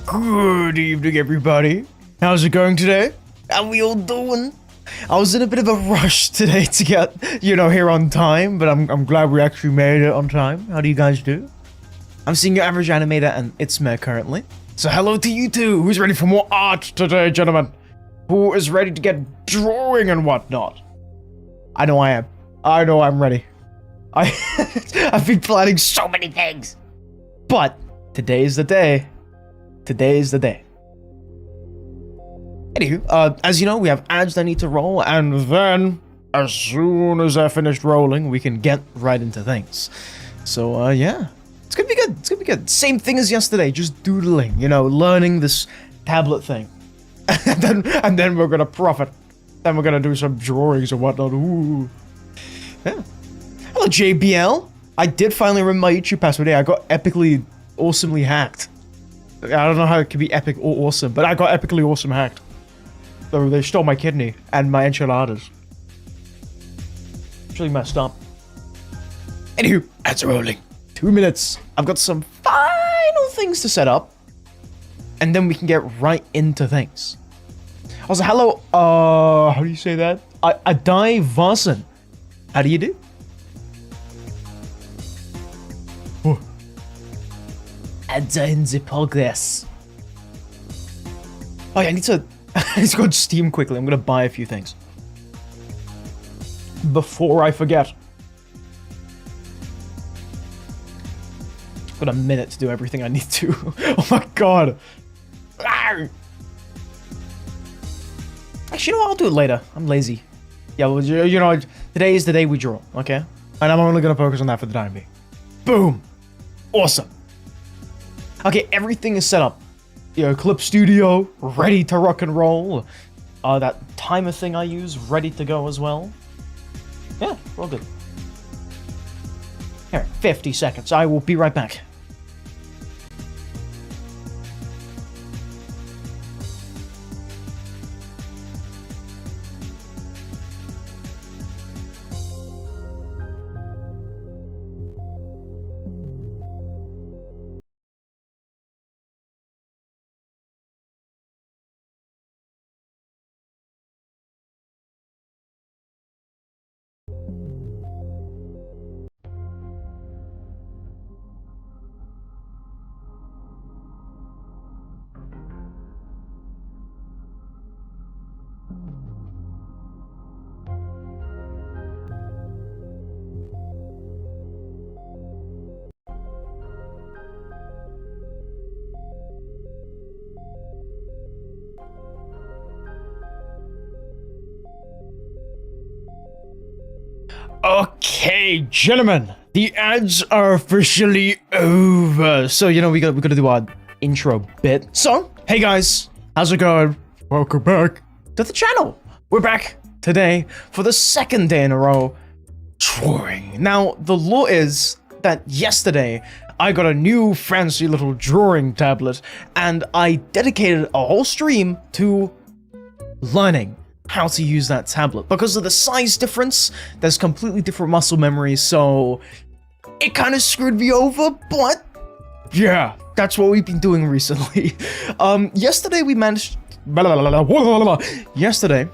Good evening, everybody. How's it going today? How we all doing? I was in a bit of a rush today to get, here on time, but I'm glad we actually made it on time. How do you guys do? I'm seeing your average animator, and it's me currently. So hello to you two. Who's ready for more art today, gentlemen? Who is ready to get drawing and whatnot? I know I am. I know I'm ready. I've been planning so many things. But today is the day. Today is the day. Anywho, as you know, we have ads that need to roll, and then, as soon as they're finished rolling, we can get right into things. So, yeah. It's gonna be good. It's gonna be good. Same thing as yesterday, just doodling, learning this tablet thing. and then we're gonna profit. Then we're gonna do some drawings and whatnot. Ooh. Yeah. Hello, JBL. I did finally remember my YouTube password. Yeah, I got epically, awesomely hacked. I don't know how it could be epic or awesome, but I got epically awesome hacked. So they stole my kidney and my enchiladas. It's really messed up. Anywho, ads are rolling. 2 minutes. I've got some final things to set up, and then we can get right into things. Also, hello, how do you say that? Adai Vasan. How do you do? Adai in the progress. Oh yeah, I need to go to Steam quickly. I'm gonna buy a few things before I forget. Got a minute to do everything I need to. Oh my god. Actually, you know what? I'll do it later. I'm lazy. Yeah, well, today is the day we draw, okay? And I'm only gonna focus on that for the time being. Boom. Awesome. Okay, everything is set up. Clip Studio, ready to rock and roll. That timer thing I use, ready to go as well. Yeah, we're all good. Here, 50 seconds. I will be right back. Okay, gentlemen, the ads are officially over. So, we gotta do our intro bit. So, hey guys, how's it going? Welcome back to the channel. We're back today for the second day in a row drawing. Now, the law is that yesterday I got a new fancy little drawing tablet, and I dedicated a whole stream to learning how to use that tablet. Because of the size difference, there's completely different muscle memory, so it kind of screwed me over, but yeah, that's what we've been doing recently. Yesterday we managed to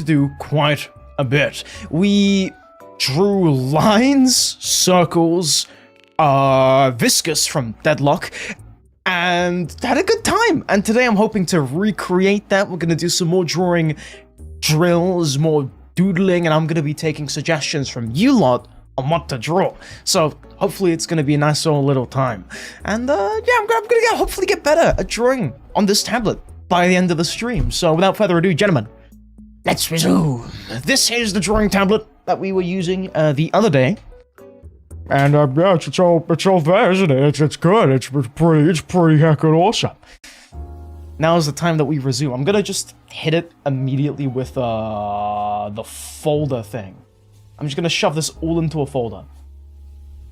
do quite a bit. We drew lines, circles, viscous from Deadlock, and had a good time. And today I'm hoping to recreate that. We're gonna do some more drawing drills, more doodling, and I'm gonna be taking suggestions from you lot on what to draw. So hopefully it's gonna be a nice little time. And yeah, I'm gonna hopefully get better at drawing on this tablet by the end of the stream. So without further ado, gentlemen, let's resume. This is the drawing tablet that we were using the other day. And yeah, it's all there, isn't it? It's good. It's pretty heckin' awesome. Now is the time that we resume. I'm gonna just hit it immediately with the folder thing. I'm just gonna shove this all into a folder,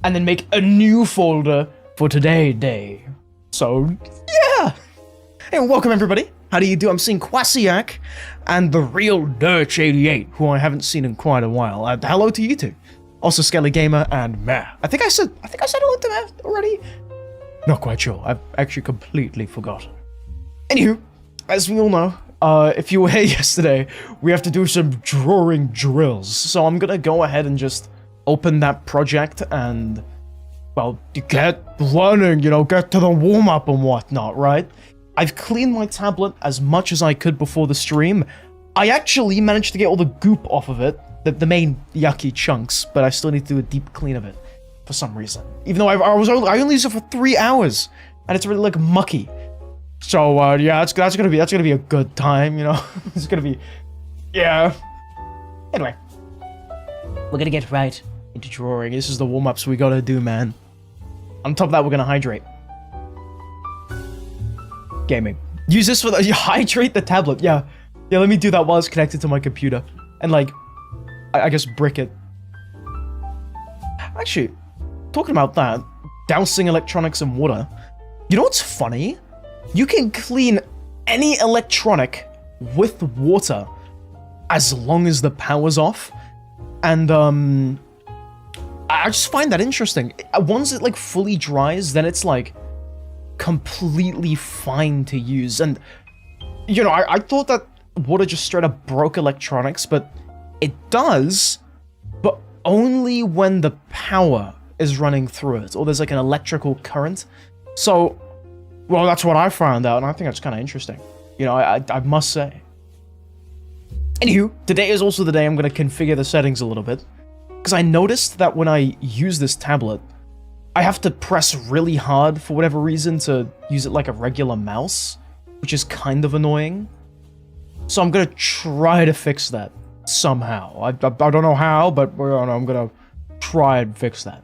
and then make a new folder for today day. So yeah. Hey, welcome everybody. How do you do? I'm seeing Kwasiak and the real Dirch88, who I haven't seen in quite a while. Hello to you two. Also Skelly Gamer and Meh. I think I said hello to Meh already. Not quite sure. I've actually completely forgotten. Anywho, as we all know, if you were here yesterday, we have to do some drawing drills. So I'm gonna go ahead and just open that project and, well, get learning, you know, get to the warm-up and whatnot, right? I've cleaned my tablet as much as I could before the stream. I actually managed to get all the goop off of it, the main yucky chunks, but I still need to do a deep clean of it for some reason. Even though I only used it for 3 hours, and it's really like mucky. So yeah, that's gonna be a good time, you know. It's gonna be, yeah. Anyway, we're gonna get right into drawing. This is the warm-ups we gotta do, man. On top of that, we're gonna hydrate. Gaming. Use this for you hydrate the tablet. Yeah, let me do that while it's connected to my computer, and like, I guess brick it. Actually, talking about that, dousing electronics in water. You know what's funny? You can clean any electronic with water as long as the power's off. And, I just find that interesting. Once it, like, fully dries, then it's, like, completely fine to use. And, you know, I thought that water just straight up broke electronics, but it does, but only when the power is running through it, or there's, like, an electrical current. So, well, that's what I found out, and I think that's kind of interesting. You know, I must say. Anywho, today is also the day I'm going to configure the settings a little bit, because I noticed that when I use this tablet, I have to press really hard for whatever reason to use it like a regular mouse, which is kind of annoying. So I'm going to try to fix that somehow. I don't know how, but I'm going to try and fix that.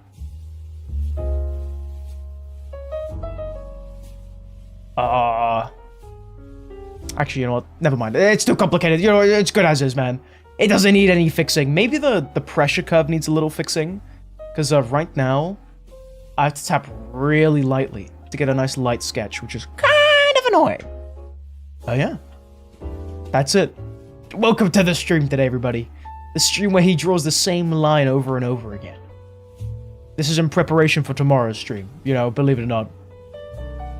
Actually, you know what? Never mind. It's too complicated. You know, it's good as is, man. It doesn't need any fixing. Maybe the pressure curve needs a little fixing. Because right now, I have to tap really lightly to get a nice light sketch, which is kind of annoying. Oh, yeah. That's it. Welcome to the stream today, everybody. The stream where he draws the same line over and over again. This is in preparation for tomorrow's stream. You know, believe it or not.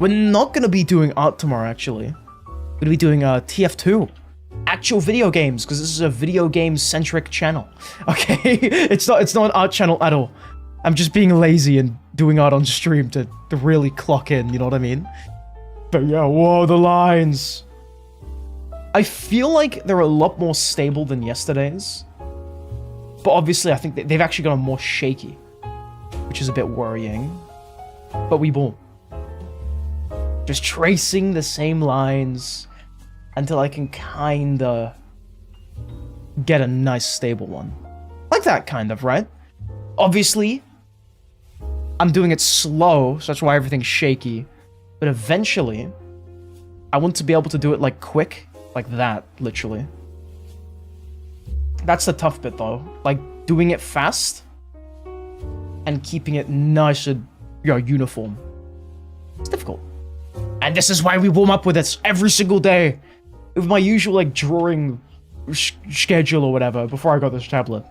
We're not going to be doing art tomorrow, actually. We're going to be doing TF2. Actual video games, because this is a video game-centric channel. Okay? It's not an art channel at all. I'm just being lazy and doing art on stream to really clock in, you know what I mean? But yeah, whoa, the lines. I feel like they're a lot more stable than yesterday's. But obviously, I think they've actually gotten more shaky, which is a bit worrying. But we won't. Just tracing the same lines until I can kinda get a nice stable one. Like that, kind of, right? Obviously, I'm doing it slow, so that's why everything's shaky. But eventually, I want to be able to do it, like, quick. Like that, literally. That's the tough bit, though. Like, doing it fast and keeping it nice and, you know, uniform. It's difficult. And this is why we warm up with it every single day. With my usual, like, drawing schedule or whatever before I got this tablet.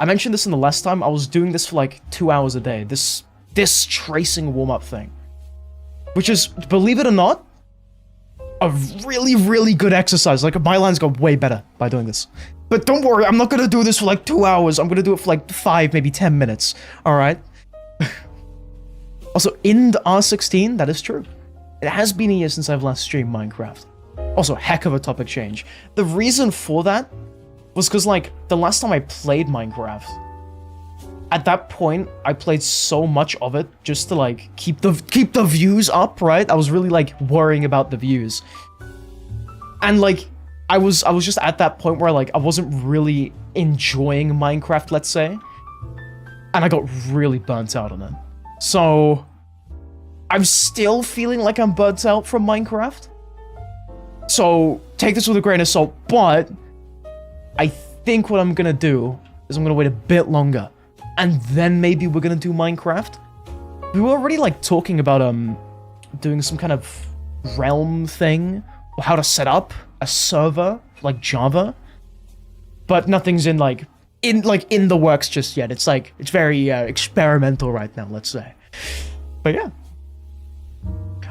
I mentioned this in the last time. I was doing this for, like, 2 hours a day. This tracing warm-up thing. Which is, believe it or not, a really, really good exercise. Like, my lines got way better by doing this. But don't worry, I'm not gonna do this for, like, 2 hours. I'm gonna do it for, like, 5, maybe 10 minutes. Alright? Also, in the R16, that is true. It has been a year since I've last streamed Minecraft. Also, heck of a topic change. The reason for that was because, like, the last time I played Minecraft, at that point, I played so much of it just to, like, keep the views up, right? I was really, like, worrying about the views. And, like, I was just at that point where, like, I wasn't really enjoying Minecraft, let's say. And I got really burnt out on it. So, I'm still feeling like I'm burnt out from Minecraft. So, take this with a grain of salt, but I think what I'm gonna do is I'm gonna wait a bit longer. And then maybe we're gonna do Minecraft. We were already, like, talking about, doing some kind of realm thing, or how to set up a server, like Java. But nothing's in the works just yet. It's, like, it's very, experimental right now, let's say. But yeah.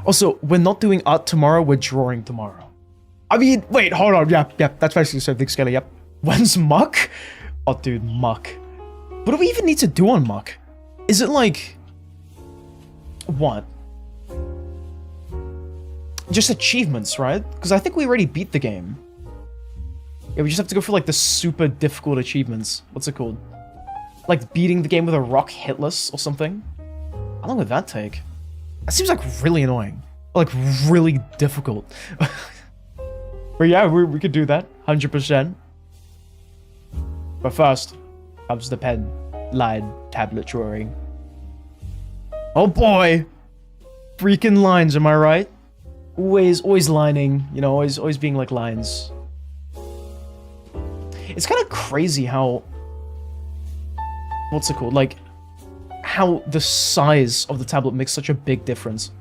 Also, we're not doing art tomorrow, we're drawing tomorrow. I mean, wait, hold on. Yeah, that's basically the same thing, Skelly. Yep. When's Muck? Oh, dude, Muck. What do we even need to do on Muck? Is it like... what? Just achievements, right? Because I think we already beat the game. Yeah, we just have to go for like the super difficult achievements. What's it called? Like beating the game with a rock hitless or something? How long would that take? That seems like really annoying. Like really difficult. But yeah, we could do that. 100%. But first, comes the pen, line, tablet drawing. Oh boy! Freaking lines, am I right? Always lining, you know, always being like lines. It's kind of crazy how... what's it called? Like, how the size of the tablet makes such a big difference.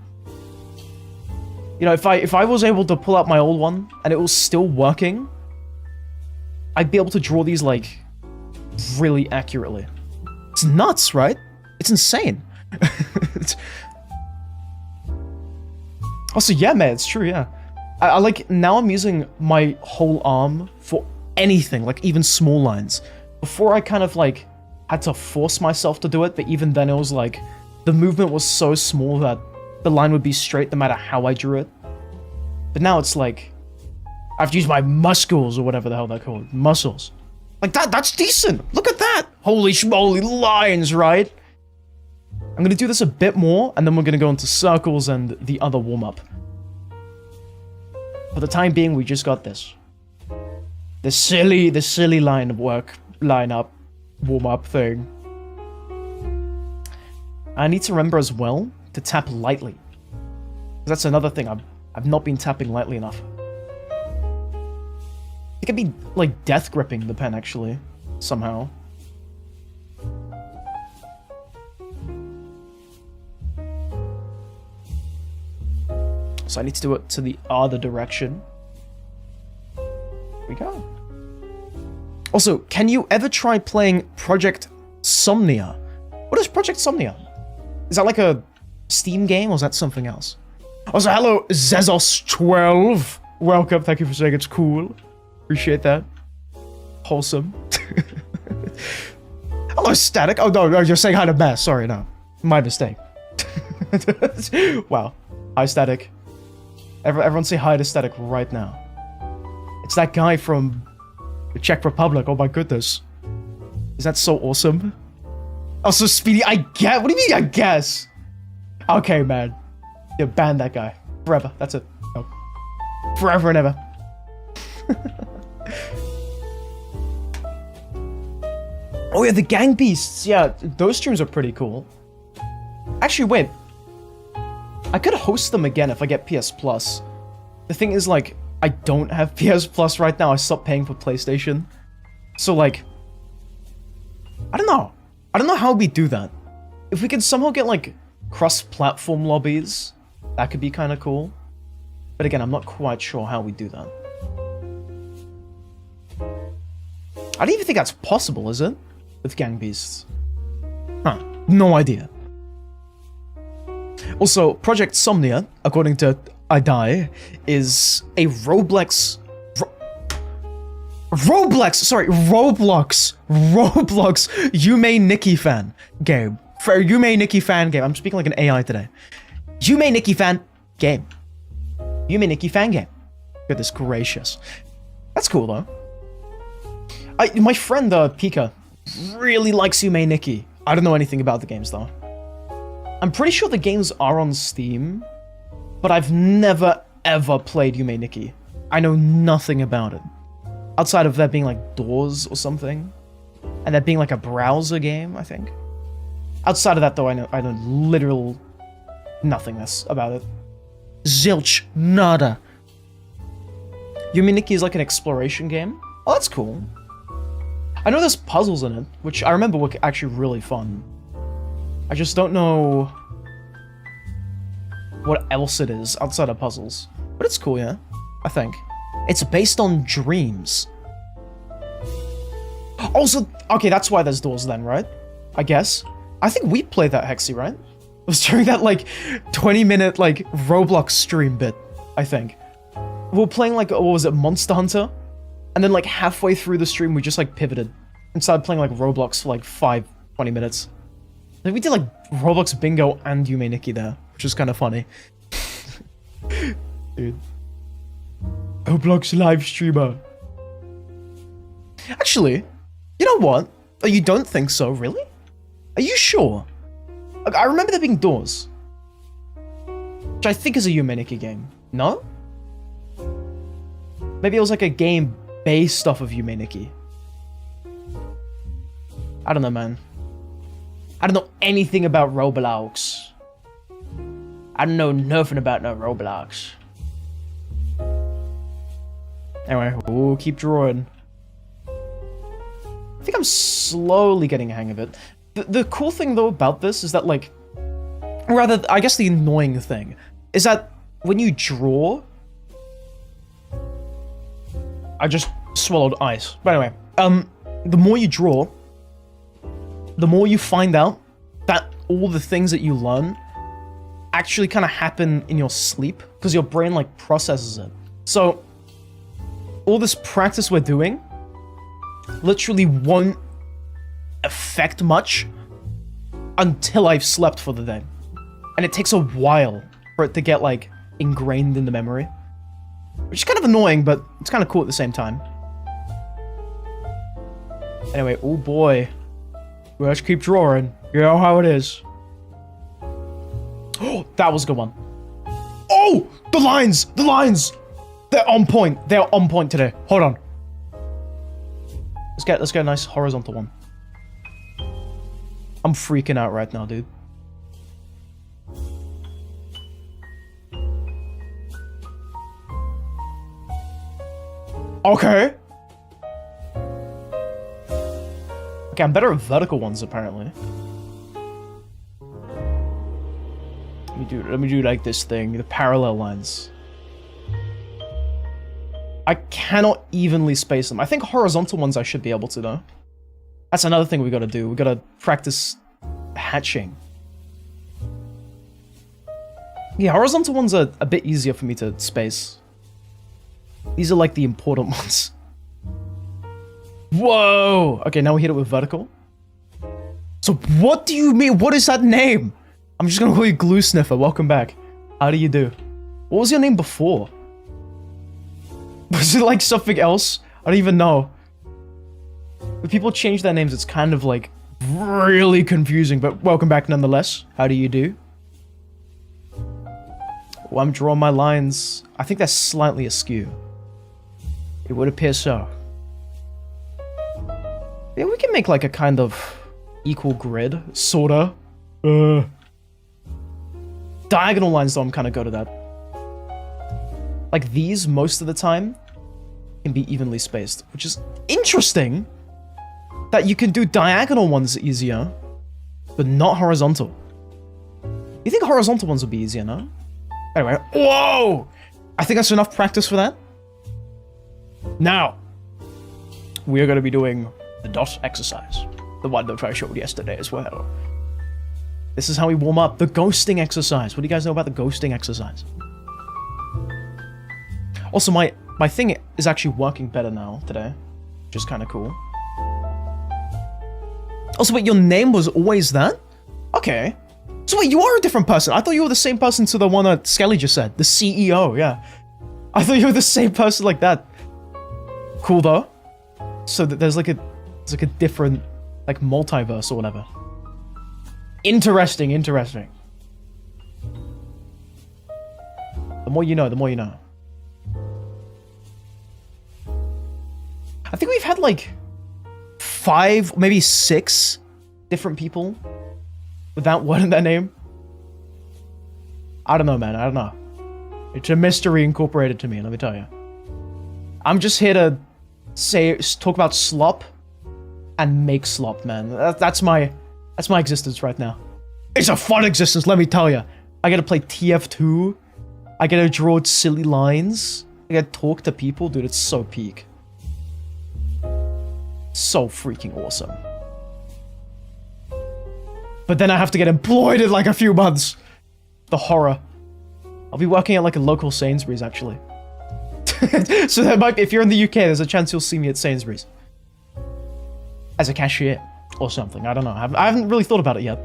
You know, if I was able to pull out my old one and it was still working, I'd be able to draw these, like, really accurately. It's nuts, right? It's insane. Also, yeah, man, it's true, yeah. I like, now I'm using my whole arm for anything, like even small lines. Before I kind of, like, had to force myself to do it, but even then it was like, the movement was so small that the line would be straight no matter how I drew it. But now it's like, I have to use my muscles or whatever the hell they're called. Muscles. Like that's decent. Look at that. Holy schmoly lines, right? I'm gonna do this a bit more, and then we're gonna go into circles and the other warm-up. For the time being, we just got this. The silly line of work, line-up, warm-up thing. I need to remember as well to tap lightly. That's another thing, I've not been tapping lightly enough. I think I'd be, like, death gripping the pen, actually, somehow. So I need to do it to the other direction. Here we go. Also, can you ever try playing Project Somnia? What is Project Somnia? Is that like a Steam game, or is that something else? Also, hello, Zezos12. Welcome, thank you for saying it's cool. Appreciate that. Wholesome. Hello, Static. Oh, no, you're saying hi to Bass. Sorry, no. My mistake. Wow. Hi, Static. Everyone say hi to Static right now. It's that guy from the Czech Republic. Oh my goodness. Is that so awesome? Also, Speedy, I guess. What do you mean, I guess? Okay, man. Yeah, ban that guy. Forever. That's it. No. Forever and ever. Oh yeah, the Gang Beasts. Yeah, those streams are pretty cool. Actually, wait. I could host them again if I get PS Plus. The thing is, like, I don't have PS Plus right now. I stopped paying for PlayStation. So, like, I don't know. I don't know how we do that. If we could somehow get, like, cross-platform lobbies, that could be kind of cool. But again, I'm not quite sure how we do that. I don't even think that's possible, is it? With Gang Beasts. Huh. No idea. Also, Project Somnia, according to I Die, is a Roblox Yume Nikki fan game. For Yume Nikki fan game. I'm speaking like an AI today. Yume Nikki fan game. Yume Nikki fan game. Goodness gracious. That's cool though. My friend Pika really likes Yume Nikki. I don't know anything about the games though. I'm pretty sure the games are on Steam, but I've never ever played Yume Nikki. I know nothing about it. Outside of there being like doors or something. And there being like a browser game, I think. Outside of that though, I know literal nothingness about it. Zilch. Nada. Yume Nikki is like an exploration game. Oh, that's cool. I know there's puzzles in it, which I remember were actually really fun. I just don't know what else it is outside of puzzles. But it's cool, yeah, I think. It's based on dreams. Also, okay, that's why there's doors then, right? I guess. I think we played that Hexy, right? was during that, like, 20-minute, like, Roblox stream bit, I think. We were playing, like, what was it, Monster Hunter? And then, like, halfway through the stream, we just, like, pivoted and started playing, like, Roblox for, like, 20 minutes. Like, we did, like, Roblox Bingo and Yume Nikki there, which was kind of funny. Dude. Roblox live streamer. Actually, you know what? Oh, you don't think so, really? Are you sure? Like, I remember there being doors. Which I think is a Yume Nikki game. No? Maybe it was like a game based off of Yume Nikki. I don't know, man. I don't know anything about Roblox. I don't know nothing about no Roblox. Anyway, we'll keep drawing. I think I'm slowly getting a hang of it. The cool thing, though, about this is that, like... Or rather, I guess the annoying thing is that when you draw... I just swallowed ice. But anyway, the more you draw, the more you find out that all the things that you learn actually kind of happen in your sleep, because your brain, like, processes it. So, all this practice we're doing literally won't affect much until I've slept for the day. And it takes a while for it to get, like, ingrained in the memory. Which is kind of annoying, but it's kind of cool at the same time. Anyway, oh boy. Let's keep drawing. You know how it is. Oh, that was a good one. Oh! The lines! The lines! They're on point. They're on point today. Hold on. Let's get a nice horizontal one. I'm freaking out right now, dude. Okay. Okay, I'm better at vertical ones, apparently. Let me do like this thing, the parallel lines. I cannot evenly space them. I think horizontal ones I should be able to, though. That's another thing we gotta do. We gotta practice hatching. Yeah, horizontal ones are a bit easier for me to space. These are like the important ones. Whoa! Okay, now we hit it with vertical. So what do you mean? What is that name? I'm just gonna call you Glue Sniffer. Welcome back. How do you do? What was your name before? Was it like something else? I don't even know. When people change their names, it's kind of like really confusing, but welcome back nonetheless. How do you do? Well, I'm drawing my lines. I think they're slightly askew. It would appear so. Yeah, we can make like a kind of equal grid, sorta. Diagonal lines, though, I'm kind of good at that. Like these, most of the time, can be evenly spaced, which is interesting that you can do diagonal ones easier, but not horizontal. You think horizontal ones would be easier, no? Anyway, whoa! I think that's enough practice for that. Now, we are going to be doing the dot exercise. The one that I showed yesterday as well. This is how we warm up. The ghosting exercise. What do you guys know about the ghosting exercise? Also, my thing is actually working better now today, which is kind of cool. Also, wait, your name was always that? Okay. So wait, you are a different person. I thought you were the same person to the one that Skelly just said. The CEO, yeah. I thought you were the same person like that. Cool, though. So that there's like a different, like, multiverse or whatever. Interesting, interesting. The more you know, the more you know. I think we've had like 5, maybe 6 different people with that word in their name. I don't know, man. I don't know. It's a mystery incorporated to me, let me tell you. I'm just here to talk about slop and make slop, man. That's my existence right now. It's a fun existence, let me tell you. I get to play TF2. I get to draw silly lines. I get to talk to people, dude. It's so peak. So freaking awesome. But then I have to get employed in like a few months. The horror. I'll be working at like a local Sainsbury's actually. So there might be, if you're in the UK, there's a chance you'll see me at Sainsbury's. As a cashier or something, I don't know. I haven't really thought about it yet.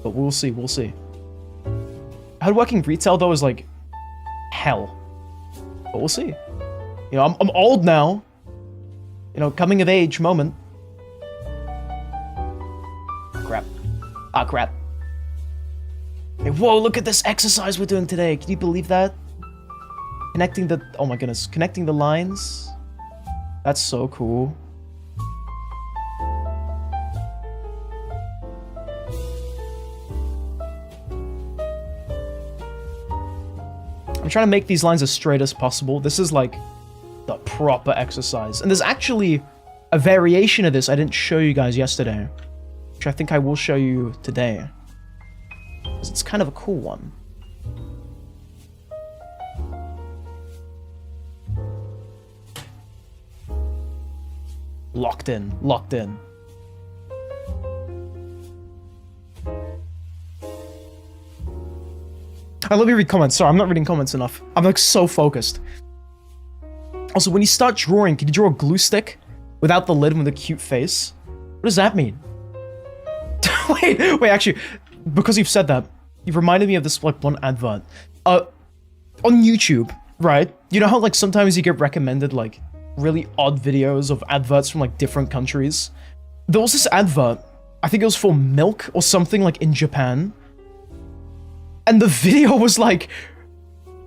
But we'll see, we'll see. I heard working retail though is like hell. But we'll see. You know, I'm old now. You know, coming of age moment. Crap. Ah, crap. Hey, whoa, look at this exercise we're doing today. Can you believe that? Connecting the... Oh my goodness. Connecting the lines. That's so cool. I'm trying to make these lines as straight as possible. This is like the proper exercise. And there's actually a variation of this I didn't show you guys yesterday, which I think I will show you today. Because it's kind of a cool one. Locked in, locked in. Let me read comments. Sorry, I'm not reading comments enough. I'm like so focused. Also, when you start drawing, can you draw a glue stick without the lid with a cute face? What does that mean? wait, actually, because you've said that, you've reminded me of this like one advert. On YouTube, right? You know how like sometimes you get recommended like really odd videos of adverts from like different countries? There was this advert, I think it was for milk or something like in Japan. And the video was like,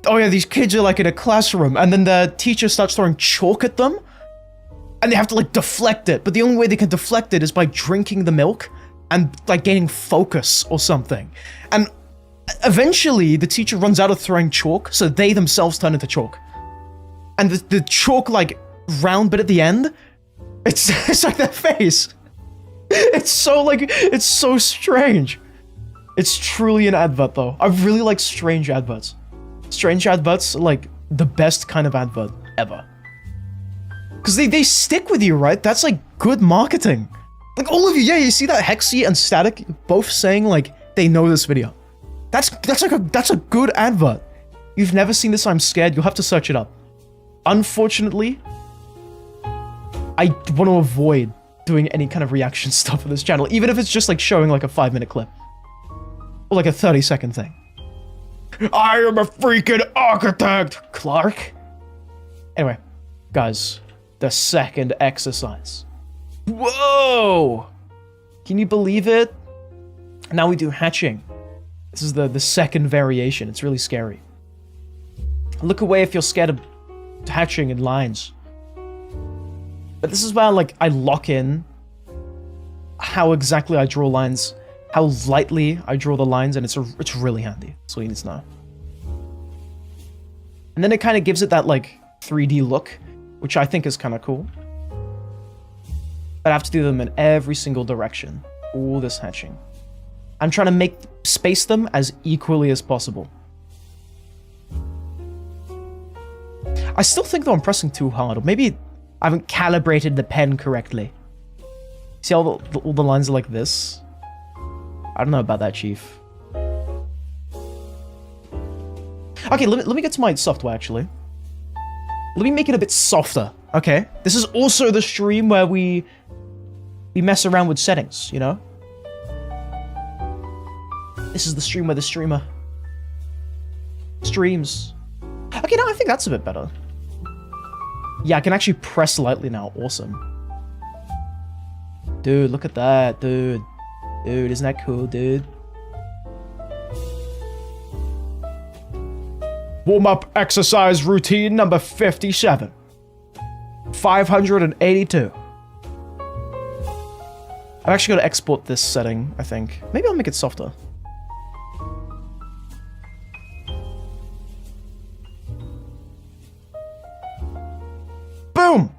oh yeah, these kids are like in a classroom, and then the teacher starts throwing chalk at them, and they have to like deflect it. But the only way they can deflect it is by drinking the milk and like gaining focus or something. And eventually the teacher runs out of throwing chalk, so they themselves turn into chalk. And the chalk like round bit at the end, it's like their face. It's so strange. It's truly an advert though. I really like strange adverts. Strange adverts are like the best kind of advert ever. Because they stick with you, right? That's like good marketing. Like all of you, yeah, you see that Hexy and Static both saying like they know this video. That's a good advert. You've never seen this, I'm scared. You'll have to search it up. Unfortunately, I want to avoid doing any kind of reaction stuff on this channel, even if it's just like showing like a 5-minute clip. Or like a 30-second thing. I am a freaking architect, Clark. Anyway, guys, the second exercise. Whoa! Can you believe it? Now we do hatching. This is the second variation. It's really scary. Look away if you're scared of hatching in lines. But this is where like I lock in how exactly I draw lines, how lightly I draw the lines, and it's really handy. That's all you need to know. And then it kind of gives it that like 3D look, which I think is kind of cool. But I have to do them in every single direction. All this hatching. I'm trying to space them as equally as possible. I still think though I'm pressing too hard, or maybe I haven't calibrated the pen correctly. See all the lines are like this? I don't know about that, Chief. Okay, let me get to my software, actually. Let me make it a bit softer, okay? This is also the stream where we mess around with settings, you know? This is the stream where the streamer streams. Okay, now I think that's a bit better. Yeah, I can actually press lightly now. Awesome. Dude, look at that, dude. Dude, isn't that cool, dude? Warm-up exercise routine number 57. 582. I've actually got to export this setting, I think. Maybe I'll make it softer. Boom!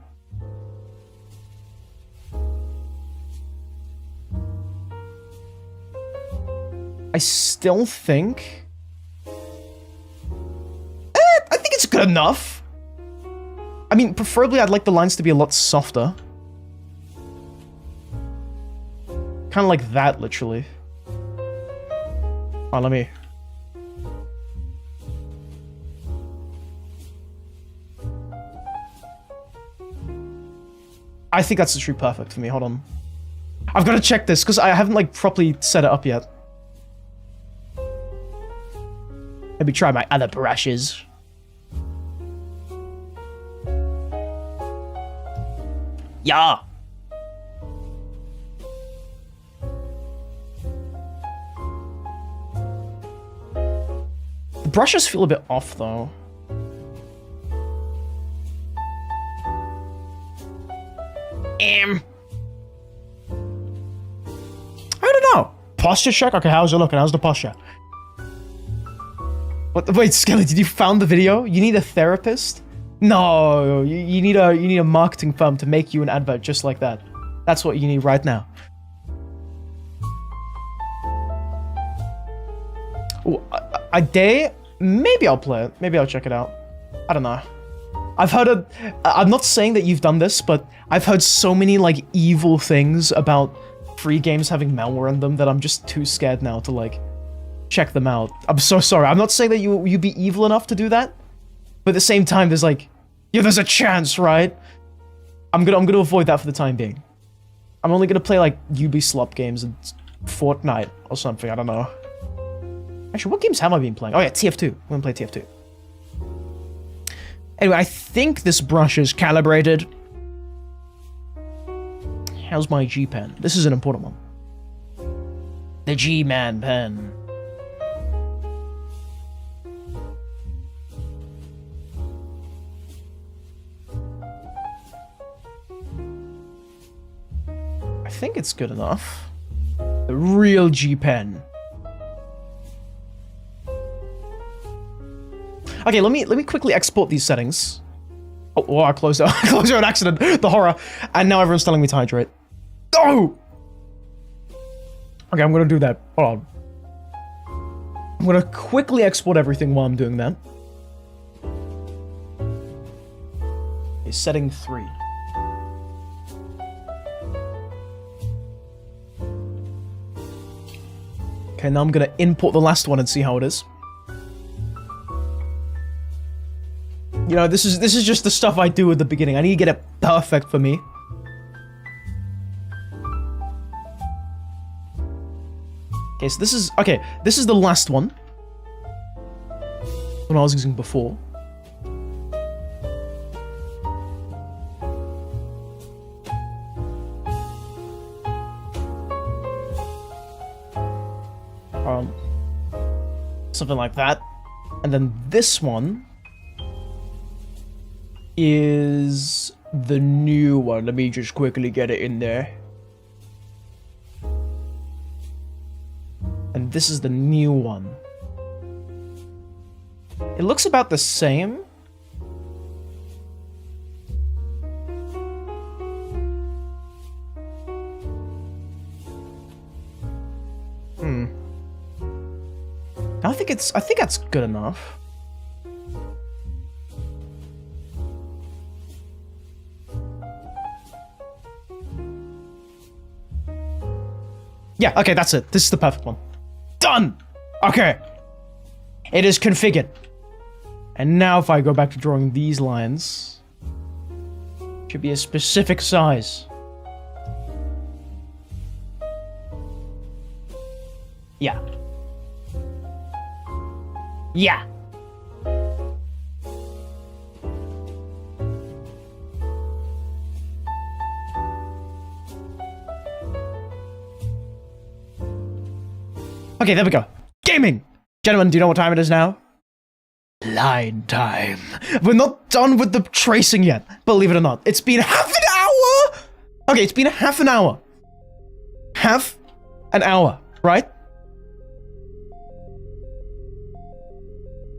I still think... I think it's good enough. I mean, preferably I'd like the lines to be a lot softer. Kind of like that, literally. Oh, let me... I think that's literally perfect for me. Hold on. I've got to check this, because I haven't, like, properly set it up yet. Let me try my other brushes. Yeah. The brushes feel a bit off, though. I don't know. Posture check? Okay, how's it looking? How's the posture? What? Wait, Skelly, did you found the video? You need a therapist? No, you need a marketing firm to make you an advert just like that. That's what you need right now. Ooh, I dare. Maybe I'll play it. Maybe I'll check it out. I don't know. I've heard I'm not saying that you've done this, but I've heard so many, like, evil things about free games having malware in them that I'm just too scared now to, like, check them out. I'm so sorry. I'm not saying that you'd be evil enough to do that, but at the same time, there's, like, yeah, there's a chance, right? I'm gonna avoid that for the time being. I'm only gonna play, like, Ubisoft games and Fortnite or something. I don't know. Actually, what games have I been playing? Oh yeah, TF2. I'm gonna play TF2. Anyway, I think this brush is calibrated. How's my G pen? This is an important one. The G-Man pen. I think it's good enough. The real G pen. Okay, let me quickly export these settings. Oh, I closed it. I closed it on accident. The horror. And now everyone's telling me to hydrate. Oh! Okay, I'm gonna do that. Hold on. I'm gonna quickly export everything while I'm doing that. Okay, setting 3. Okay, now I'm gonna import the last one and see how it is. You know, this is just the stuff I do at the beginning. I need to get it perfect for me. Okay, so this is the last one. What I was using before. Something like that. And then this one is the new one. Let me just quickly get it in there. And this is the new one. It looks about the same. I think that's good enough. Yeah, okay, that's it. This is the perfect one. Done! Okay. It is configured. And now if I go back to drawing these lines, it should be a specific size. Yeah. Yeah. Okay, there we go. Gaming! Gentlemen, do you know what time it is now? Line time. We're not done with the tracing yet, believe it or not. It's been half an hour! Okay, it's been half an hour. Half an hour, right?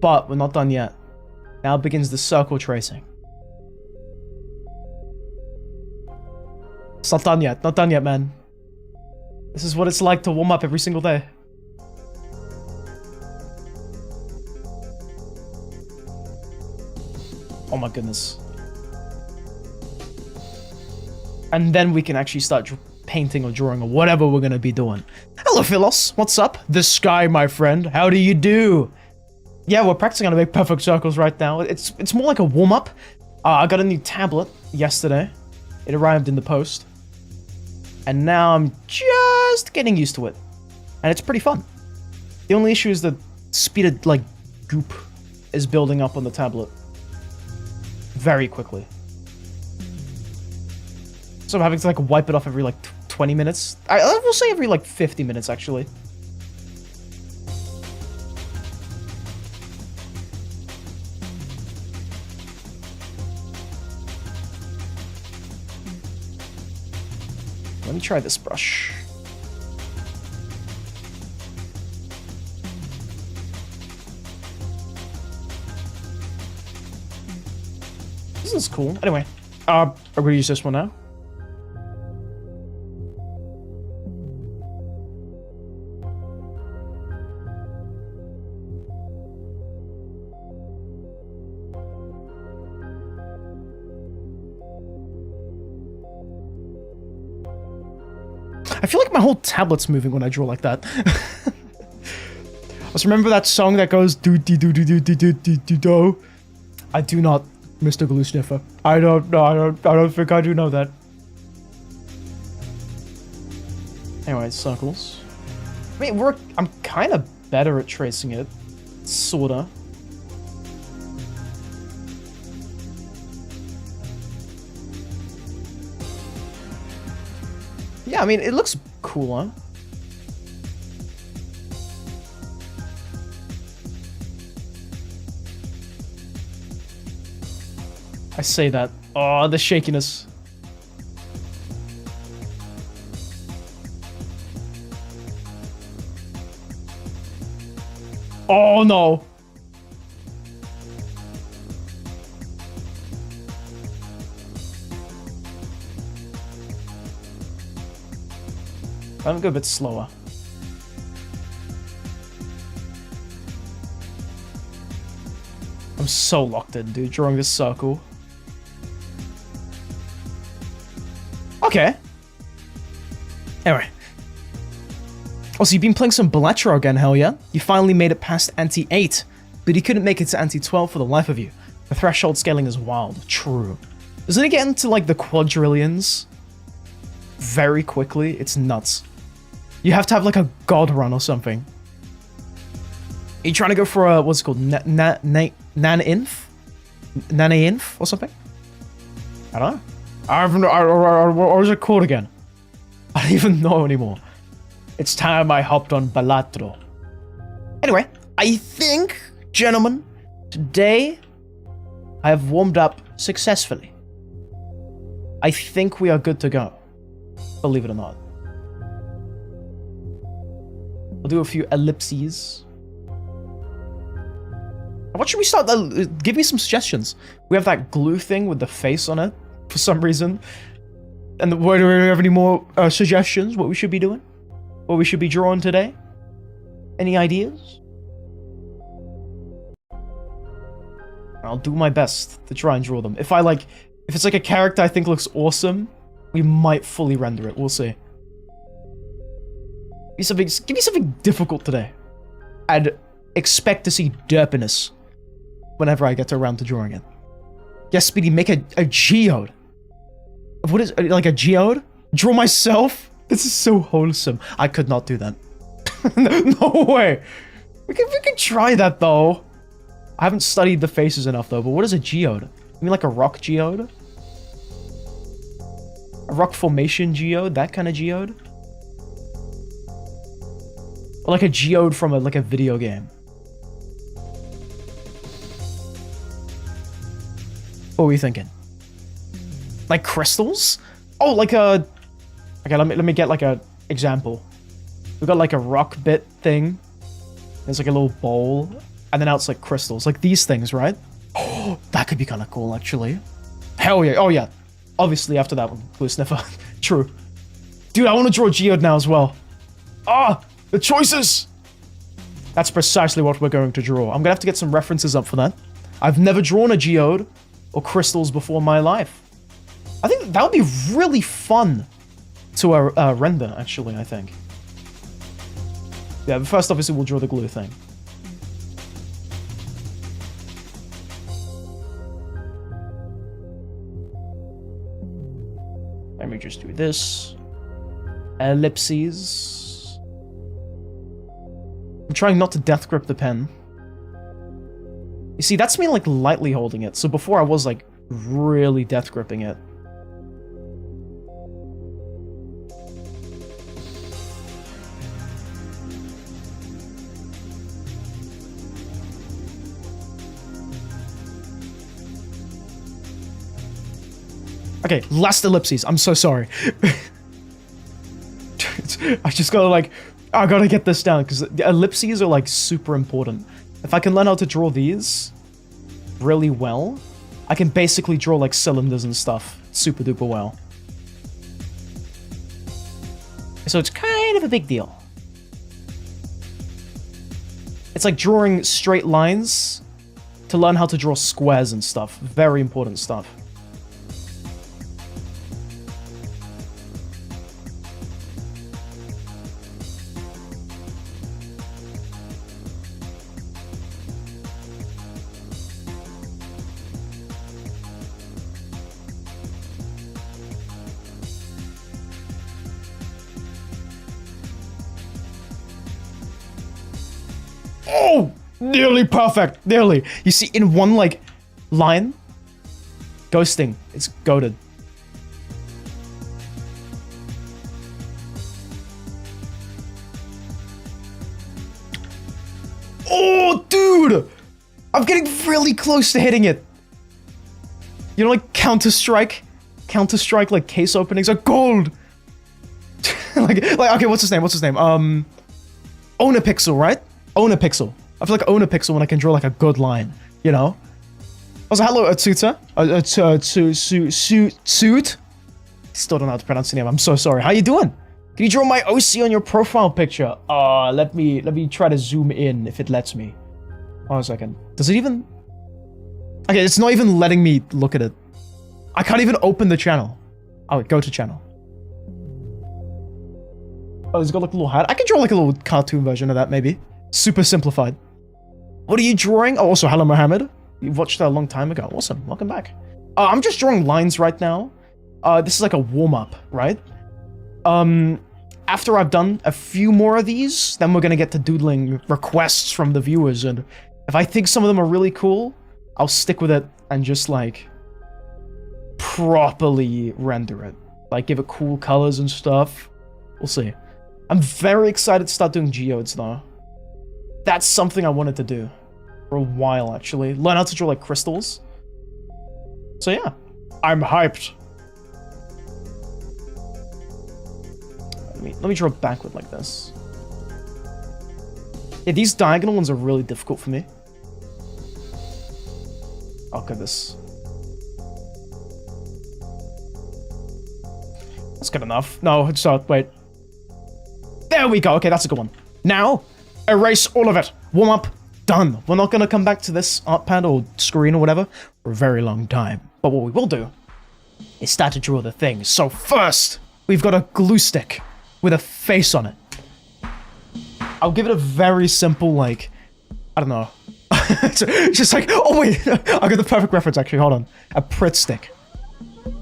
But we're not done yet. Now begins the circle tracing. It's not done yet. Not done yet, man. This is what it's like to warm up every single day. Oh my goodness. And then we can actually start painting or drawing or whatever we're gonna be doing. Hello, Philos. What's up? The sky, my friend. How do you do? Yeah, we're practicing how to make perfect circles right now. It's more like a warm-up. I got a new tablet yesterday. It arrived in the post. And now I'm just getting used to it. And it's pretty fun. The only issue is the speed of, like, goop is building up on the tablet. Very quickly. So I'm having to, like, wipe it off every, like, 20 minutes. I will say every, like, 50 minutes, actually. Let me try this brush. This is cool. Anyway, I'm gonna use this one now. I feel like my whole tablet's moving when I draw like that. Just remember that song that goes do do do do do do do do do do. I do not, Mr. Glue Sniffer. I don't know. I don't think I do know that. Anyway, circles. I mean, I'm kind of better at tracing it, sorta. Yeah, I mean, it looks cooler. I say that. Oh, the shakiness. Oh, no. I'm gonna go a bit slower. I'm so locked in, dude, drawing this circle. Okay. Anyway. Also, you've been playing some Bellatro again, hell yeah? You finally made it past Ante 8, but you couldn't make it to Ante 12 for the life of you. The threshold scaling is wild. True. Doesn't it get into, like, the quadrillions very quickly? It's nuts. You have to have, like, a god run or something. Are you trying to go for a, what's it called? Nana-inf? Nana-inf or something? I don't know. What was it called again? I don't even know anymore. It's time I hopped on Bellatro. Anyway, I think, gentlemen, today I have warmed up successfully. I think we are good to go. Believe it or not. I'll do a few ellipses. What should we start? Give me some suggestions. We have that glue thing with the face on it for some reason. And do we have any more suggestions? What we should be doing? What we should be drawing today? Any ideas? I'll do my best to try and draw them. If it's like a character I think looks awesome, we might fully render it. We'll see. Give me something difficult today. I'd expect to see derpiness whenever I get around to drawing it. Yes, Speedy, make a geode. What is, like a geode? Draw myself? This is so wholesome. I could not do that. No way. We can try that though. I haven't studied the faces enough though, but what is a geode? You mean like a rock geode? A rock formation geode? That kind of geode? Or like a geode from like a video game? What were you thinking? Like crystals? Oh, like a... Okay, let me get like a example. We've got like a rock bit thing. There's like a little bowl. And then now it's like crystals. Like these things, right? Oh, that could be kind of cool, actually. Hell yeah. Oh, yeah. Obviously, after that one, Blue Sniffer. True. Dude, I want to draw a geode now as well. Ah! The choices! That's precisely what we're going to draw. I'm gonna have to get some references up for that. I've never drawn a geode or crystals before in my life. I think that would be really fun to render, actually, I think. Yeah, but first, obviously, we'll draw the glue thing. Let me just do this. Ellipses. I'm trying not to death grip the pen. You see, that's me, like, lightly holding it. So before I was, like, really death gripping it. Okay, last ellipses. I'm so sorry. I just gotta, like, I gotta get this down, because the ellipses are, like, super important. If I can learn how to draw these really well, I can basically draw, like, cylinders and stuff super duper well. So it's kind of a big deal. It's like drawing straight lines to learn how to draw squares and stuff. Very important stuff. Oh! Nearly perfect! Nearly! You see, in one, like, line, ghosting, it's goated. Oh, dude! I'm getting really close to hitting it. You know, like, Counter-Strike? Counter-Strike, like, case openings are gold! like, okay, what's his name? What's his name? Onapixel, right? Onapixel. I feel like Onapixel when I can draw like a good line, you know? Also, hello, Atsuta. Suit. Still don't know how to pronounce the name. I'm so sorry. How you doing? Can you draw my OC on your profile picture? Let me try to zoom in if it lets me. Hold on a second. Does it even? Okay, it's not even letting me look at it. I can't even open the channel. Oh, wait, go to channel. Oh, it's got like a little hat. I can draw like a little cartoon version of that, maybe. Super simplified. What are you drawing? Oh, also, hello, Mohammed. You watched that a long time ago. Awesome. Welcome back. I'm just drawing lines right now. This is like a warm-up, right? After I've done a few more of these, then we're gonna get to doodling requests from the viewers, and if I think some of them are really cool, I'll stick with it and just, like, properly render it. Like, give it cool colors and stuff. We'll see. I'm very excited to start doing geodes, though. That's something I wanted to do for a while, actually. Learn how to draw, like, crystals. So, yeah. I'm hyped. Let me draw backward like this. Yeah, these diagonal ones are really difficult for me. Oh, goodness. That's good enough. No, it's not. Wait. There we go. Okay, that's a good one. Now, erase all of it. Warm up. Done. We're not going to come back to this art pad or screen or whatever for a very long time. But what we will do is start to draw the things. So first, we've got a glue stick with a face on it. I'll give it a very simple, like, I don't know. It's just like, oh wait, I got the perfect reference actually, hold on. A Pritt stick. I'm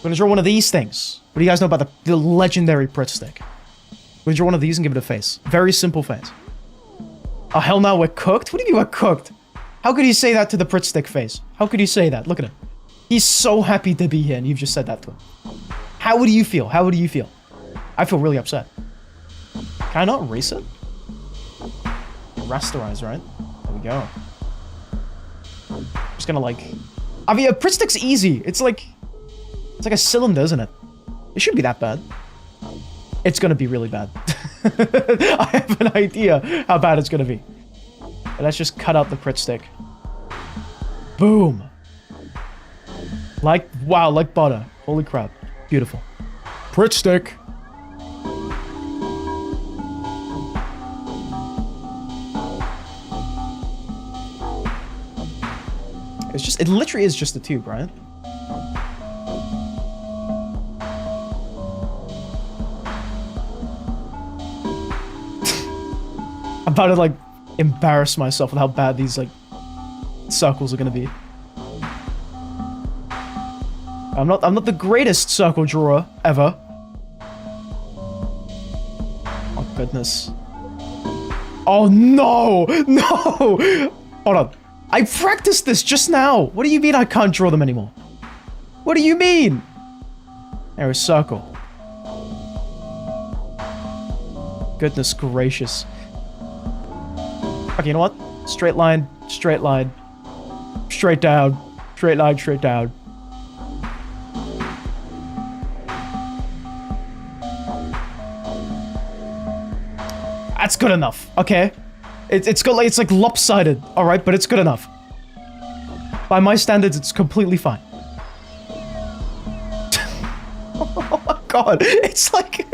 gonna draw one of these things. What do you guys know about the legendary Pritt stick? I'm gonna draw one of these and give it a face. Very simple face. Oh hell no, we're cooked? What do you mean we're cooked? How could you say that to the Pritt stick face? How could you say that? Look at him. He's so happy to be here and you've just said that to him. How would you feel? How would you feel? I feel really upset. Can I not erase it? Rasterize, right? There we go. Just gonna like... I mean, a Pritt stick's easy. It's like a cylinder, isn't it? It shouldn't be that bad. It's gonna be really bad. I have an idea how bad it's gonna be. But let's just cut out the Pritt stick. Boom. Like, wow, like butter. Holy crap. Beautiful. Pritt stick. It's just, it literally is just a tube, right? I'm about to, like, embarrass myself with how bad these, like, circles are gonna be. I'm not the greatest circle drawer ever. Oh, goodness. Oh, no! No! Hold on. I practiced this just now. What do you mean I can't draw them anymore? What do you mean? There, a circle. Goodness gracious. Okay, you know what? Straight line, straight line. Straight down. Straight line, straight down. That's good enough, okay? It's like lopsided, alright, but it's good enough. By my standards, it's completely fine. Oh my god, it's like...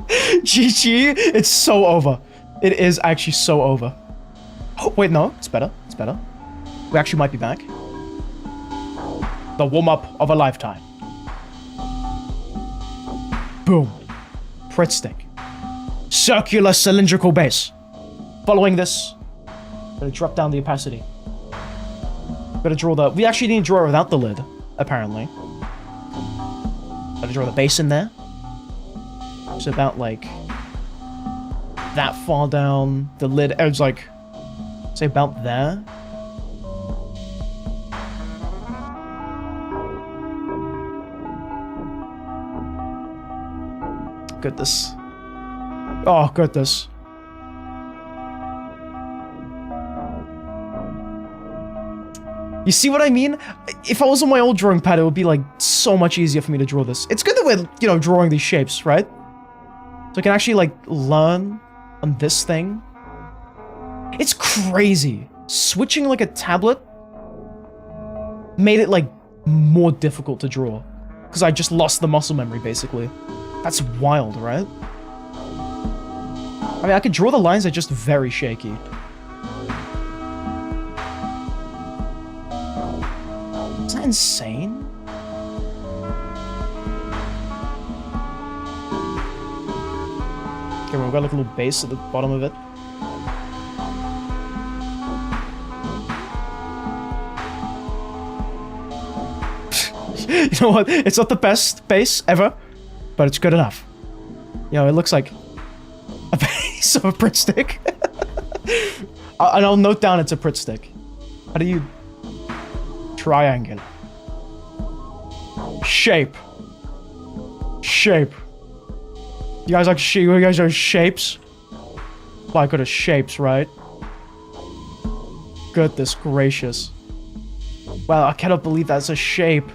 GG, it's so over. It is actually so over. Oh, wait, no, it's better, it's better. We actually might be back. The warm-up of a lifetime. Boom. Prit stick. Circular cylindrical base. Following this, I'm gonna drop down the opacity. I'm gonna draw the... We actually need to draw it without the lid, apparently. Gotta draw the base in there. It's about, like, that far down. The lid edge, like, say about there. Goodness. Oh, goodness. You see what I mean? If I was on my old drawing pad, it would be, like, so much easier for me to draw this. It's good that we're, you know, drawing these shapes, right? So I can actually, like, learn on this thing. It's crazy. Switching, like, a tablet made it, like, more difficult to draw. Because I just lost the muscle memory, basically. That's wild, right? I mean, I could draw the lines, they're just very shaky. Is that insane? Okay, we've got like a little base at the bottom of it. You know what? It's not the best base ever, but it's good enough. You know, it looks like a base of a Prit stick. And I'll note down it's a Prit stick. How do you... Triangle. Shape. Shape. You guys like you guys are shapes? Like good at shapes, right? Goodness gracious. Wow, I cannot believe that's a shape.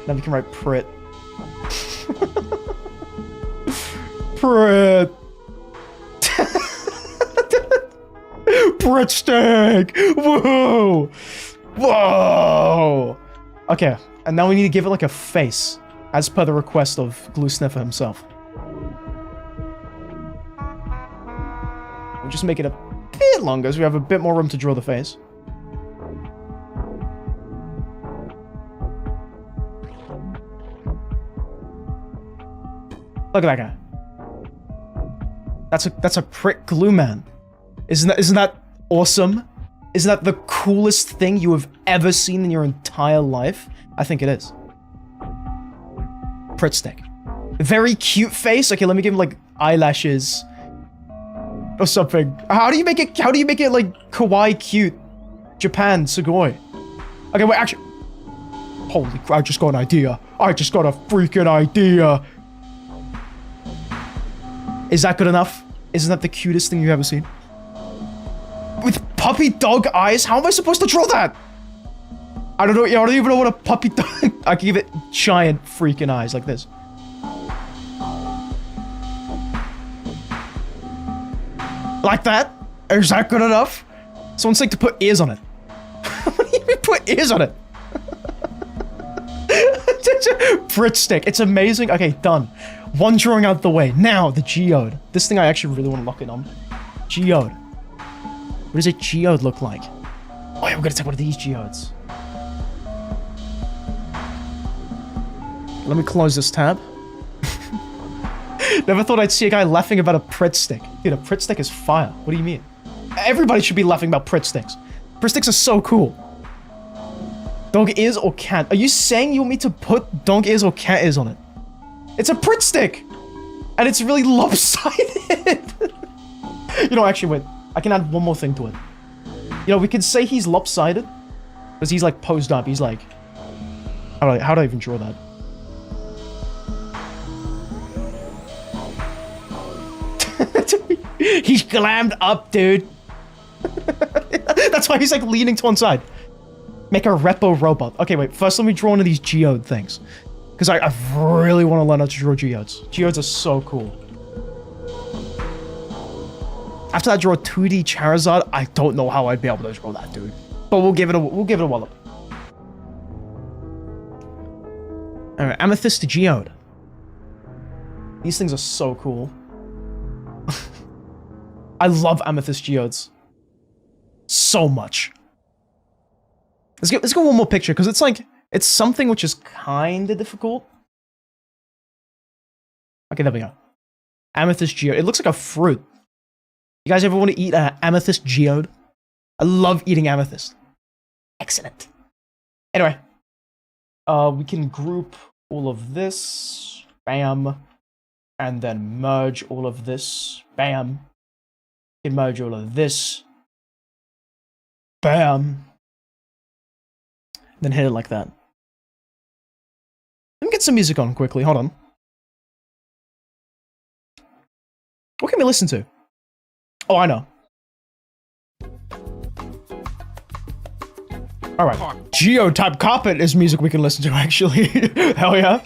Then we can write Prit. Prit. Prit stick. Whoa. Whoa. Okay, and now we need to give it like a face, as per the request of Glue Sniffer himself. We'll just make it a bit longer so we have a bit more room to draw the face. Look at that guy. That's a Prit glue man. Isn't that awesome? Isn't that the coolest thing you have ever seen in your entire life? I think it is. Prit stick. Very cute face. Okay, let me give him like eyelashes or something. How do you make it like kawaii cute? Japan, Sugoi. Okay, wait, actually. Holy crap, I just got an idea. I just got a freaking idea. Is that good enough? Isn't that the cutest thing you've ever seen? With puppy dog eyes? How am I supposed to draw that? I don't know. I don't even know what a puppy dog... I can give it giant freaking eyes like this. Like that? Is that good enough? Someone's like to put ears on it. What do you mean put ears on it? Prit stick. It's amazing. Okay, done. One drawing out the way. Now, the geode. This thing I actually really want to lock in on. Geode. What does a geode look like? Oh yeah, we're gonna take one of these geodes. Let me close this tab. Never thought I'd see a guy laughing about a Prit stick. Dude, a Pritt stick is fire. What do you mean? Everybody should be laughing about Pritt sticks. Pritt sticks are so cool. Dog ears or cat? Are you saying you want me to put dog ears or cat ears on it? It's a Pritt stick! And it's really lopsided! You know, actually, wait. I can add one more thing to it. You know, we could say he's lopsided. Because he's, like, posed up. He's, like... How do I even draw that? He's glammed up, dude. That's why he's, like, leaning to one side. Make a repo robot. Okay, wait. First, let me draw one of these geode things. Because I really want to learn how to draw geodes. Geodes are so cool. After I draw 2D Charizard, I don't know how I'd be able to draw that, dude. But we'll give it a wallop. Alright, Amethyst Geode. These things are so cool. I love Amethyst Geodes. So much. Let's go one more picture, because it's like, it's something which is kind of difficult. Okay, there we go. Amethyst Geode. It looks like a fruit. You guys ever want to eat an Amethyst Geode? I love eating amethyst. Excellent. Anyway. We can group all of this. Bam. And then merge all of this. Bam. We can merge all of this. Bam. Then hit it like that. Let me get some music on quickly. Hold on. What can we listen to? Oh, I know. Alright. Geotype Carpet is music we can listen to, actually. Hell yeah.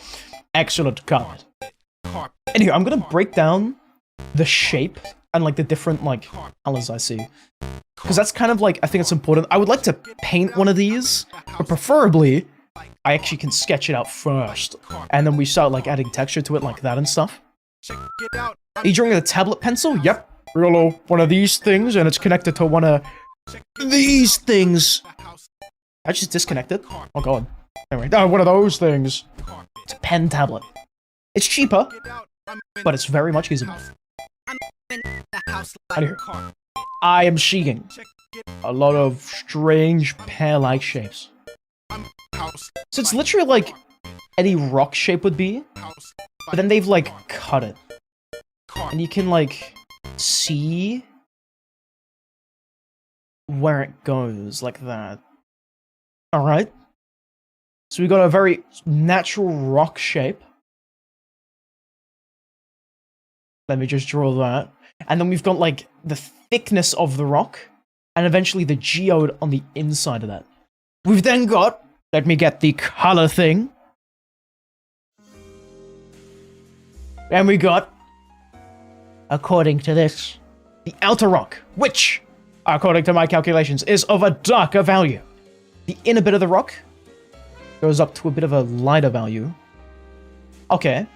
Excellent carpet. Anyway, I'm gonna break down the shape and, like, the different, like, colors I see. Because that's kind of, like, I think it's important. I would like to paint one of these, but preferably, I actually can sketch it out first. And then we start, like, adding texture to it like that and stuff. Are you drawing with a tablet pencil? Yep. Real one of these things, and it's connected to one of these things. I just disconnected. Oh god. Anyway, one of those things. It's a pen tablet. It's cheaper, but it's very much usable. Anywho, I am seeing a lot of strange pear-like shapes. So it's literally like any rock shape would be, but then they've like cut it. And you can like see where it goes like that. Alright. So we got a very natural rock shape. Let me just draw that. And then we've got like the thickness of the rock and eventually the geode on the inside of that. We've then got, let me get the color thing. And we got, according to this, the outer rock, which, according to my calculations, is of a darker value. The inner bit of the rock goes up to a bit of a lighter value. Okay.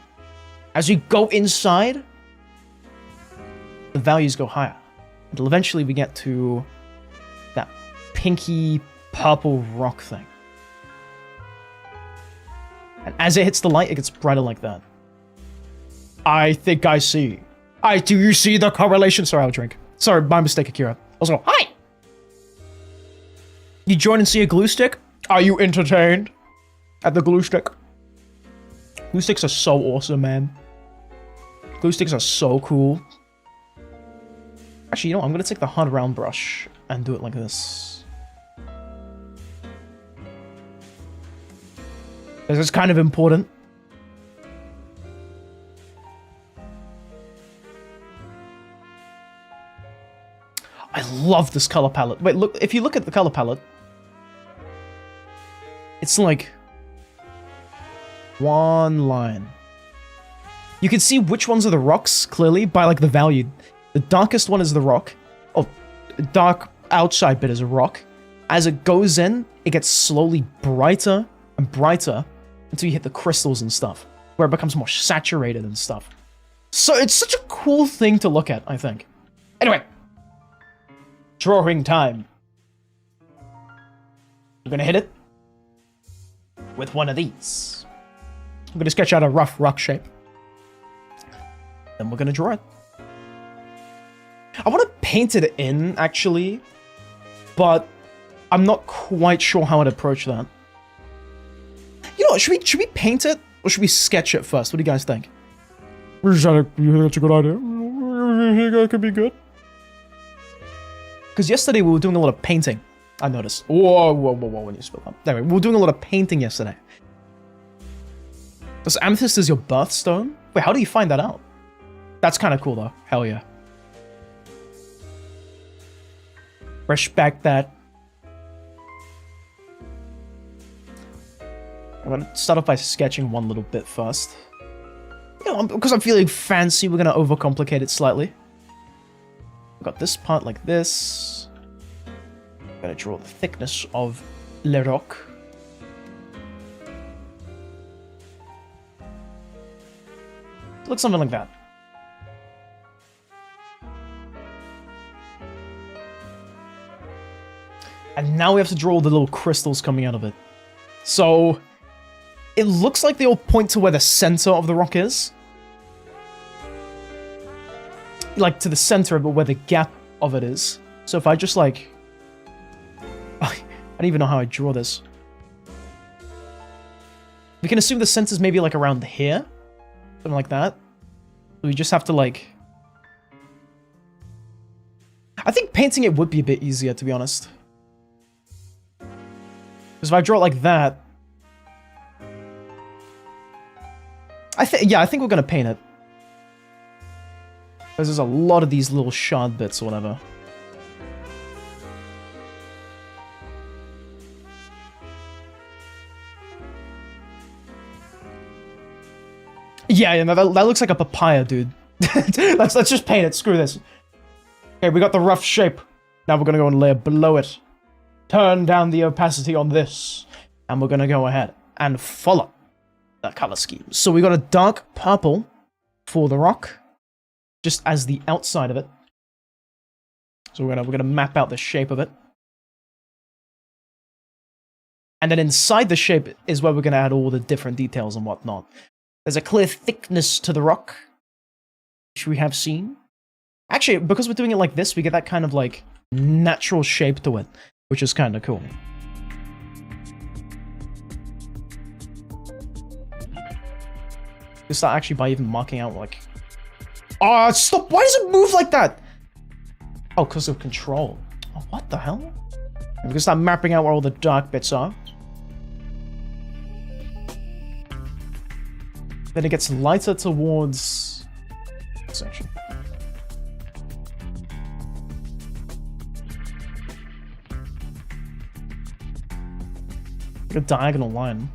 As you go inside, the values go higher. Until eventually we get to that pinky purple rock thing. And as it hits the light, it gets brighter like that. I think I see. Do you see the correlation? Sorry, I'll drink. Sorry, my mistake, Akira. Also, hi! You join and see a glue stick? Are you entertained at the glue stick? Glue sticks are so awesome, man. Glue sticks are so cool. Actually, you know what? I'm gonna take the hard round brush and do it like this. This is kind of important. I love this color palette. Wait, look, if you look at the color palette, it's like one line. You can see which ones are the rocks clearly by like the value. The darkest one is the rock. Oh, the dark outside bit is a rock. As it goes in, it gets slowly brighter and brighter until you hit the crystals and stuff, where it becomes more saturated and stuff. So it's such a cool thing to look at, I think. Anyway. Drawing time. I'm gonna hit it with one of these. I'm gonna sketch out a rough rock shape. Then we're gonna draw it. paint it in, actually, but I'm not quite sure how I'd approach that. You know what, should we paint it, or should we sketch it first? What do you guys think? You think that's a good idea? You think that could be good? Because yesterday we were doing a lot of painting, I noticed. Whoa, when you spilled that. Anyway, we were doing a lot of painting yesterday. So amethyst is your birthstone? Wait, how do you find that out? That's kind of cool, though. Hell yeah. Respect that. I'm gonna start off by sketching one little bit first. You know, because I'm feeling fancy, we're gonna overcomplicate it slightly. We've got this part like this. Gotta draw the thickness of Le Roc. Looks something like that. And now we have to draw all the little crystals coming out of it. So, it looks like they all point to where the center of the rock is. Like, to the center of it, where the gap of it is. So if I just, like... I don't even know how I draw this. We can assume the center's maybe, like, around here. Something like that. So we just have to, like... I think painting it would be a bit easier, to be honest. Because if I draw it like that... I think we're gonna paint it. Because there's a lot of these little shard bits or whatever. Yeah, no, that looks like a papaya, dude. let's just paint it. Screw this. Okay, we got the rough shape. Now we're gonna go and layer below it. Turn down the opacity on this. And we're gonna go ahead and follow the color scheme. So we got a dark purple for the rock, just as the outside of it. So we're gonna map out the shape of it. And then inside the shape is where we're gonna add all the different details and whatnot. There's a clear thickness to the rock, which we have seen. Actually, because we're doing it like this, we get that kind of like natural shape to it, which is kind of cool. We start actually by even marking out like... Oh, stop! Why does it move like that? Oh, because of control. Oh, what the hell? We can start mapping out where all the dark bits are. Then it gets lighter towards this section. Like a diagonal line.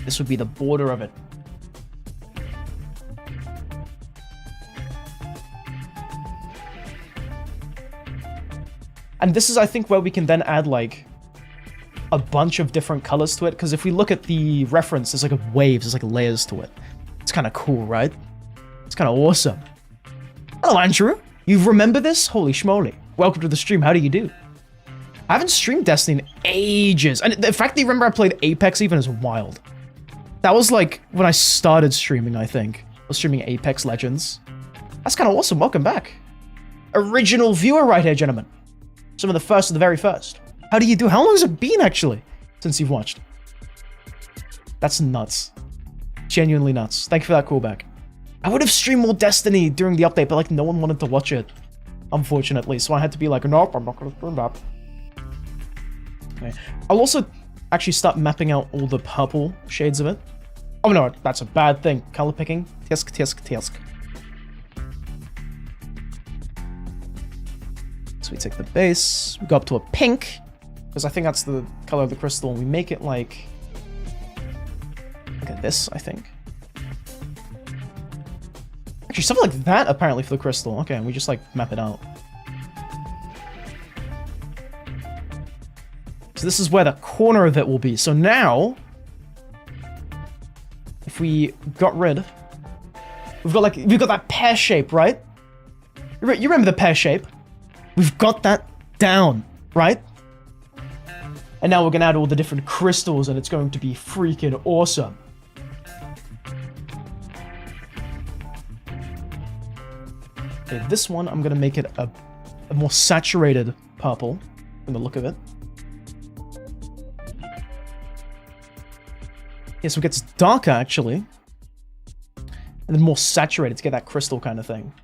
This would be the border of it. And this is, I think, where we can then add, like, a bunch of different colors to it. Because if we look at the reference, there's, like, waves, there's, like, layers to it. It's kind of cool, right? It's kind of awesome. Hello, Andrew. You remember this? Holy schmoly. Welcome to the stream. How do you do? I haven't streamed Destiny in ages. And the fact that you remember I played Apex even is wild. That was, like, when I started streaming, I think. I was streaming Apex Legends. That's kind of awesome. Welcome back. Original viewer right here, gentlemen. Some of the first of the very first. How do you do? How long has it been, actually, since you've watched? That's nuts. Genuinely nuts. Thank you for that callback. I would have streamed more Destiny during the update, but, like, no one wanted to watch it. Unfortunately. So I had to be like, nope, I'm not going to stream that. Okay. I'll also actually start mapping out all the purple shades of it. Oh, no, that's a bad thing. Color picking. Tisk, tisk, tisk. So we take the base, we go up to a pink, because I think that's the color of the crystal, and we make it like... Look at this, I think. Actually, something like that, apparently, for the crystal. Okay, and we just, like, map it out. So this is where the corner of it will be. So now, if we got rid... We've got that pear shape, right? You remember the pear shape? We've got that down, right? And now we're gonna add all the different crystals and it's going to be freaking awesome. Okay, this one, I'm gonna make it a more saturated purple from the look of it. Yeah, so it gets darker, actually. And then more saturated to get that crystal kind of thing.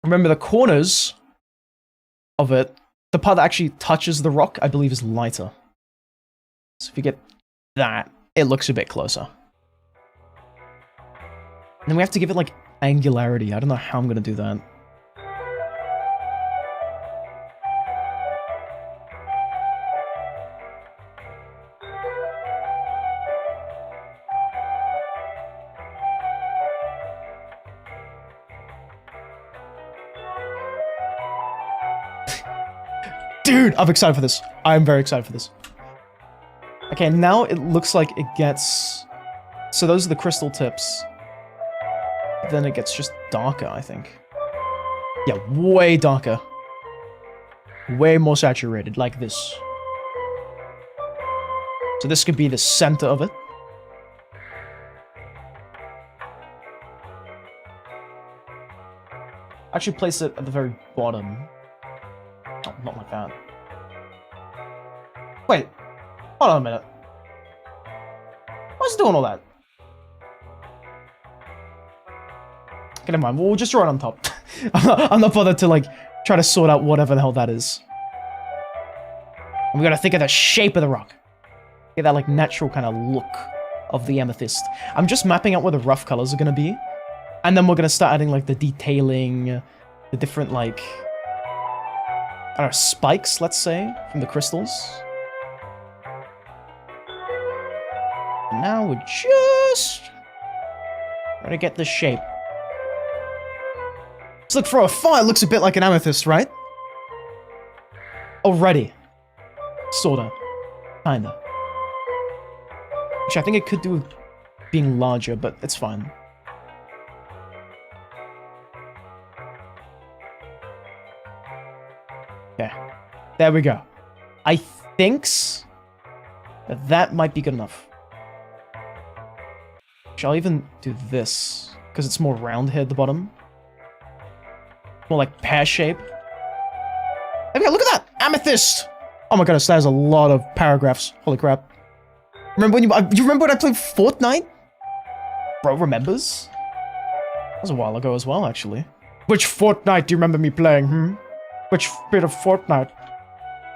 Remember, the corners of it, the part that actually touches the rock, I believe is lighter. So if you get that, it looks a bit closer. And then we have to give it, like, angularity. I don't know how I'm going to do that. Dude, I'm excited for this. I'm very excited for this. Okay, now it looks like it gets... So those are the crystal tips. Then it gets just darker, I think. Yeah, way darker. Way more saturated, like this. So this could be the center of it. Actually place it at the very bottom. Oh, not like that. Wait. Hold on a minute. Why's it doing all that? Okay, never mind. We'll just draw it on top. I'm not bothered to, like, try to sort out whatever the hell that is. And we gotta think of the shape of the rock. Get that, like, natural kind of look of the amethyst. I'm just mapping out where the rough colors are gonna be. And then we're gonna start adding, like, the detailing, the different, like... I don't know, spikes, let's say, from the crystals. And now we're just trying to get the shape. So look, from afar, it looks a bit like an amethyst, right? Already. Sorta. Kinda. Which I think it could do with being larger, but it's fine. Okay, there we go. I think that might be good enough. Shall I even do this? Because it's more round here at the bottom. More like pear shape. There we go, look at that! Amethyst! Oh my goodness, that is a lot of paragraphs. Holy crap. Remember when you remember when I played Fortnite? Bro remembers? That was a while ago as well, actually. Which Fortnite do you remember me playing, Which bit of Fortnite?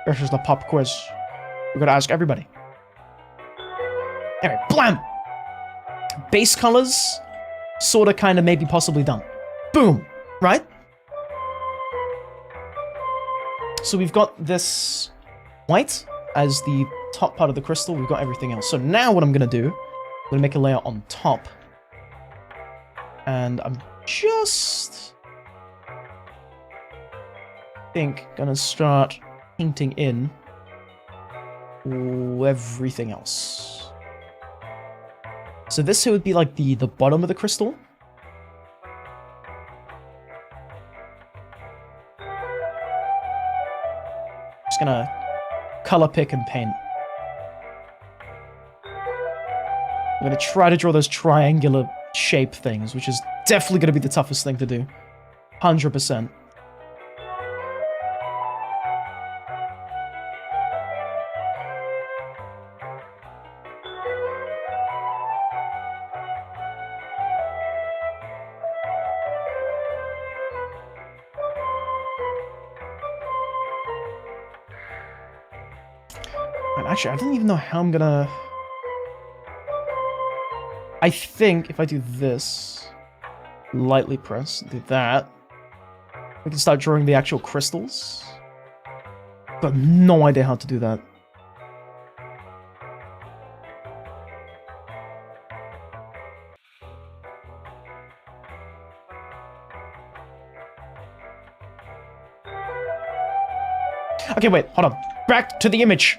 This is the pop quiz. We're gonna ask everybody. Anyway, blam! Base colors, sorta, kinda, maybe, possibly done. Boom! Right? So we've got this white as the top part of the crystal. We've got everything else. So now what I'm gonna do, I'm gonna make a layer on top. And I'm just... gonna start painting in everything else. So this here would be like the bottom of the crystal. Just gonna color pick and paint. I'm gonna try to draw those triangular shape things, which is definitely gonna be the toughest thing to do. 100%. Actually, I don't even know how I'm gonna... I think if I do this, lightly press, do that, we can start drawing the actual crystals. Got no idea how to do that. Okay, wait, hold on. Back to the image.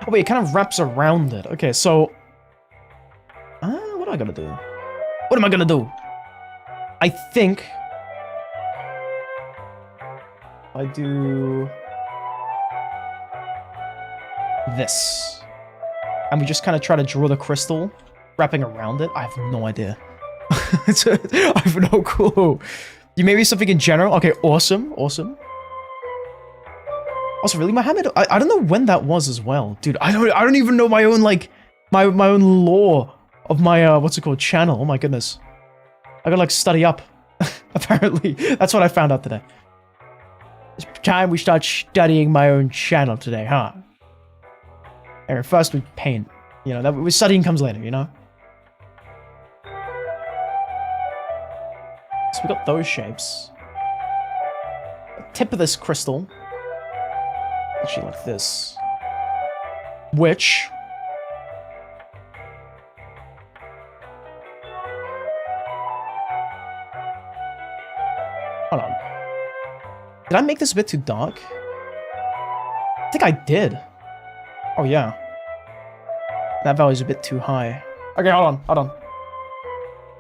Oh wait, it kind of wraps around it. Okay, so... what am I gonna do? What am I gonna do? I think... I do... this. And we just kind of try to draw the crystal wrapping around it. I have no idea. I have no clue. You maybe something in general? Okay, awesome, awesome. Also, really, Mohammed? I don't know when that was as well. Dude, I don't even know my own, like, my own lore of my, what's it called, channel. Oh my goodness. I gotta, like, study up. Apparently. That's what I found out today. It's time we start studying my own channel today, huh? And first we paint. You know, that studying comes later, you know? So we got those shapes. The tip of this crystal. Actually like this. Which... Hold on. Did I make this a bit too dark? I think I did. Oh yeah. That value's a bit too high. Okay, hold on.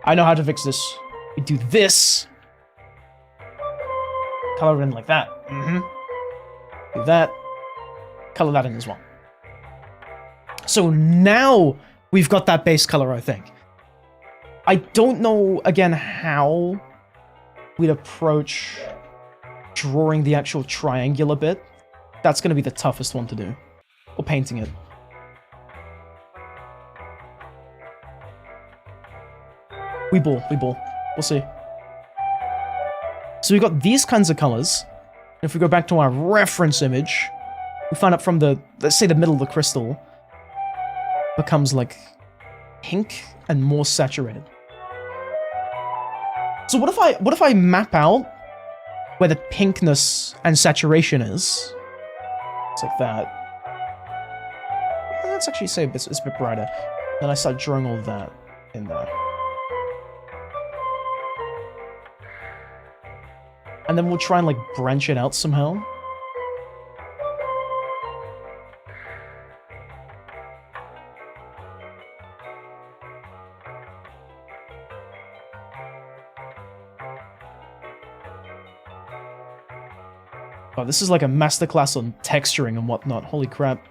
I know how to fix this. We do this. Color it in like that. Do that. Color that in as well. So now we've got that base color, I think. I don't know, again, how we'd approach drawing the actual triangular bit. That's going to be the toughest one to do. Or painting it. We ball. We'll see. So we've got these kinds of colors. If we go back to our reference image, we find out from the, let's say the middle of the crystal, becomes like pink and more saturated. So what if I map out where the pinkness and saturation is? It's like that. Let's actually say it's a bit brighter. Then I start drawing all of that in there. And then we'll try and like branch it out somehow. Oh, this is like a masterclass on texturing and whatnot. Holy crap.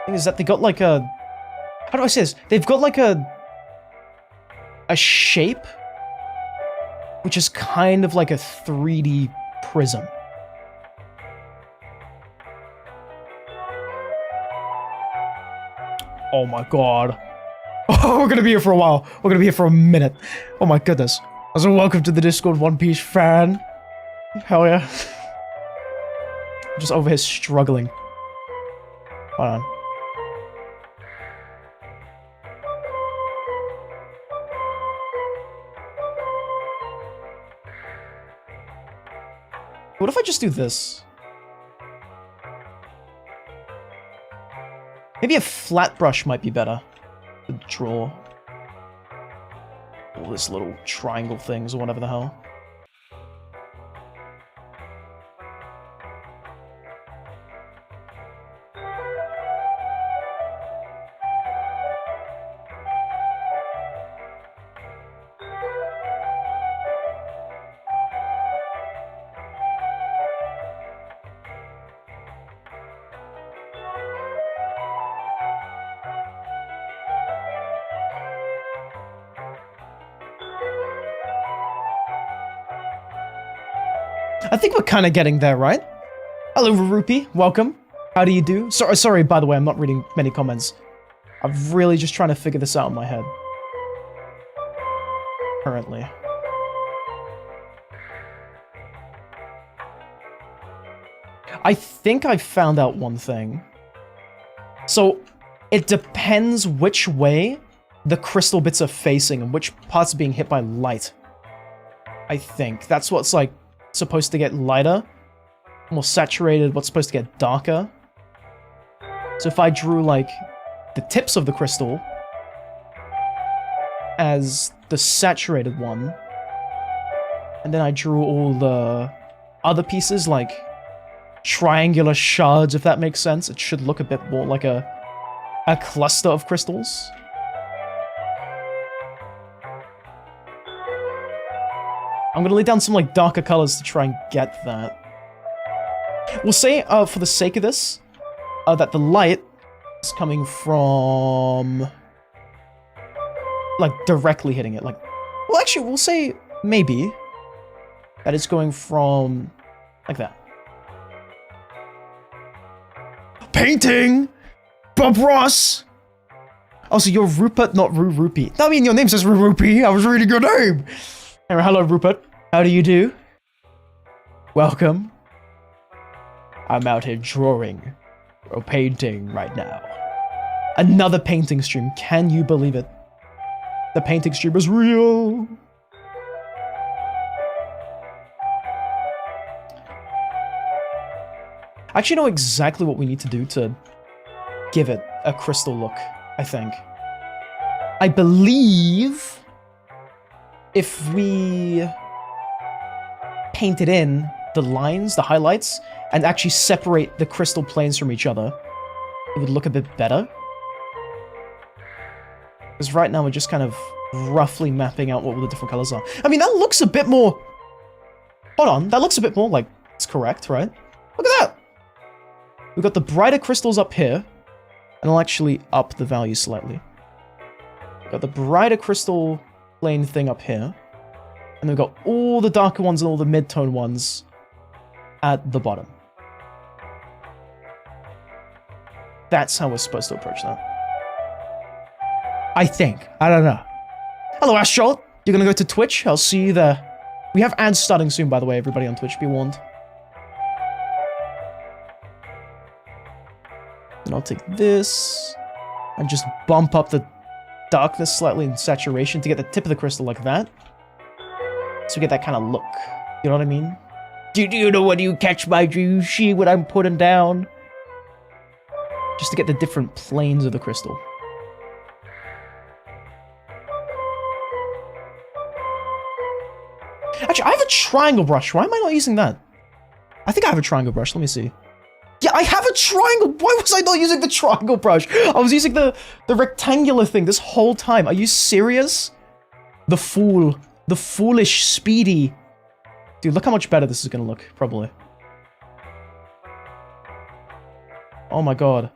Thing is that they got like a... How do I say this? They've got like a shape, which is kind of like a 3D prism. Oh my god. Oh, we're gonna be here for a while. We're gonna be here for a minute. Oh my goodness. So welcome to the Discord One Piece fan. Hell yeah. I'm just over here struggling. Hold on. What if I just do this? Maybe a flat brush might be better to draw all this little triangle things or whatever the hell. I think we're kind of getting there, right? Hello, Rupi. Welcome. How do you do? Sorry, by the way, I'm not reading many comments. I'm really just trying to figure this out in my head. Currently. I think I found out one thing. So, it depends which way the crystal bits are facing and which parts are being hit by light. I think. That's what's, like, supposed to get lighter, more saturated, what's supposed to get darker. So if I drew like the tips of the crystal as the saturated one, and then I drew all the other pieces like triangular shards, if that makes sense, it should look a bit more like a cluster of crystals. I'm gonna lay down some, like, darker colors to try and get that. We'll say, for the sake of this, that the light is coming from... like, directly hitting it. Like, well, actually, we'll say maybe that it's going from... like that. Painting! Bob Ross! Oh, so you're Rupert, not Rupee. I mean, your name says Rupee. I was reading your name. Anyway, hello, Rupert. How do you do? Welcome. I'm out here drawing or painting right now. Another painting stream. Can you believe it? The painting stream is real. I actually know exactly what we need to do to give it a crystal look, I think. I believe if we painted in the lines, the highlights, and actually separate the crystal planes from each other, it would look a bit better. Because right now we're just kind of roughly mapping out what all the different colors are. I mean, that looks a bit more... Hold on, that looks a bit more like it's correct, right? Look at that! We've got the brighter crystals up here, and I'll actually up the value slightly. We've got the brighter crystal plane thing up here, and we've got all the darker ones and all the mid-tone ones at the bottom. That's how we're supposed to approach that. I think. I don't know. Hello, Astral. You're gonna go to Twitch? I'll see you there. We have ads starting soon, by the way, everybody on Twitch, be warned. And I'll take this and just bump up the darkness slightly in saturation to get the tip of the crystal like that. So we get that kind of look. You know what I mean? Do you know when you catch my dream? You see what I'm putting down? Just to get the different planes of the crystal. Actually, I have a triangle brush. Why am I not using that? I think I have a triangle brush. Let me see. Yeah, I have a triangle. Why was I not using the triangle brush? I was using the rectangular thing this whole time. Are you serious? The fool. The foolish Speedy. Dude, look how much better this is gonna look, probably. Oh my god.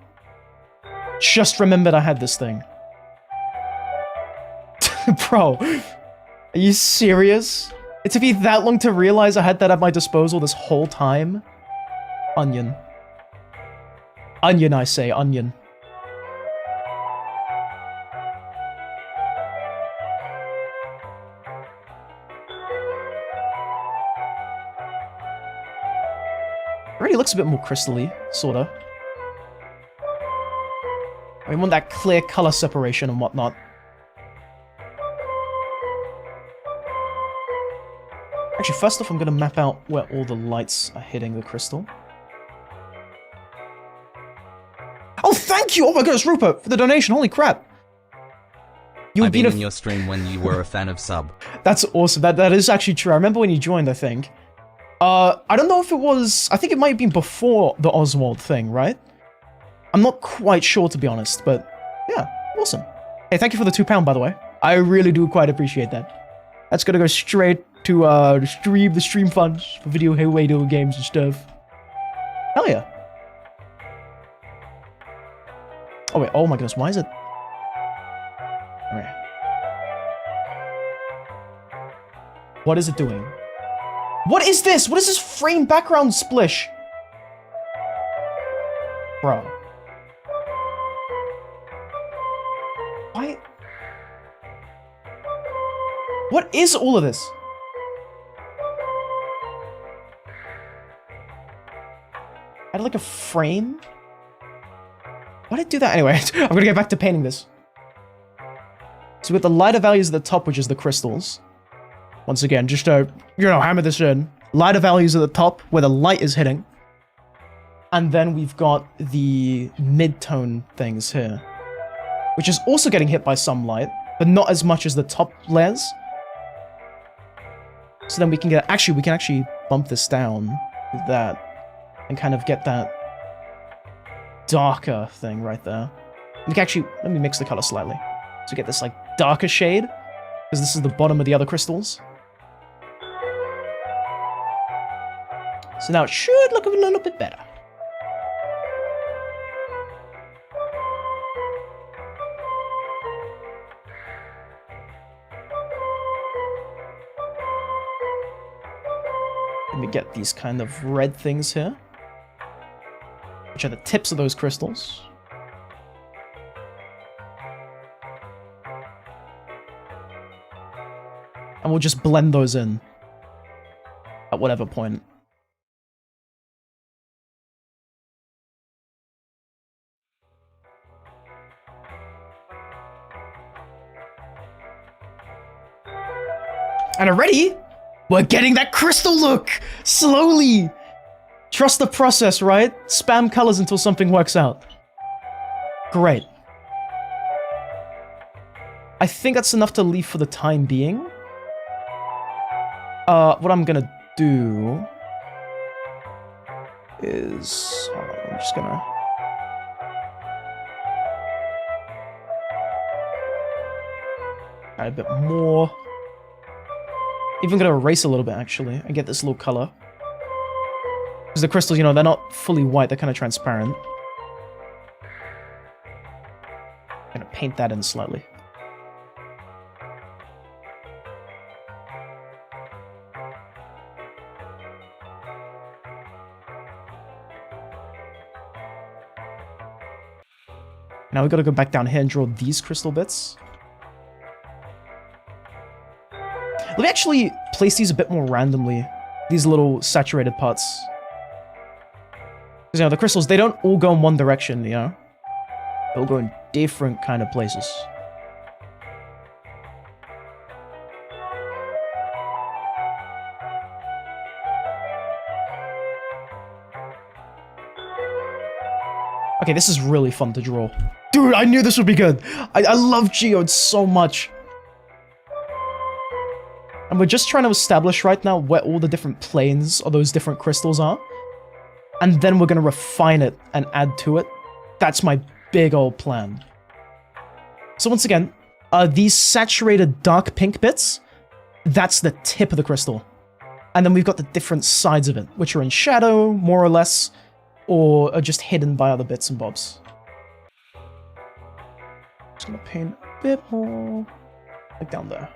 Just remembered I had this thing. Bro, are you serious? It took me that long to realize I had that at my disposal this whole time? Onion. Onion, I say, onion. Already looks a bit more crystally, sorta. I want that clear color separation and whatnot. Actually, first off, I'm gonna map out where all the lights are hitting the crystal. Oh, thank you! Oh my goodness, Rupert, for the donation, holy crap! I've been in your stream when you were a fan of sub. That's awesome, that is actually true. I remember when you joined, I think. I don't know if it was... I think it might have been before the Oswald thing, right? I'm not quite sure, to be honest, but yeah, awesome. Hey, thank you for the £2, by the way. I really do quite appreciate that. That's gonna go straight to the stream funds for video games and stuff. Hell yeah. Oh wait, oh my goodness, why is it? Alright. What is it doing? What is this? What is this frame background splish? Bro. Why? What is all of this? I had like a frame? Why did it do that? Anyway, I'm gonna get back to painting this. So with the lighter values at the top, which is the crystals. Once again, just to, hammer this in. Lighter values at the top, where the light is hitting. And then we've got the mid-tone things here. Which is also getting hit by some light, but not as much as the top layers. So then we can get... Actually, we can actually bump this down with that. And kind of get that darker thing right there. We can actually... Let me mix the color slightly. So we get this, like, darker shade. Because this is the bottom of the other crystals. So now it should look a little bit better. Let me get these kind of red things here, which are the tips of those crystals. And we'll just blend those in at whatever point. And already, we're getting that crystal look! Slowly! Trust the process, right? Spam colors until something works out. Great. I think that's enough to leave for the time being. What I'm gonna do is... hold on, I'm just gonna... add a bit more. Even gonna erase a little bit, actually, and get this little color. Because the crystals, you know, they're not fully white, they're kind of transparent. Gonna paint that in slightly. Now we gotta go back down here and draw these crystal bits. Let me actually place these a bit more randomly. These little saturated parts. Because, you know, the crystals, they don't all go in one direction, you know? They'll go in different kind of places. Okay, this is really fun to draw. Dude, I knew this would be good. I love geodes so much. And we're just trying to establish right now where all the different planes of those different crystals are. And then we're going to refine it and add to it. That's my big old plan. So once again, these saturated dark pink bits, that's the tip of the crystal. And then we've got the different sides of it, which are in shadow, more or less, or are just hidden by other bits and bobs. Just going to paint a bit more, like down there.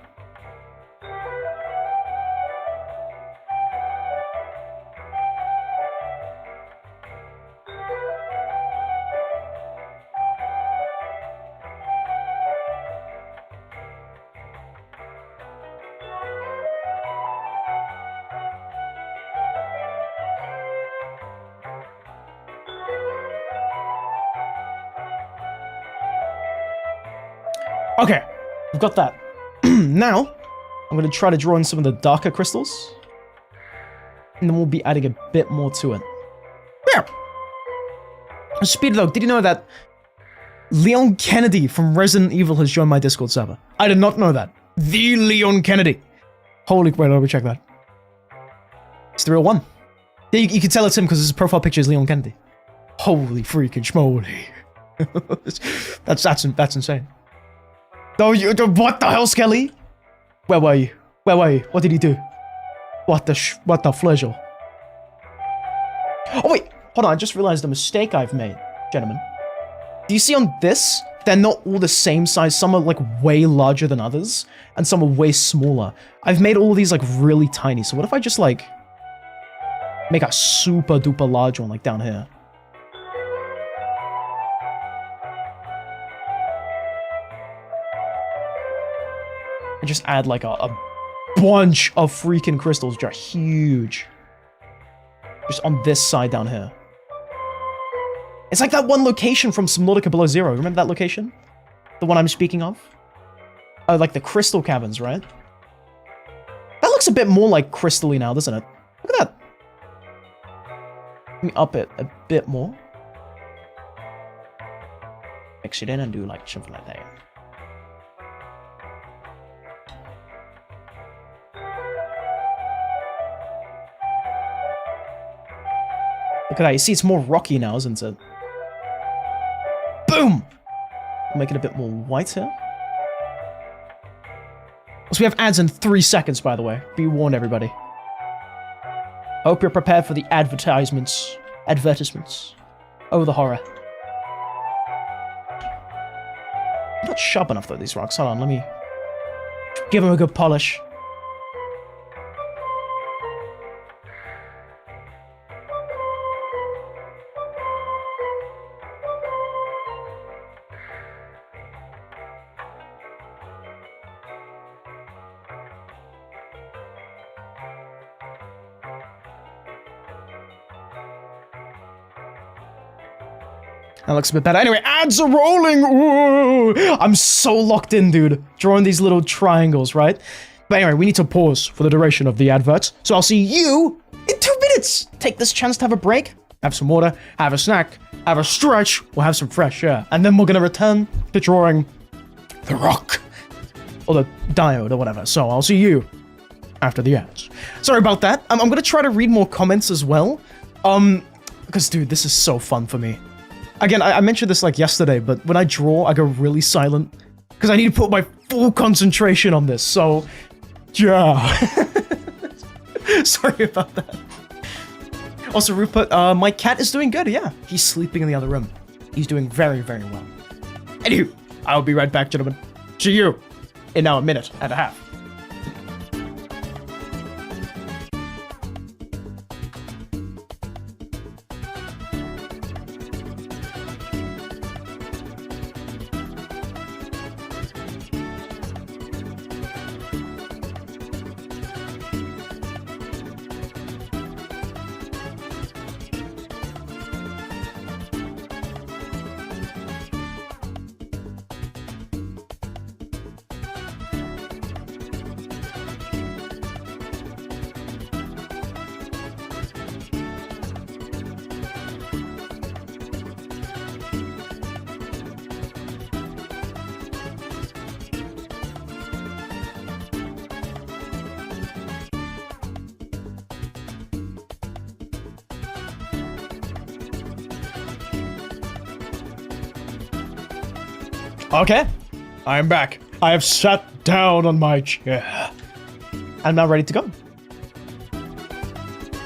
Okay, we've got that. Now, I'm going to try to draw in some of the darker crystals. And then we'll be adding a bit more to it. There! Speededdog, did you know that Leon Kennedy from Resident Evil has joined my Discord server? I did not know that. The Leon Kennedy. Holy, wait, let me check that. It's the real one. Yeah, you can tell it's him because his profile picture is Leon Kennedy. Holy freaking schmoly. that's insane. Oh, what the hell, Skelly? Where were you? Where were you? What did he do? What the fleisure? Oh wait, hold on, I just realized a mistake I've made, gentlemen. Do you see on this? They're not all the same size. Some are like way larger than others, and some are way smaller. I've made all these like really tiny, so what if I just like make a super duper large one like down here? And just add like a bunch of freaking crystals, which are huge. Just on this side down here. It's like that one location from Subnautica Below Zero. Remember that location? The one I'm speaking of? Oh, like the crystal caverns, right? That looks a bit more like crystally now, doesn't it? Look at that. Let me up it a bit more. Mix it in and do like something like that. Look at that, you see it's more rocky now, isn't it? Boom! I'll make it a bit more white here. So we have ads in 3 seconds, by the way. Be warned, everybody. Hope you're prepared for the advertisements. Oh, the horror. I'm not sharp enough though, these rocks. Hold on, let me give them a good polish. That looks a bit better. Anyway, ads are rolling! Ooh, I'm so locked in, dude. Drawing these little triangles, right? But anyway, we need to pause for the duration of the adverts. So I'll see you in 2 minutes. Take this chance to have a break, have some water, have a snack, have a stretch, or have some fresh air. And then we're gonna return to drawing the rock. Or the diode, or whatever. So I'll see you after the ads. Sorry about that. I'm gonna try to read more comments as well. Because, dude, this is so fun for me. Again, I mentioned this like yesterday, but when I draw, I go really silent because I need to put my full concentration on this. So, yeah. Sorry about that. Also, Rupert, my cat is doing good. Yeah, he's sleeping in the other room. He's doing very, very well. Anywho, I'll be right back, gentlemen. See you in now a minute and a half. Okay, I'm back. I have sat down on my chair. I'm now ready to go.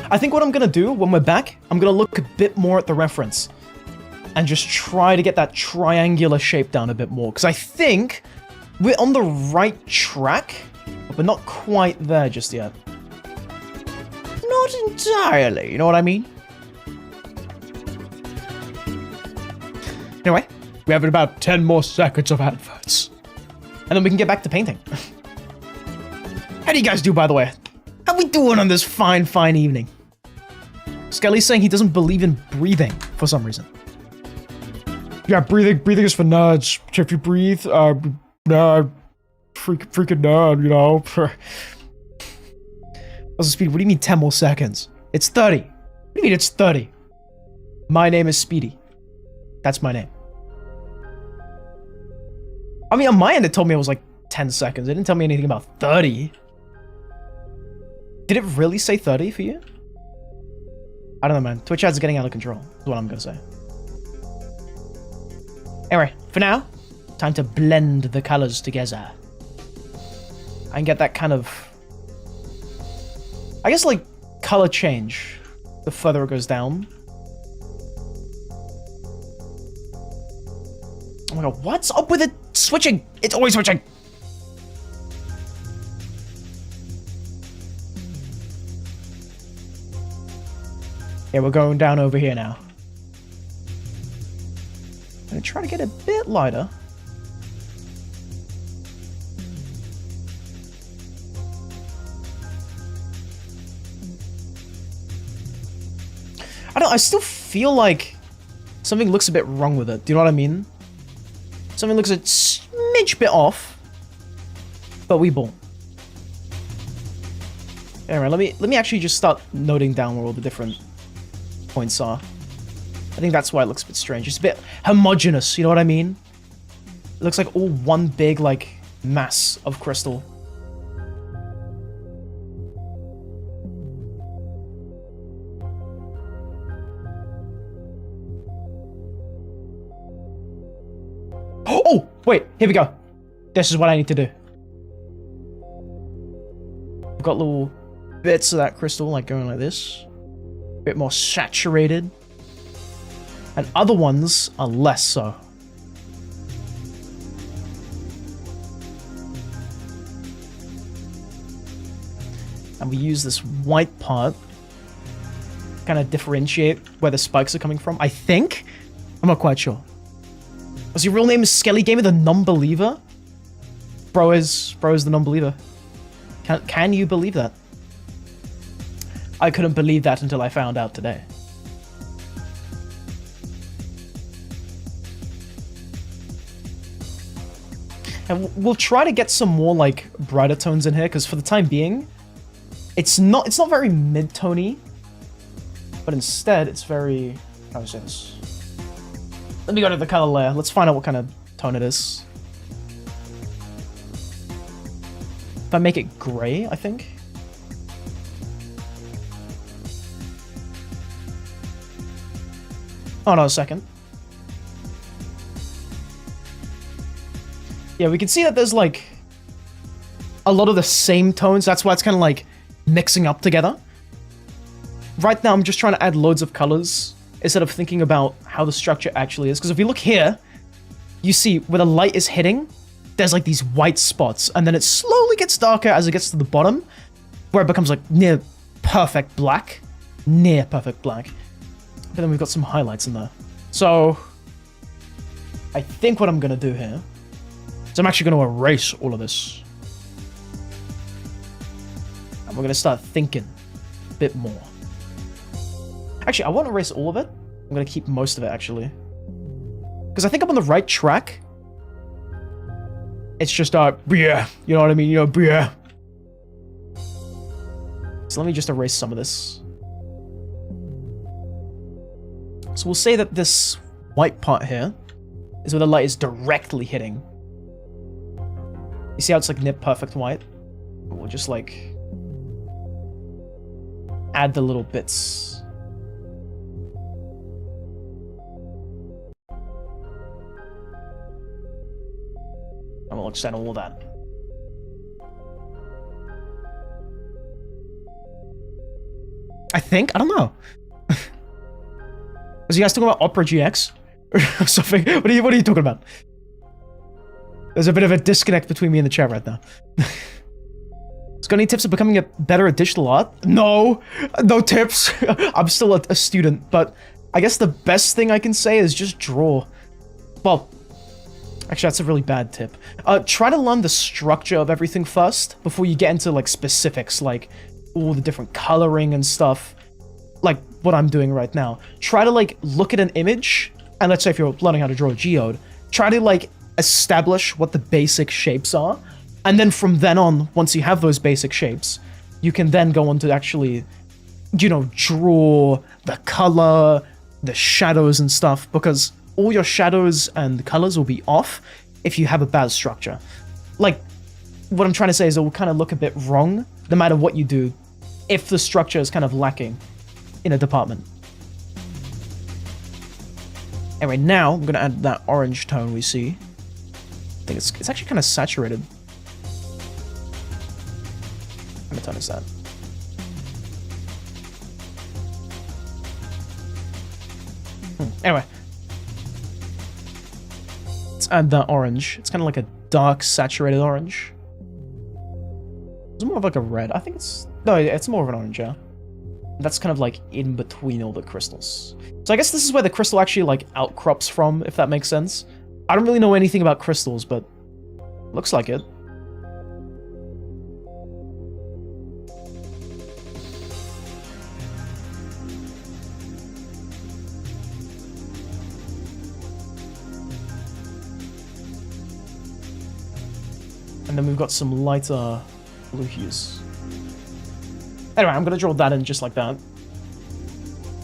I think what I'm gonna do when we're back, I'm gonna look a bit more at the reference and just try to get that triangular shape down a bit more, because I think we're on the right track, but we're not quite there just yet. Not entirely, you know what I mean? Anyway, we have about 10 more seconds of adverts. And then we can get back to painting. How do you guys do, by the way? How we doing on this fine, fine evening? Skelly's saying he doesn't believe in breathing for some reason. Yeah, breathing is for nerds. If you breathe, nerd. Freaking nerd, you know? What's the speed? What do you mean 10 more seconds? It's 30. What do you mean it's 30? My name is Speedy. That's my name. I mean, on my end, it told me it was like 10 seconds. It didn't tell me anything about 30. Did it really say 30 for you? I don't know, man. Twitch ads are getting out of control, is what I'm gonna say. Anyway, for now, time to blend the colors together. I can get that kind of, I guess, like, color change the further it goes down. Oh my god, what's up with it switching? It's always switching! Yeah, we're going down over here now. I'm gonna try to get a bit lighter. I still feel like something looks a bit wrong with it. Do you know what I mean? Something looks a smidge bit off, but we ball. Anyway, let me actually just start noting down where all the different points are. I think that's why it looks a bit strange. It's a bit homogeneous, you know what I mean? It looks like all one big, like, mass of crystal. Oh, wait, here we go. This is what I need to do. We've got little bits of that crystal, like going like this. A bit more saturated. And other ones are less so. And we use this white part to kind of differentiate where the spikes are coming from. I think? I'm not quite sure. Was your real name Skelly Gamer the non-believer? Bro is the non-believer. Can you believe that? I couldn't believe that until I found out today. And we'll try to get some more like brighter tones in here, because for the time being, it's not very mid-tony, but instead it's very, how do I say this? Let me go to the color layer. Let's find out what kind of tone it is. If I make it gray, I think. Oh no, a second. Yeah, we can see that there's like a lot of the same tones. That's why it's kind of like mixing up together. Right now, I'm just trying to add loads of colors instead of thinking about how the structure actually is. Because if you look here, you see where the light is hitting, there's like these white spots, and then it slowly gets darker as it gets to the bottom, where it becomes like near perfect black. Near perfect black. But then we've got some highlights in there. So I think what I'm going to do here is I'm actually going to erase all of this. And we're going to start thinking a bit more. Actually, I won't erase all of it. I'm going to keep most of it, actually. Because I think I'm on the right track. It's just, yeah, you know what I mean? You know, yeah. So let me just erase some of this. So we'll say that this white part here is where the light is directly hitting. You see how it's like near perfect white? We'll just like add the little bits. And we'll extend all of that. I think? I don't know. Was you guys talking about Opera GX? Or something? What are you talking about? There's a bit of a disconnect between me and the chat right now. Got any tips of becoming a better at digital art? No! No tips! I'm still a student, but I guess the best thing I can say is just draw. Well, actually that's a really bad tip. Try to learn the structure of everything first, before you get into like specifics, like all the different coloring and stuff. Like what I'm doing right now. Try to like look at an image, and let's say if you're learning how to draw a geode, try to like establish what the basic shapes are, and then from then on, once you have those basic shapes, you can then go on to actually, you know, draw the color, the shadows and stuff, because all your shadows and colors will be off if you have a bad structure. Like, what I'm trying to say is it will kind of look a bit wrong, no matter what you do, if the structure is kind of lacking in a department. Anyway, now I'm gonna add that orange tone we see. I think it's actually kind of saturated. How much tone is that? Anyway. Let's add that orange. It's kind of like a dark, saturated orange. It's more of like a red. I think it's... No, it's more of an orange, yeah. That's kind of like in between all the crystals. So I guess this is where the crystal actually like outcrops from, if that makes sense. I don't really know anything about crystals, but looks like it. And then we've got some lighter blue hues. Anyway, I'm gonna draw that in just like that.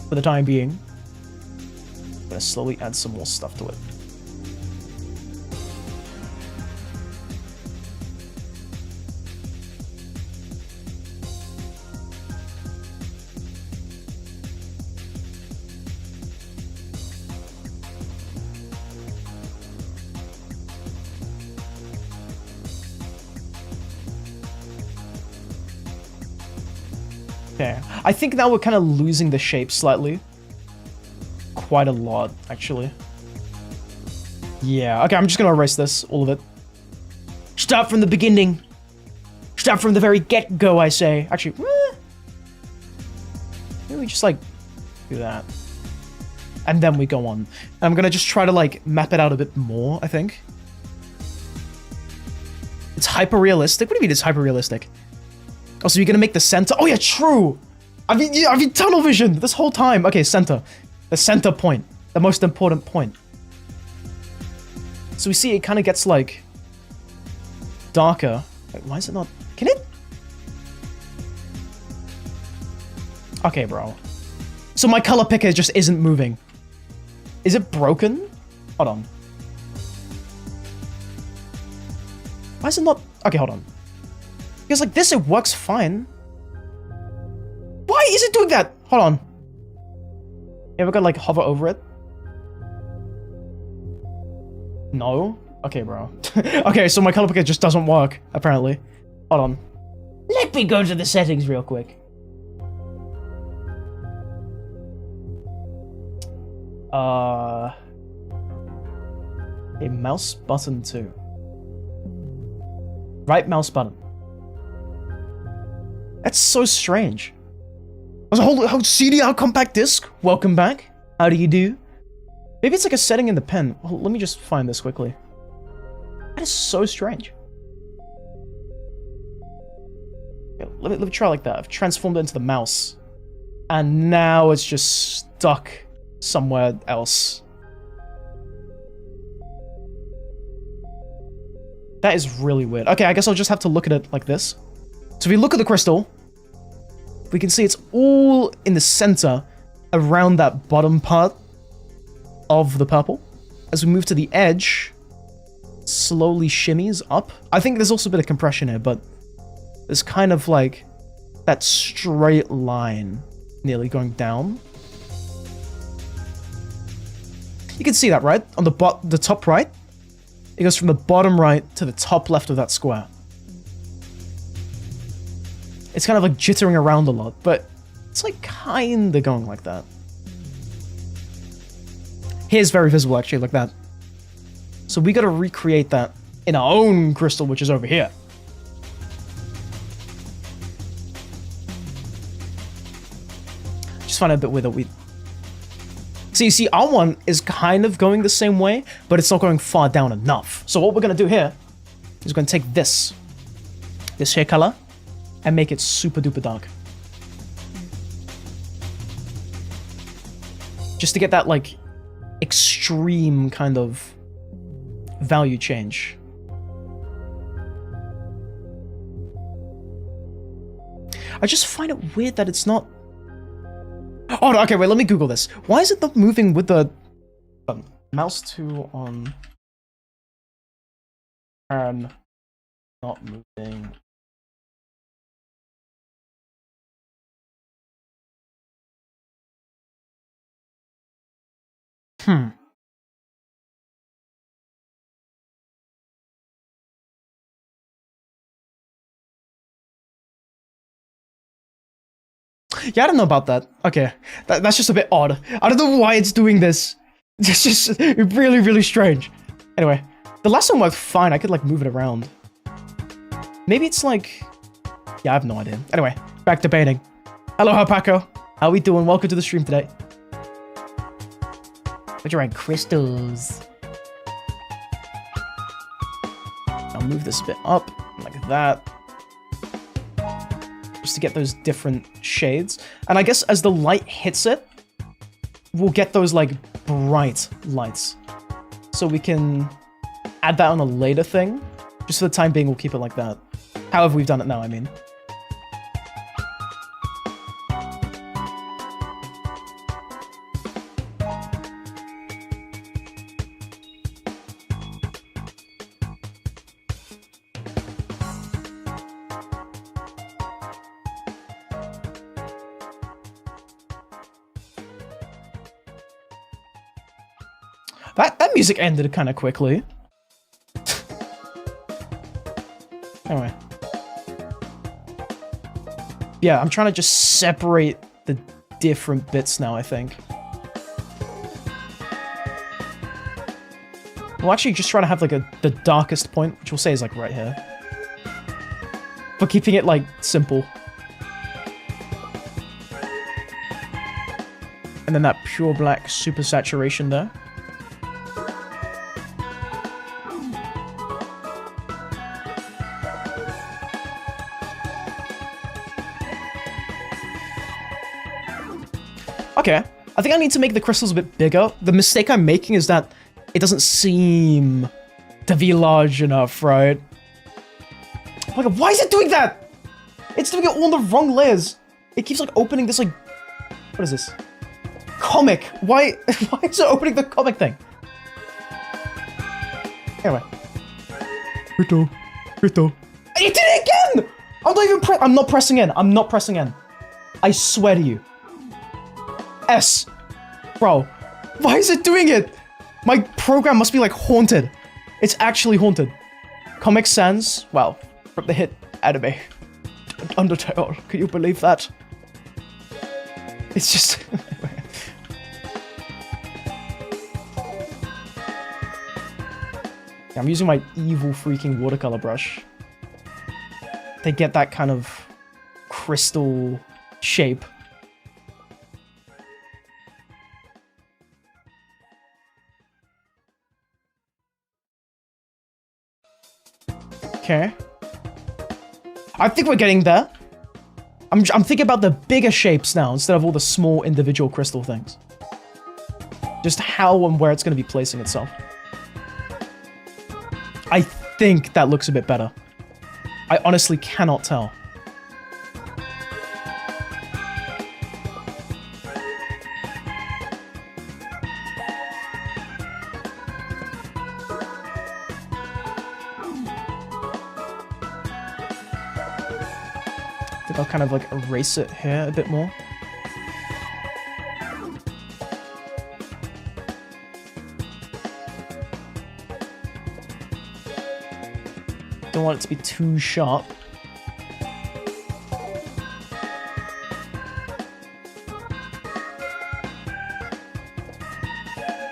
For the time being. I'm gonna slowly add some more stuff to it. Okay. I think now we're kind of losing the shape slightly. Quite a lot, actually. Yeah, okay, I'm just gonna erase this, all of it. Start from the beginning. Start from the very get-go, I say. Actually, maybe we just, like, do that. And then we go on. I'm gonna just try to, like, map it out a bit more, I think. It's hyper-realistic? What do you mean it's hyper-realistic? Oh, so you're gonna make the center? Oh, yeah, true! I mean, tunnel vision this whole time. Okay, center. The center point. The most important point. So we see it kind of gets, like, darker. Wait, why is it not... Can it? Okay, bro. So my color picker just isn't moving. Is it broken? Hold on. Why is it not... Okay, hold on. Because like this, it works fine. Why is it doing that? Hold on. You ever got like hover over it? No? Okay, bro. Okay, so my color picker just doesn't work, apparently. Hold on. Let me go to the settings real quick. A mouse button too. Right mouse button. That's so strange. There's a whole CDR compact disc. Welcome back. How do you do? Maybe it's like a setting in the pen. Well, let me just find this quickly. That is so strange. Okay, let me try like that. I've transformed it into the mouse. And now it's just stuck somewhere else. That is really weird. Okay, I guess I'll just have to look at it like this. So if we look at the crystal, we can see it's all in the center around that bottom part of the purple. As we move to the edge, slowly shimmies up. I think there's also a bit of compression here, but there's kind of like that straight line nearly going down. You can see that, right? On the top right. It goes from the bottom right to the top left of that square. It's kind of like jittering around a lot, but it's like kinda going like that. Here's very visible actually, like that. So we gotta recreate that in our own crystal, which is over here. Just find it a bit weird that we... So you see, our one is kind of going the same way, but it's not going far down enough. So what we're gonna do here is we're gonna take this hair color, and make it super duper dark. Just to get that, like, extreme kind of value change. I just find it weird that it's not... Oh, okay, wait, let me Google this. Why is it not moving with the mouse 2 on... and not moving... Yeah, I don't know about that. Okay, that's just a bit odd. I don't know why it's doing this. It's just really, really strange. Anyway, the last one worked fine. I could, like, move it around. Maybe it's, like... Yeah, I have no idea. Anyway, back to painting. Hello, Harpaco. How we doing? Welcome to the stream today. But you're wearing crystals. I'll move this a bit up, like that. Just to get those different shades. And I guess as the light hits it, we'll get those, like, bright lights. So we can add that on a later thing. Just for the time being, we'll keep it like that. However we've done it now, I mean. That music ended kind of quickly. Anyway. Yeah, I'm trying to just separate the different bits now, I think. We'll actually just try to have like the darkest point, which we'll say is like right here. But keeping it like simple. And then that pure black super saturation there. Okay, I think I need to make the crystals a bit bigger. The mistake I'm making is that it doesn't seem to be large enough, right? Oh my god, why is it doing that? It's doing it all in the wrong layers. It keeps like opening this like... What is this? Comic. Why is it opening the comic thing? Anyway. Rito. It did it again! I'm not pressing in. I'm not pressing in. I swear to you. S. Bro. Why is it doing it? My program must be like haunted. It's actually haunted. Comic Sans. Well, from the hit anime. Undertale. Can you believe that? It's just... I'm using my evil freaking watercolor brush to get that kind of crystal shape. Okay. I think we're getting there. I'm thinking about the bigger shapes now instead of all the small individual crystal things. Just how and where it's going to be placing itself. I think that looks a bit better. I honestly cannot tell. I think I'll kind of like erase it here a bit more. Don't want it to be too sharp.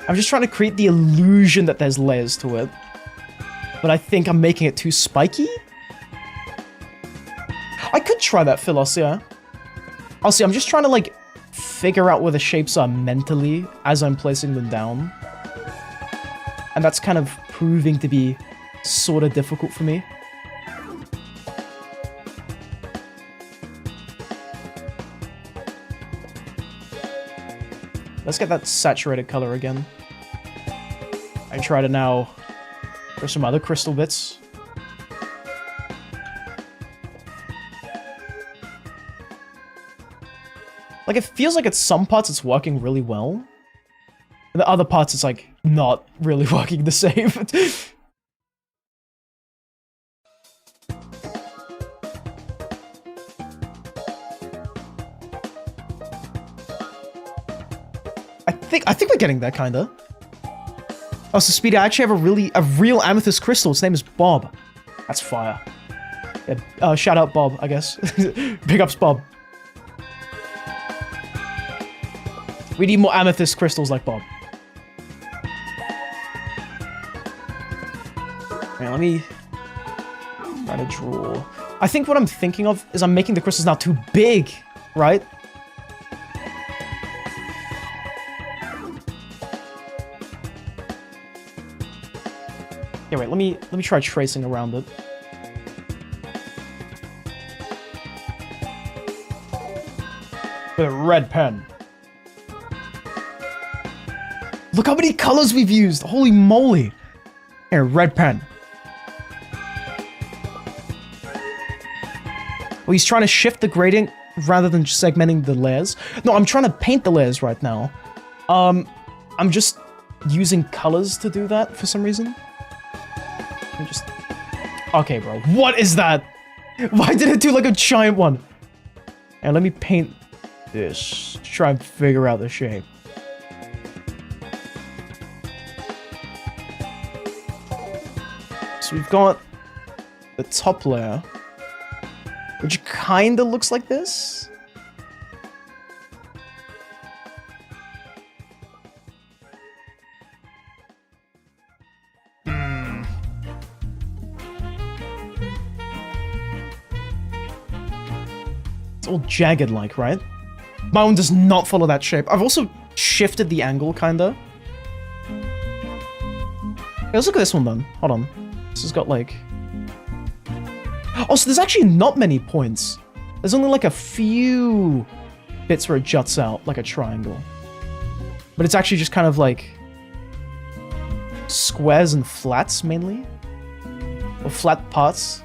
I'm just trying to create the illusion that there's layers to it. But I think I'm making it too spiky? I could try that, Philos, yeah. I'll see, I'm just trying to like figure out where the shapes are mentally as I'm placing them down. And that's kind of proving to be sort of difficult for me. Let's get that saturated color again. I try to now... There's some other crystal bits. Like, it feels like at some parts it's working really well. And the other parts it's like, not really working the same. I think we're getting there, kinda. Oh, so Speedy, I actually have a real amethyst crystal. Its name is Bob. That's fire. Yeah, shout out Bob, I guess. Big ups, Bob. We need more amethyst crystals like Bob. Alright, let me try to draw. I think what I'm thinking of is I'm making the crystals now too big, right? Yeah, wait, let me try tracing around it. With a red pen. Look how many colors we've used! Holy moly! Here, red pen. Well, he's trying to shift the gradient rather than just segmenting the layers. No, I'm trying to paint the layers right now. I'm just using colors to do that for some reason. Just... Okay, bro. What is that? Why did it do like a giant one? And let me paint this to try and figure out the shape. So we've got the top layer. which kinda looks like this. It's all jagged-like, right? My one does not follow that shape. I've also shifted the angle, kinda. Okay, let's look at this one then. Hold on. This has got like... Oh, so there's actually not many points. There's only like a few bits where it juts out, like a triangle. But it's actually just kind of like... squares and flats, mainly? Or flat parts.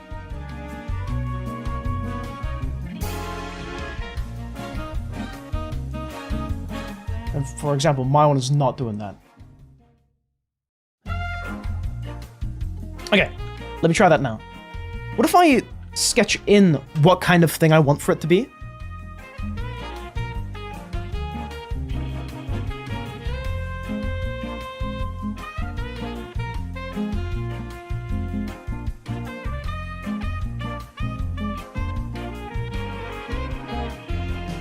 And for example, my one is not doing that. Okay, let me try that now. What if I sketch in what kind of thing I want for it to be?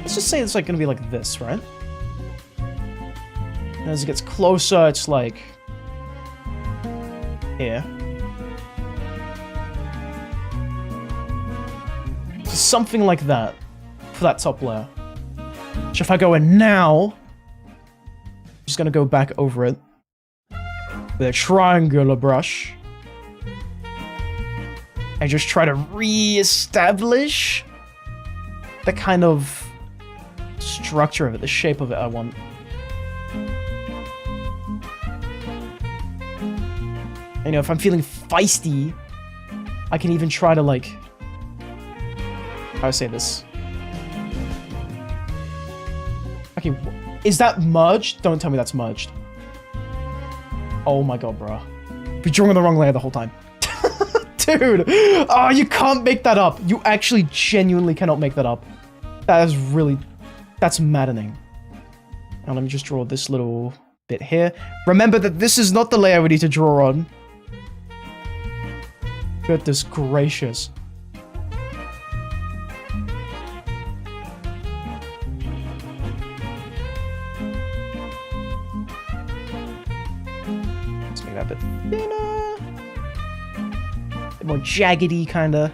Let's just say it's like gonna be like this, right? And as it gets closer, it's like here. So something like that for that top layer. So if I go in now, I'm just gonna go back over it with a triangular brush and just try to re-establish the kind of structure of it, the shape of it I want. You know, if I'm feeling feisty, I can even try to, like... How do I say this? Okay, is that merged? Don't tell me that's merged. Oh my god, bro. We're drawing the wrong layer the whole time. Dude! Oh, you can't make that up! You actually genuinely cannot make that up. That is really... That's maddening. Now let me just draw this little bit here. Remember that this is not the layer we need to draw on. Goodness gracious. Let's make that a bit thinner. A bit more jaggedy, kinda.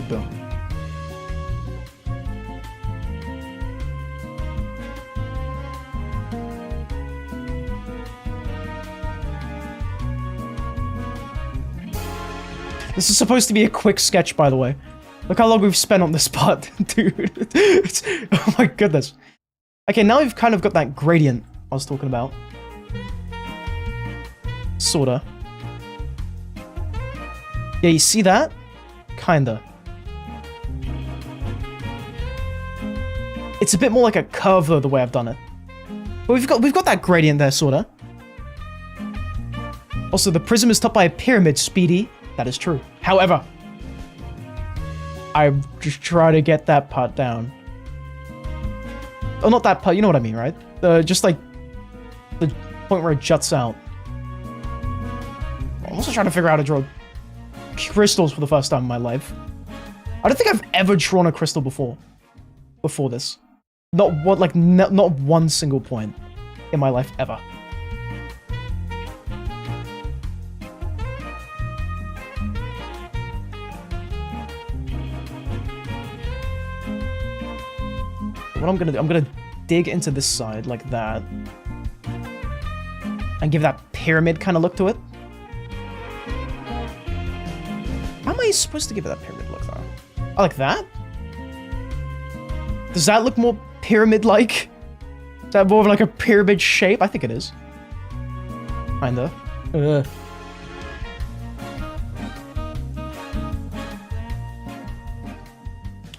Boom. This is supposed to be a quick sketch, by the way. Look how long we've spent on this part, dude. Oh my goodness. Okay, now we've kind of got that gradient I was talking about. Sorta. Yeah, you see that? Kinda. It's a bit more like a curve though, the way I've done it. But we've got that gradient there, sorta. Also, the prism is topped by a pyramid, Speedy. That is true. However, I just try to get that part down. Oh, not that part. You know what I mean, right? Just like the point where it juts out. I'm also trying to figure out how to draw crystals for the first time in my life. I don't think I've ever drawn a crystal before. Before this, not one, like not one single point in my life ever. What I'm gonna dig into this side like that and give that pyramid kind of look to it. How am I supposed to give it that pyramid look though? Oh, like that? Does that look more pyramid-like? Is that more of like a pyramid shape? I think it is. Kinda.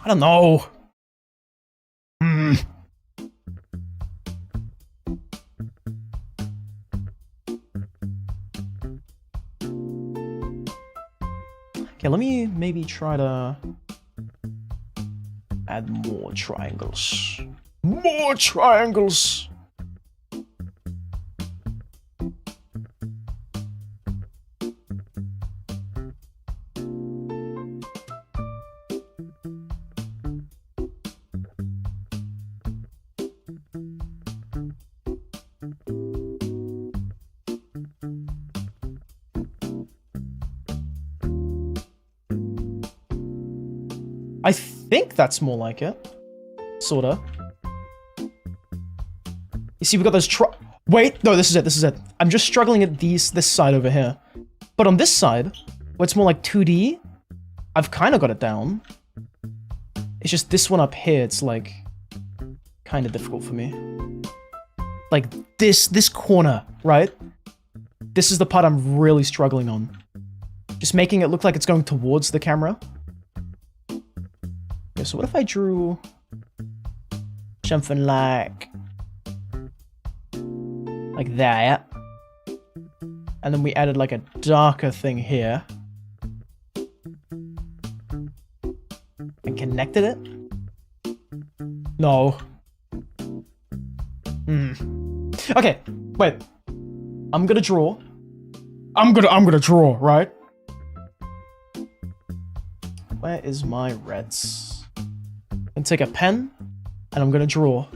I don't know. Okay, let me maybe try to add more triangles. More triangles! I think that's more like it. Sorta. You see, we got those Wait, no, this is it, this is it. I'm just struggling at this side over here. But on this side, where it's more like 2D, I've kind of got it down. It's just this one up here, it's like kind of difficult for me. Like this corner, right? This is the part I'm really struggling on. Just making it look like it's going towards the camera. Okay, so what if I drew something like that, and then we added like a darker thing here and connected it? No. Okay, wait. I'm gonna draw, right? Where is my reds? And take a pen, and I'm gonna draw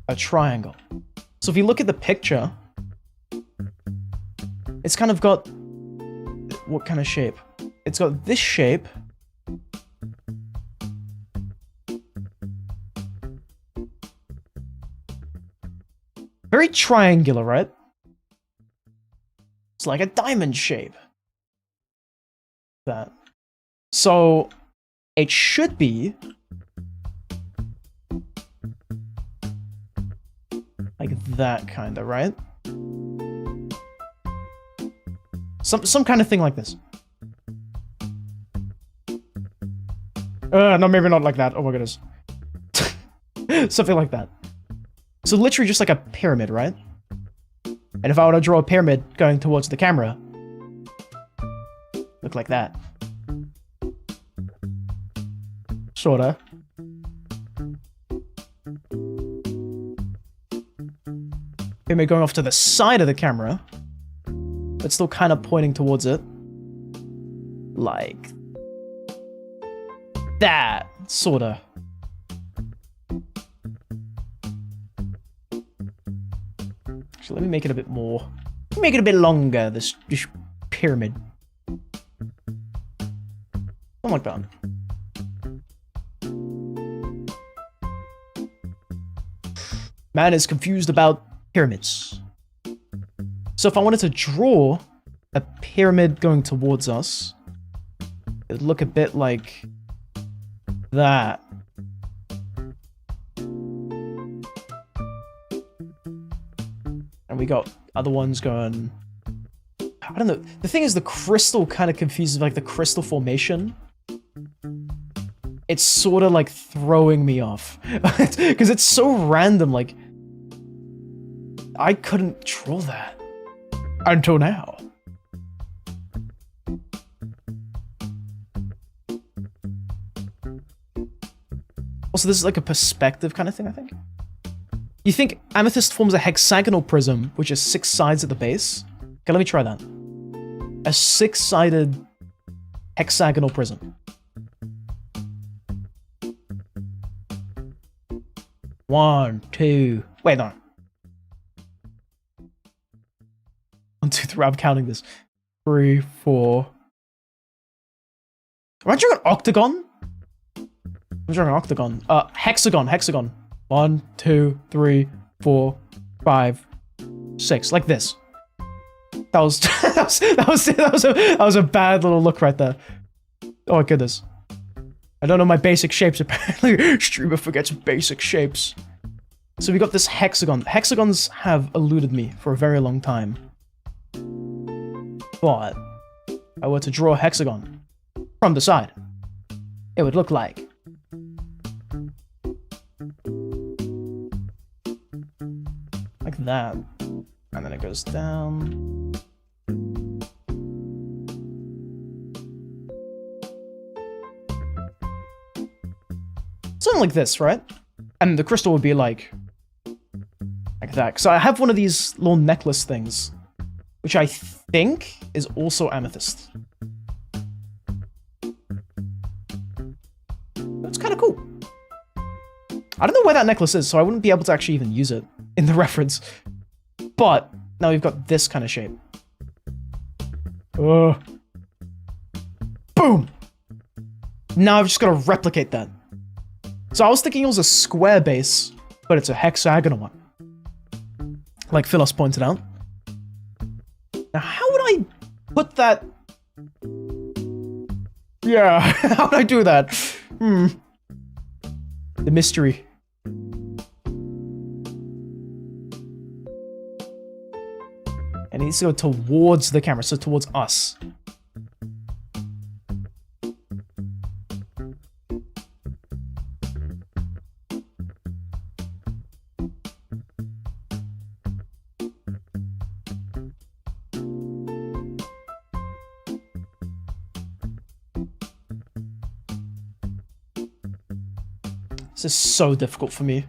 a triangle. So if you look at the picture, it's kind of got, what kind of shape? It's got this shape. Very triangular, right? It's like a diamond shape. That. So it should be like that kind of, right? Some kind of thing like this. No, maybe not like that. Oh my goodness. Something like that. So literally just like a pyramid, right? And if I were to draw a pyramid going towards the camera, look like that. Sorta. Pyramid going off to the side of the camera, but still kind of pointing towards it. Like that, sorta. Actually, let me make it a bit more. Make it a bit longer, this pyramid. Something like that. Man is confused about pyramids. So if I wanted to draw a pyramid going towards us, it would look a bit like that. And we got other ones going, I don't know. The thing is, the crystal kind of confuses, like the crystal formation. It's sort of like throwing me off. Because it's so random, like, I couldn't draw that until now. Also, this is like a perspective kind of thing, I think. You think amethyst forms a hexagonal prism, which is 6 sides at the base? Okay, let me try that. A 6-sided hexagonal prism. 1, 2... Wait, no. 1, 2, 3, I'm counting this. 3, 4... Am I drawing an octagon? I'm drawing an octagon. Hexagon. 1, 2, 3, 4, 5, 6. Like this. That was a bad little look right there. Oh my goodness. I don't know my basic shapes, apparently. Streamer forgets basic shapes. So we got this hexagon. Hexagons have eluded me for a very long time. But if I were to draw a hexagon from the side, it would look like that. And then it goes down. Something like this, right? And the crystal would be like that. So I have one of these little necklace things, which I think is also amethyst. I don't know where that necklace is, so I wouldn't be able to actually even use it in the reference. But now we've got this kind of shape. Boom! Now I've just got to replicate that. So I was thinking it was a square base, but it's a hexagonal one. Like Philos pointed out. Now how would I put that... Yeah, how would I do that? The mystery. And it needs to go towards the camera, so towards us. This is so difficult for me.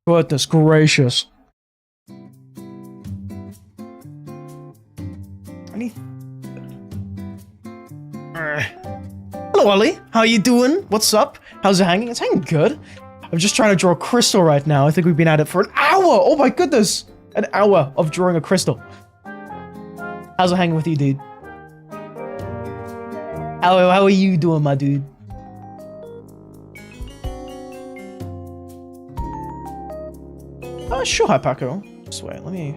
Goodness gracious. Hello, Ollie. How you doing? What's up? How's it hanging? It's hanging good. I'm just trying to draw a crystal right now. I think we've been at it for an hour. Oh my goodness. An hour of drawing a crystal. How's it hanging with you, dude? How are you doing, my dude? Sure, Hypaco. Just wait, let me...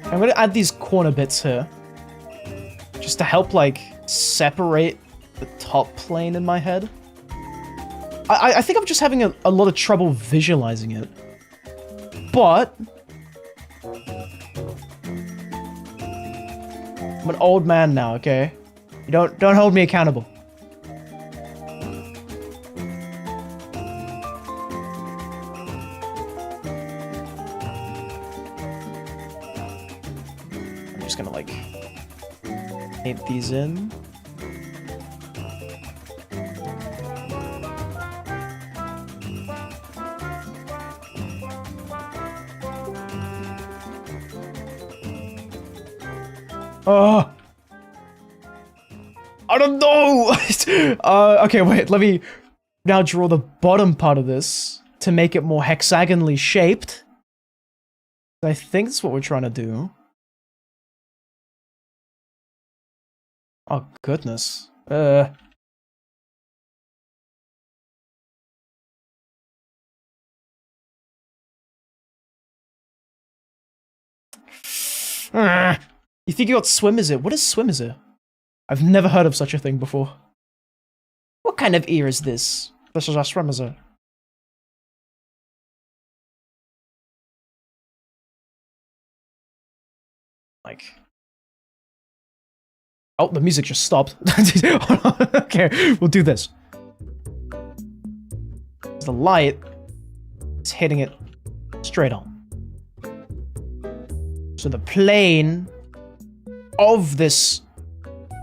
I'm gonna add these corner bits here. Just to help, like, separate the top plane in my head. I think I'm just having a lot of trouble visualizing it. But... I'm an old man now, okay? You don't hold me accountable. Gonna like paint these in. Oh, I don't know. Okay, wait. Let me now draw the bottom part of this to make it more hexagonally shaped. I think that's what we're trying to do. Oh, goodness. You think you got swim is it? What is swim is it? I've never heard of such a thing before. What kind of ear is this? This is a swim is it? Like... Oh, the music just stopped. Okay, we'll do this. The light is hitting it straight on. So the plane of this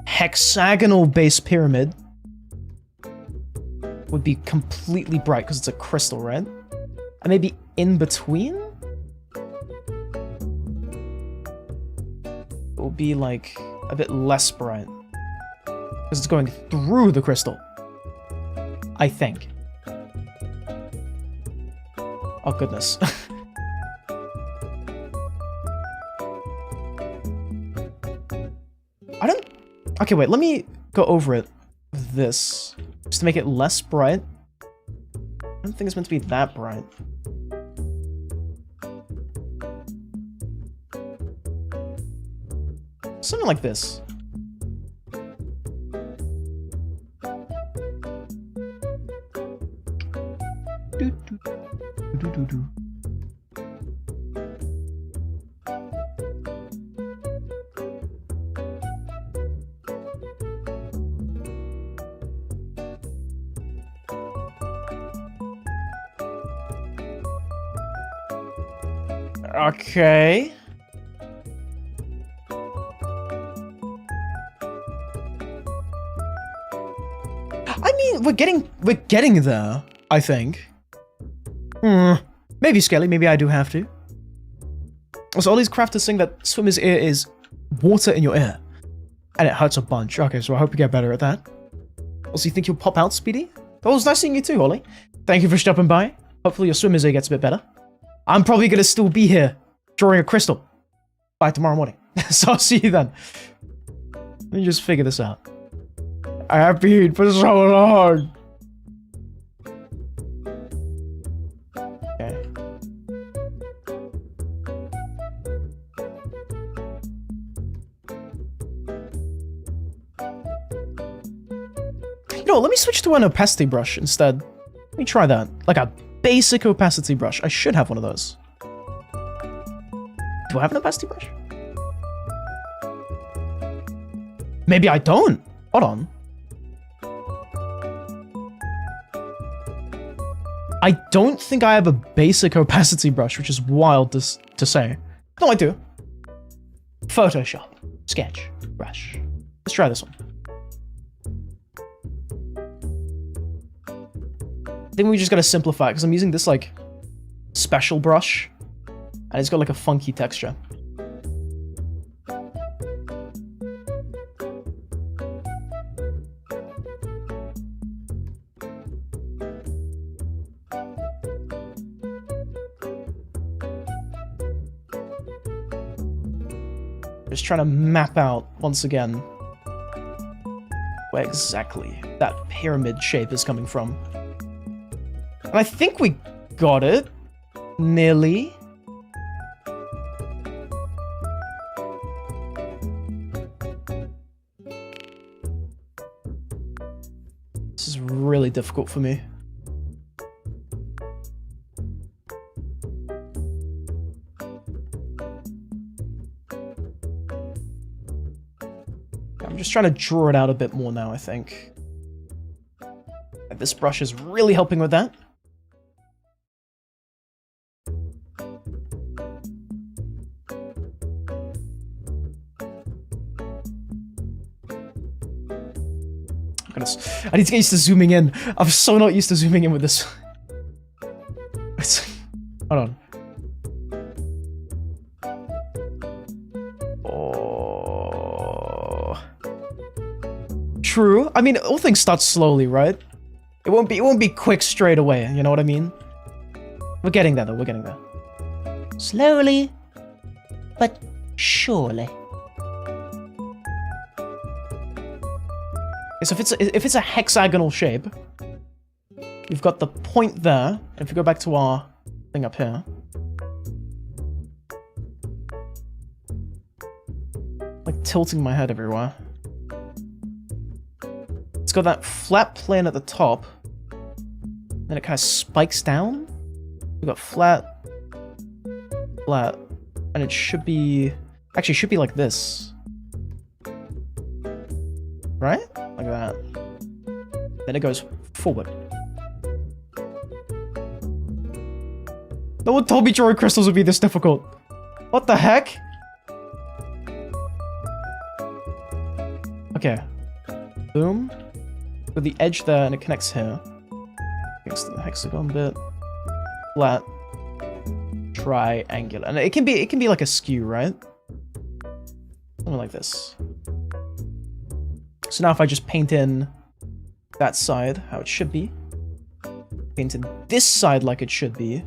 hexagonal base pyramid would be completely bright because it's a crystal, right? And maybe in between? It will be like... a bit less bright. Because it's going through the crystal. I think. Oh, goodness. I don't... Okay, wait, let me go over it with this. Just to make it less bright. I don't think it's meant to be that bright. Something like this. Okay. I mean, we're getting there, I think. Maybe Skelly, maybe I do have to. Also, all these crafters saying that swimmer's ear is water in your ear. And it hurts a bunch. Okay, so I hope you get better at that. Also, you think you'll pop out, Speedy? Oh, it was nice seeing you too, Holly. Thank you for stopping by. Hopefully your swimmer's ear gets a bit better. I'm probably gonna still be here drawing a crystal by tomorrow morning. So I'll see you then. Let me just figure this out. I have been for so long. Okay. You know, let me switch to an opacity brush instead. Let me try that. Like a basic opacity brush. I should have one of those. Do I have an opacity brush? Maybe I don't. Hold on. I don't think I have a basic opacity brush, which is wild to say. No, I do. Photoshop. Sketch. Brush. Let's try this one. I think we just gotta simplify it, because I'm using this, like, special brush. And it's got, like, a funky texture. Just trying to map out, once again, where exactly that pyramid shape is coming from. And I think we got it. Nearly. This is really difficult for me. I'm just trying to draw it out a bit more now, I think. This brush is really helping with that. I need to get used to zooming in. I'm so not used to zooming in with this. Hold on. Oh. True. I mean, all things start slowly, right? It won't be quick straight away. You know what I mean? We're getting there, though. We're getting there. Slowly, but surely. So if it's a hexagonal shape, you've got the point there. If you go back to our thing up here, like tilting my head everywhere. It's got that flat plane at the top, then it kind of spikes down. We've got flat, flat, and it should be actually it should be like this, right? Like that. Then it goes forward. No one told me drawing crystals would be this difficult. What the heck? Okay. Boom. With the edge there, and it connects here. Connects to the hexagon bit. Flat. Triangular. And it can be like a skew, right? Something like this. So now if I just paint in that side how it should be, paint in this side like it should be,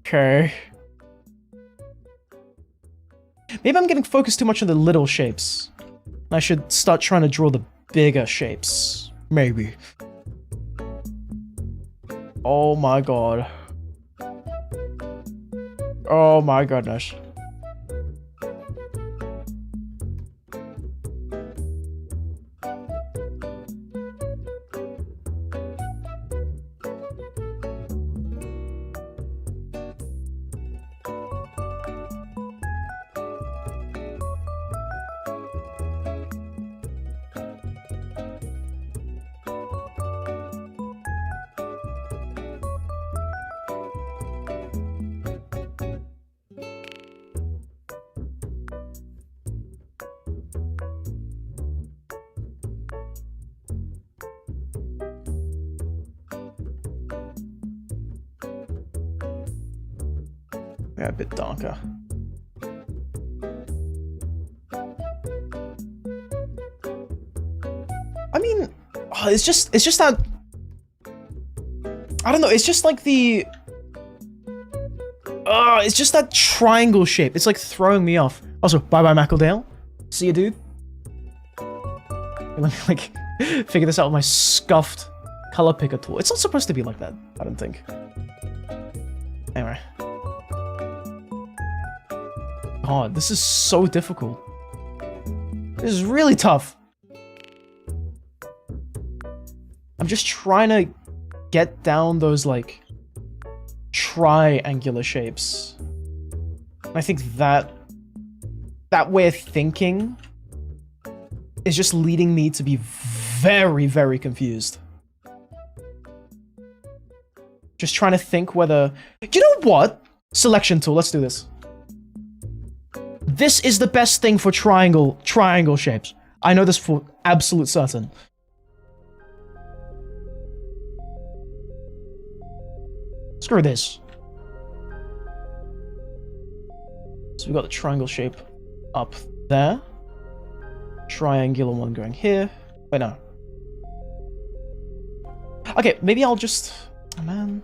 okay. Maybe I'm getting focused too much on the little shapes. I should start trying to draw the bigger shapes. Maybe. Oh my god. Oh my goodness. Yeah, a bit darker. I mean, it's just that, I don't know, it's just like the, it's just that triangle shape. It's like throwing me off. Also, bye-bye Mackledale. See you, dude. Let me, like, figure this out with my scuffed color picker tool. It's not supposed to be like that, I don't think. Anyway. God, this is so difficult. This is really tough. I'm just trying to get down those, like, triangular shapes. I think that way of thinking is just leading me to be very, very confused. Just trying to think whether... You know what? Selection tool, let's do this. This is the best thing for triangle shapes. I know this for absolute certain. Screw this. So we got the triangle shape up there. Triangular one going here. Wait, no. Okay, maybe I'll just... Oh, man.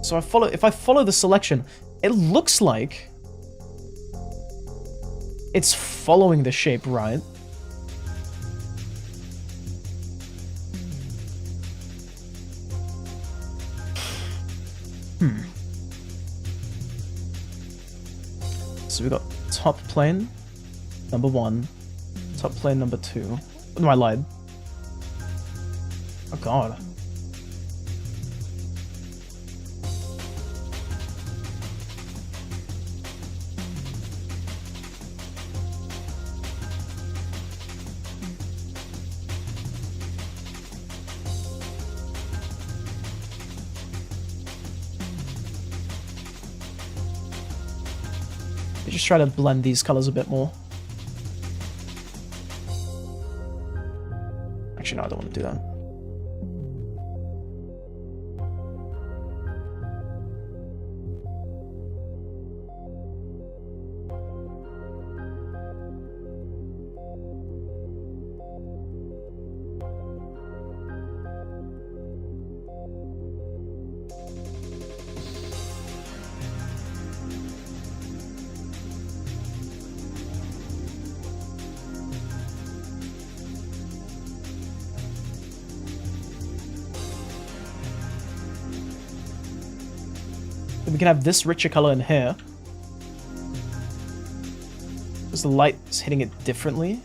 So if I follow the selection, it looks like it's following the shape, right? So we got top plane, number 1, top plane number 2. No, I lied. Oh god. Just try to blend these colors a bit more. Actually, no, I don't want to do that. We can have this richer color in here. Because the light is hitting it differently.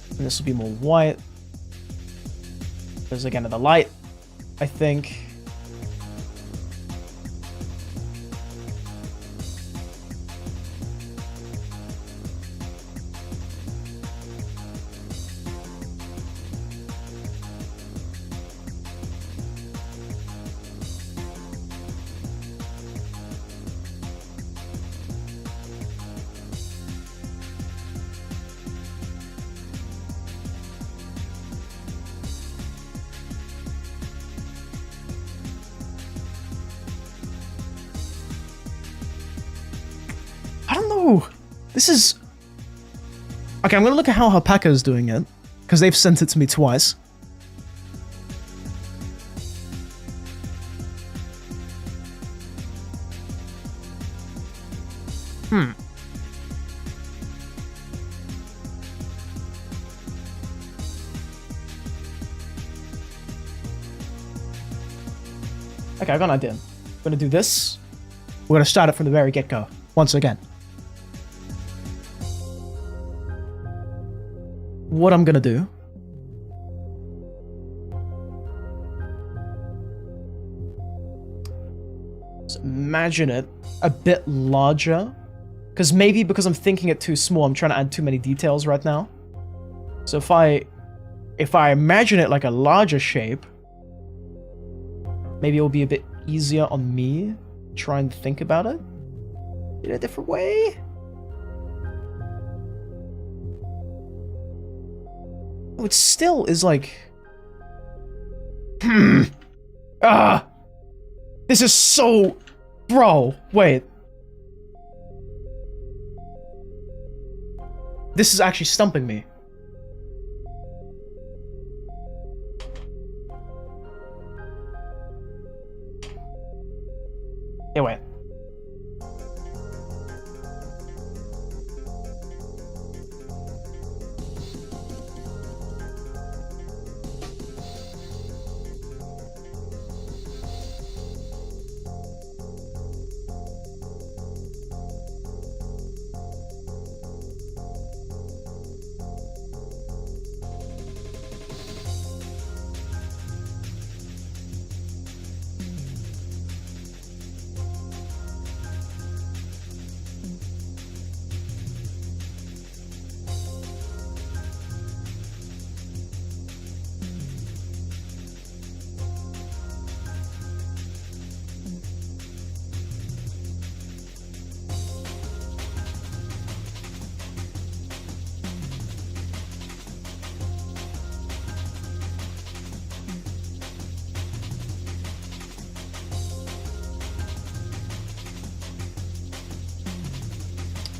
And this will be more white. There's again the light, I think. I don't know. This is... Okay, I'm gonna look at how Alpaca's doing it, because they've sent it to me twice. Okay, I got an idea. I'm gonna do this. We're gonna start it from the very get-go, once again. What I'm gonna do is imagine it a bit larger Because maybe because I'm thinking it too small, I'm trying to add too many details right now. So if I imagine it like a larger shape, maybe it'll be a bit easier on me to try and think about it in a different way. Oh, it still is like... This is so... Bro, wait. This is actually stumping me. Yeah, wait.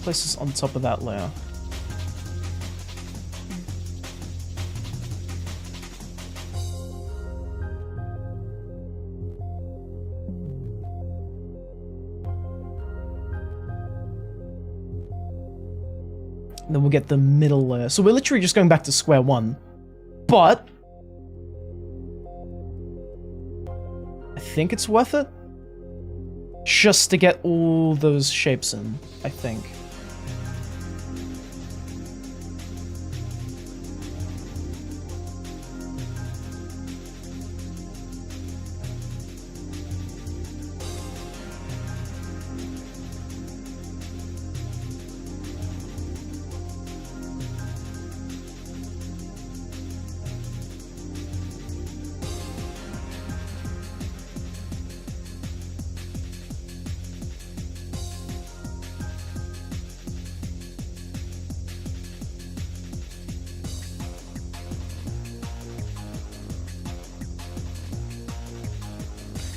Place this on top of that layer. And then we'll get the middle layer. So we're literally just going back to square one. But I think it's worth it. Just to get all those shapes in, I think.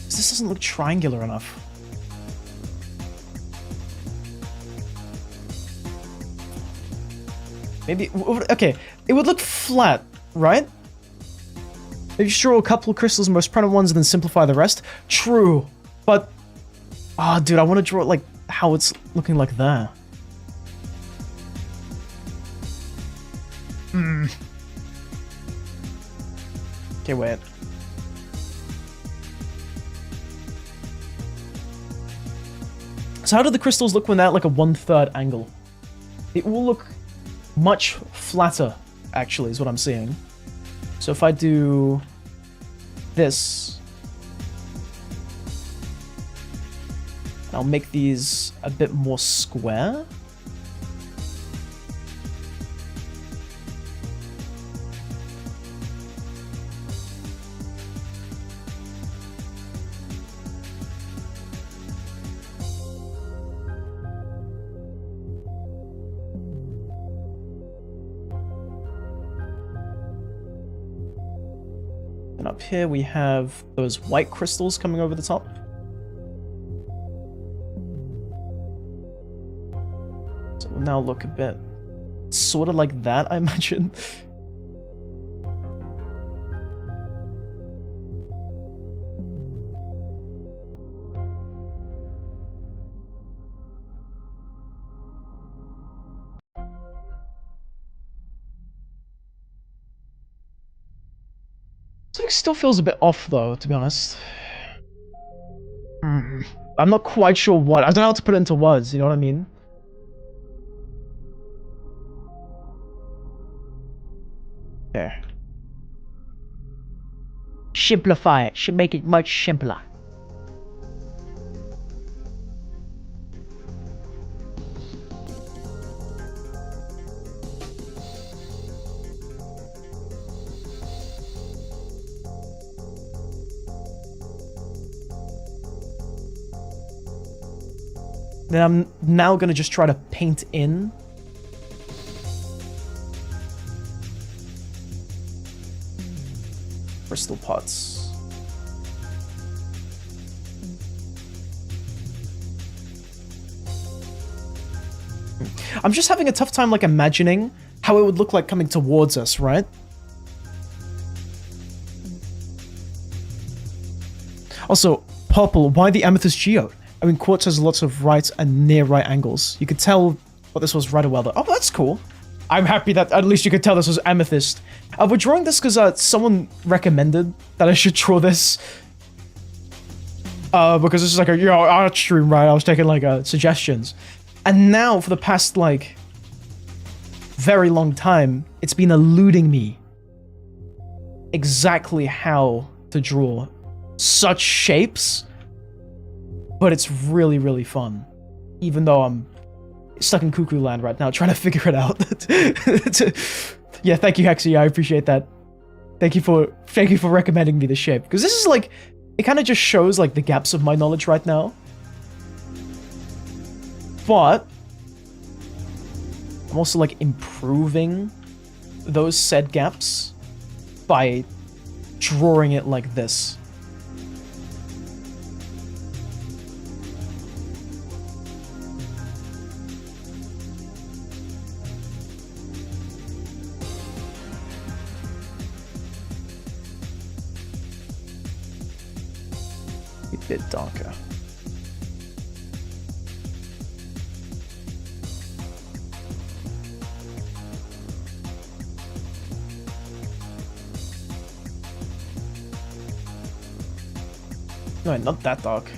This doesn't look triangular enough. Maybe, okay, it would look flat, right? Maybe just draw a couple of crystals, most prominent ones, and then simplify the rest. True, but, ah, dude, I want to draw it like how it's looking like that. Okay, wait. So how do the crystals look when they're at like a 1/3 angle? They all look much flatter, actually, is what I'm seeing. So if I do this, I'll make these a bit more square. And up here we have those white crystals coming over the top. So it will now look a bit sort of like that, I imagine. It still feels a bit off though, to be honest. I'm not quite sure what. I don't know how to put it into words, you know what I mean? There. Simplify it. Should make it much simpler. Then I'm now gonna just try to paint in. Crystal pots. I'm just having a tough time, like, imagining how it would look like coming towards us, right? Also, purple, why the amethyst geode? I mean, quartz has lots of right and near right angles. You could tell what this was right a while though. Oh, that's cool. I'm happy that at least you could tell this was amethyst. We're drawing this because someone recommended that I should draw this. Because this is like a art stream, right? I was taking like suggestions. And now for the past like very long time, it's been eluding me exactly how to draw such shapes. But it's really, really fun. Even though I'm stuck in cuckoo land right now trying to figure it out. Yeah, thank you, Hexy. I appreciate that. Thank you for recommending me the shape. Because this is like, it kind of just shows like the gaps of my knowledge right now. But I'm also like improving those said gaps by drawing it like this. A bit darker. No, not that dark.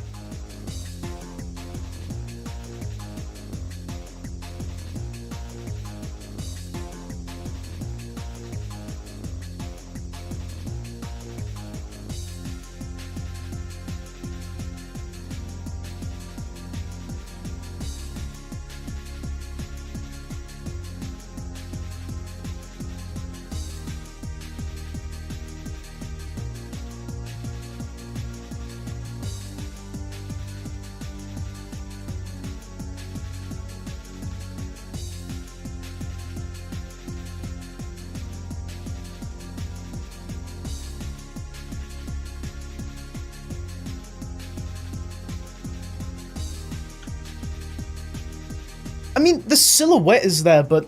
I mean, the silhouette is there, but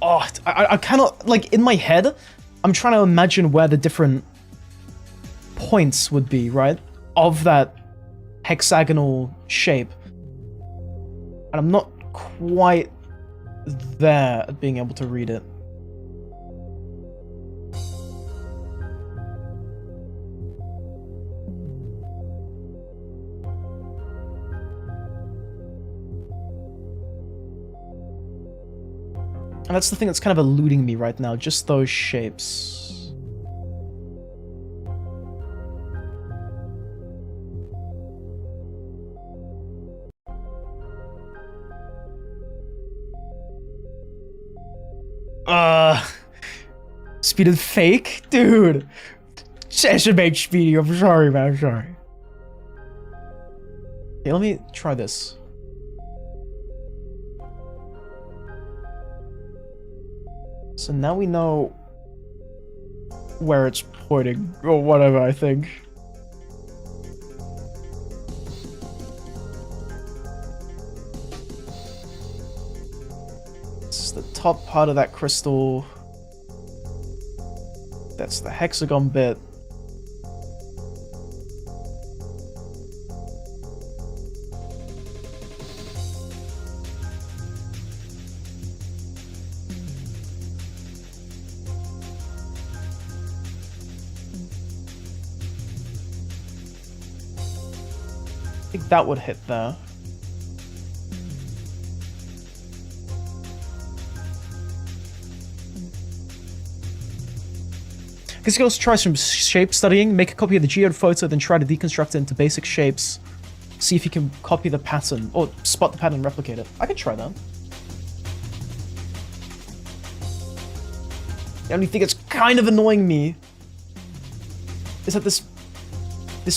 oh, I cannot, like, in my head, I'm trying to imagine where the different points would be, right? Of that hexagonal shape. And I'm not quite there at being able to read it. And that's the thing that's kind of eluding me right now, just those shapes. Speeded fake? Dude! I should make Speedy, I'm sorry, man, I'm sorry. Okay, let me try this. So now we know where it's pointing, or whatever, I think. This is the top part of that crystal. That's the hexagon bit. I think that would hit there. This goes try some shape studying, make a copy of the geode photo, then try to deconstruct it into basic shapes. See if you can copy the pattern, or spot the pattern and replicate it. I could try that. The only thing that's kind of annoying me is that this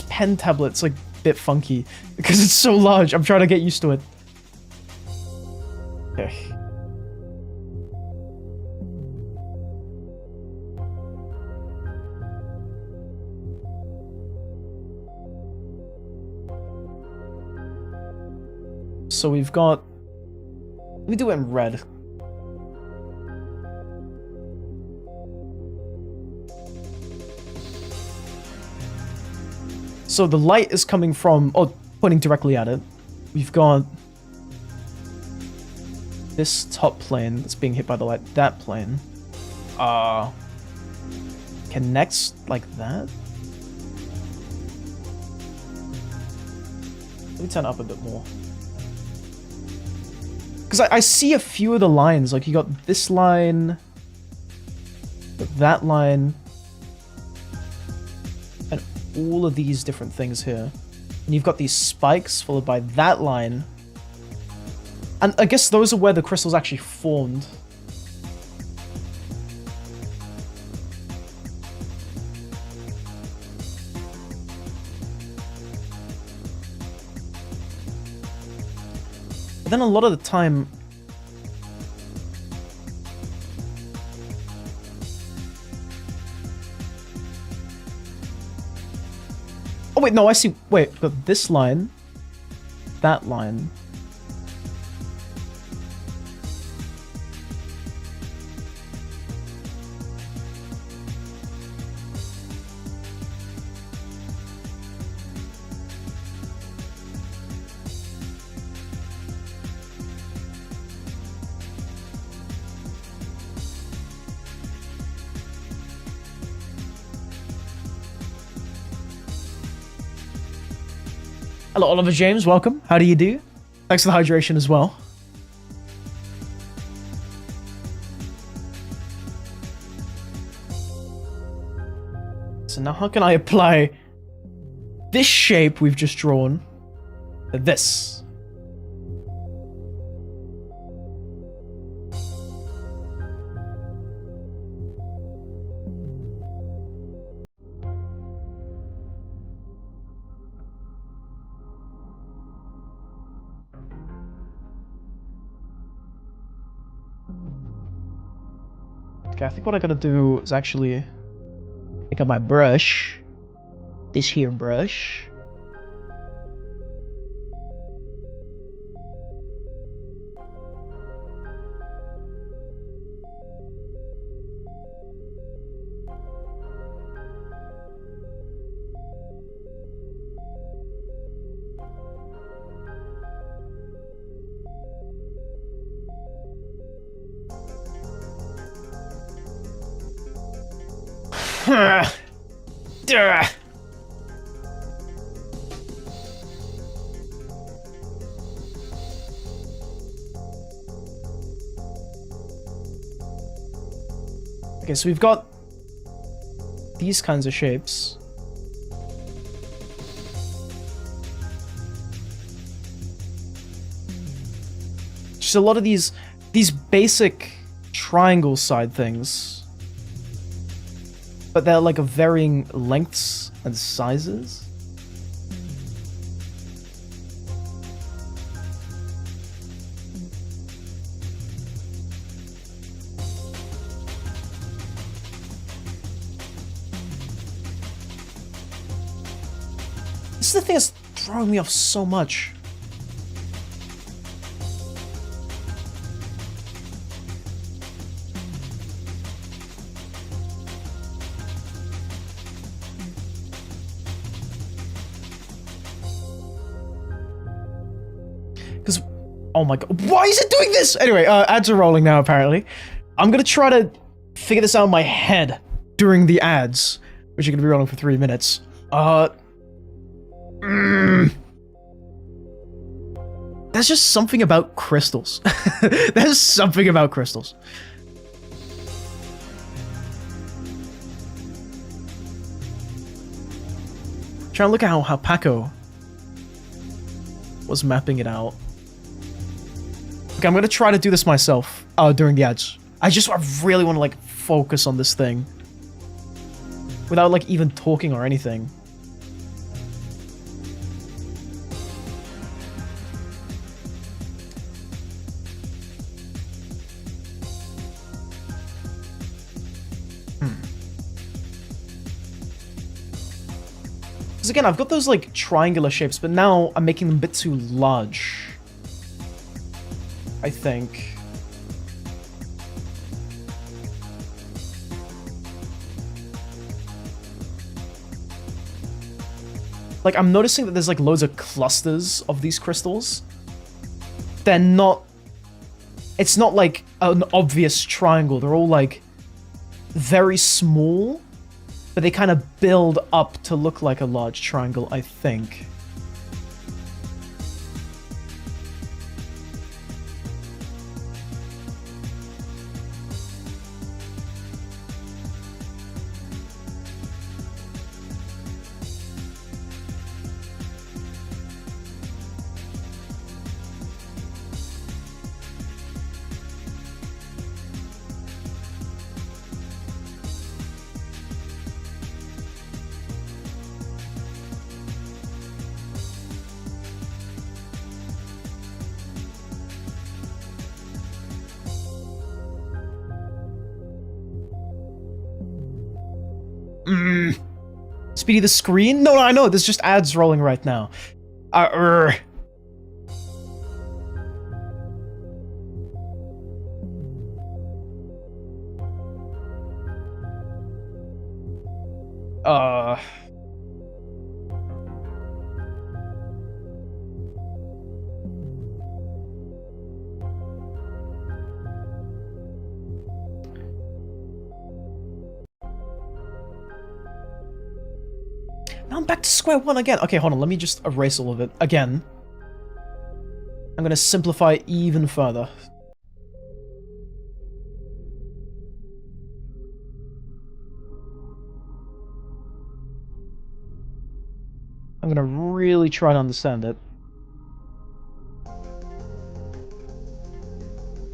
pen tablet's like a bit funky because it's so large. I'm trying to get used to it. So we've got... Let me do it in red. So the light is coming from... Oh, pointing directly at it. We've got... this top plane that's being hit by the light. That plane. Connects like that? Let me turn it up a bit more. Because I see a few of the lines. Like, you got this line, that line, and all of these different things here. And you've got these spikes followed by that line. And I guess those are where the crystals actually formed. But then a lot of the time... Oh wait, no, I see. Wait, got this line, that line. Hello, Oliver James. Welcome. How do you do? Thanks for the hydration as well. So now how can I apply this shape we've just drawn to this? Okay, I think what I gotta do is actually pick up my brush. This here brush. Okay, so we've got these kinds of shapes. Just a lot of these basic triangle side things. But they're like of varying lengths and sizes. This is the thing that's throwing me off so much. Because, oh my god, why is it doing this? Anyway, ads are rolling now, apparently. I'm gonna try to figure this out in my head during the ads, which are gonna be rolling for 3 minutes. There's just something about crystals. There's something about crystals. Trying to look at how Paco was mapping it out. Okay, I'm gonna try to do this myself during the ads. I really want to like focus on this thing without like even talking or anything. Because again, I've got those like triangular shapes, but now I'm making them a bit too large. I think. Like, I'm noticing that there's like loads of clusters of these crystals. They're not... It's not like an obvious triangle. They're all like very small, but they kind of build up to look like a large triangle, I think. Speedy the screen? No, I know, there's just ads rolling right now. Now I'm back to square one again. Okay, hold on, let me just erase all of it again. I'm gonna simplify even further. I'm gonna really try to understand it.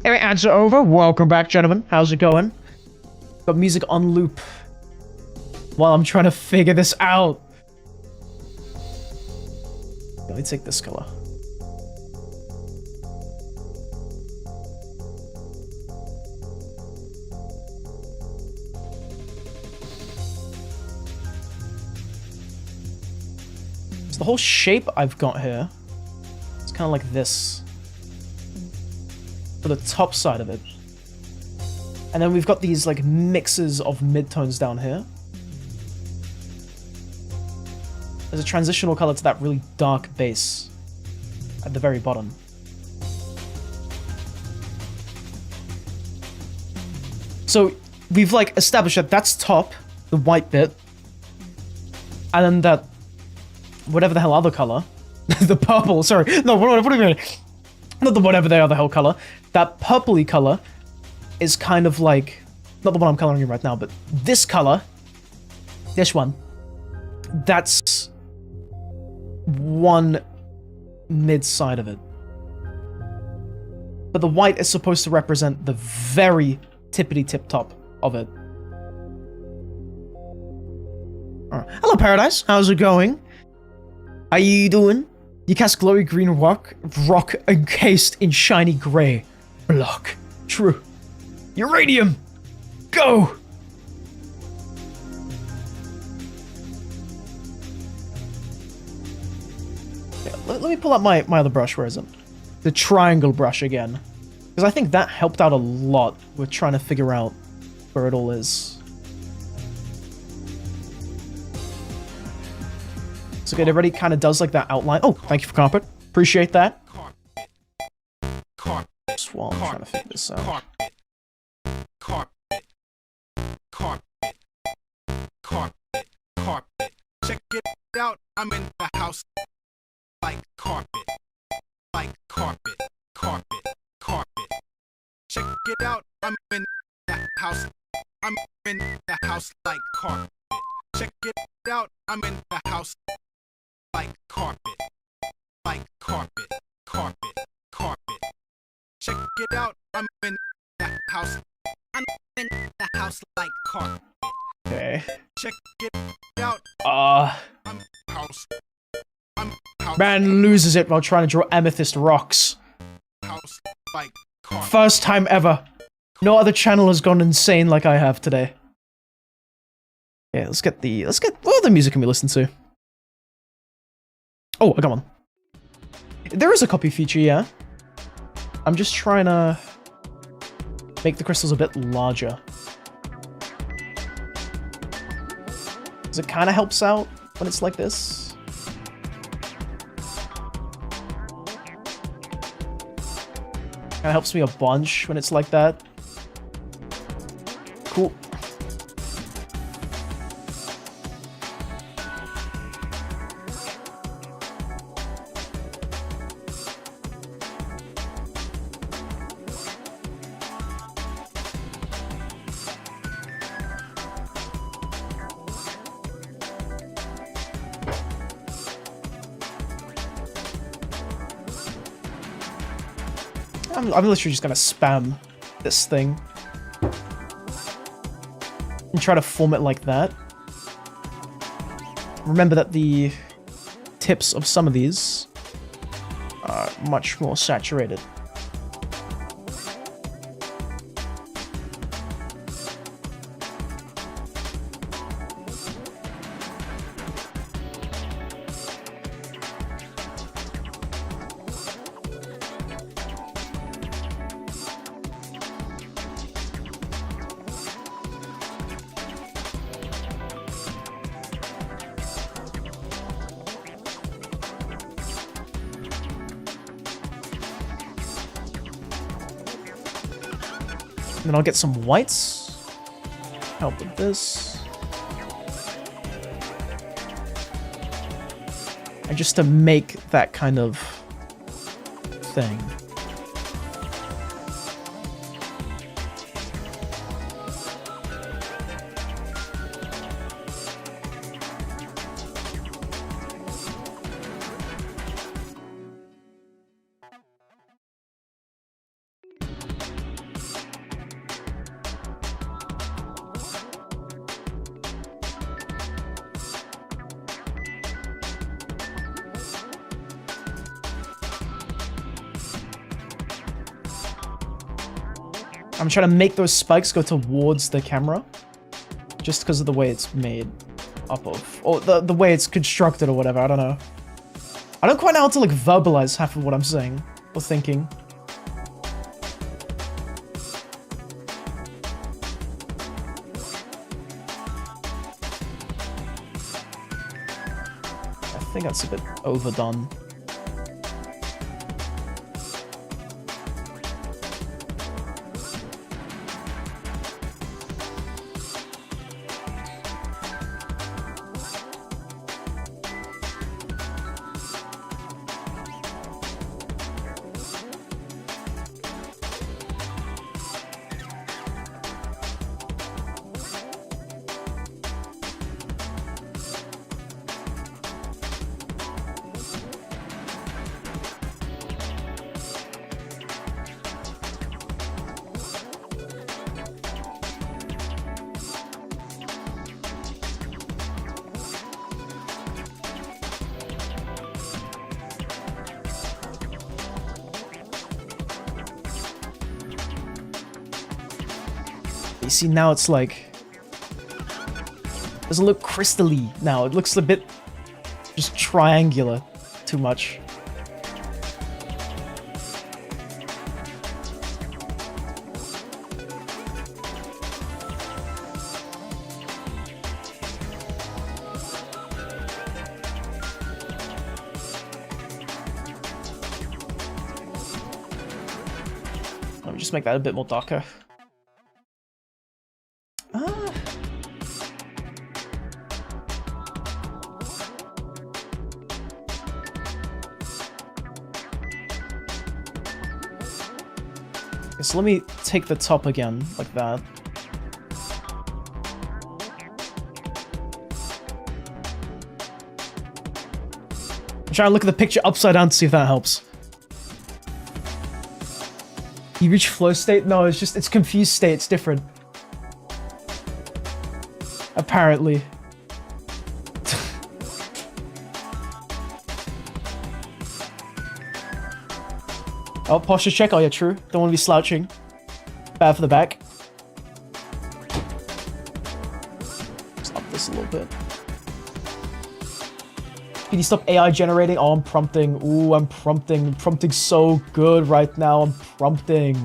Anyway, ads are over. Welcome back, gentlemen. How's it going? Got music on loop while I'm trying to figure this out. Let me take this color. So the whole shape I've got here, it's kind of like this. For the top side of it. And then we've got these like mixes of midtones down here. There's a transitional color to that really dark base at the very bottom. So we've like established that that's top, the white bit, and then that whatever the hell other color, the purple. Sorry, no, what do you mean? Not the whatever the other hell color. That purpley color is kind of like not the one I'm coloring in right now, but this color, this one, that's one mid side of it. But the white is supposed to represent the very tippity tip top of it. Right. Hello, Paradise. How's it going? How you doing? You cast glowy green rock encased in shiny gray. Block. True. Uranium! Go! Yeah, let me pull out my other brush. Where is it? The triangle brush again. Because I think that helped out a lot with trying to figure out where it all is. So good, everybody kind of does like that outline. Oh, thank you for carpet. Appreciate that. Just while I'm trying to figure this out. Check it out, I'm in the house like carpet. Check it out, I'm in the house. I'm in the house like carpet. Check it out, I'm in the house like carpet. Check it out, I'm in the house. I'm in the house like carpet. Okay. Check it out. I'm house. Man loses it while trying to draw amethyst rocks. House like carpet. First time ever. No other channel has gone insane like I have today. Yeah, what other music can we listen to? Oh, I got one. There is a copy feature, yeah. I'm just trying to make the crystals a bit larger. Because it kind of helps out when it's like this. Kind of helps me a bunch when it's like that. Cool. I'm literally just gonna spam this thing and try to form it like that. Remember that the tips of some of these are much more saturated. Then I'll get some whites. Help with this. And just to make that kind of thing. I'm trying to make those spikes go towards the camera, just because of the way it's made up of, or the way it's constructed or whatever, I don't know. I don't quite know how to like verbalize half of what I'm saying or thinking. I think that's a bit overdone. You see, now it's like... It doesn't look crystally now. It looks a bit just triangular. Too much. Let me just make that a bit more darker. So let me take the top again, like that. I'm trying to look at the picture upside down to see if that helps. You reach flow state? No, it's confused state, it's different. Apparently. Oh, posture check. Oh yeah, true. Don't want to be slouching. Bad for the back. Let's up this a little bit. Can you stop AI generating? Oh, I'm prompting. Ooh, I'm prompting. I'm prompting so good right now. I'm prompting.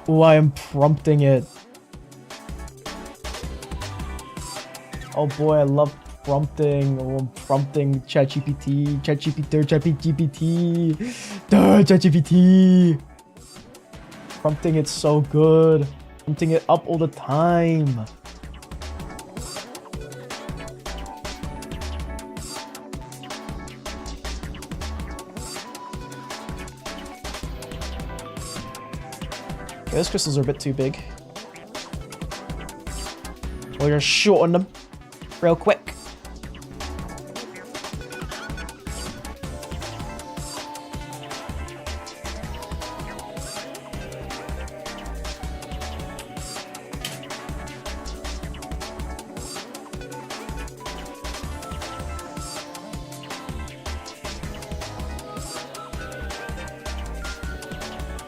Oh, I am prompting it. Oh boy, I love prompting. Oh, I'm prompting ChatGPT. ChatGPT. Prompting it so good. Prompting it up all the time. Okay, those crystals are a bit too big. We're gonna shorten them real quick.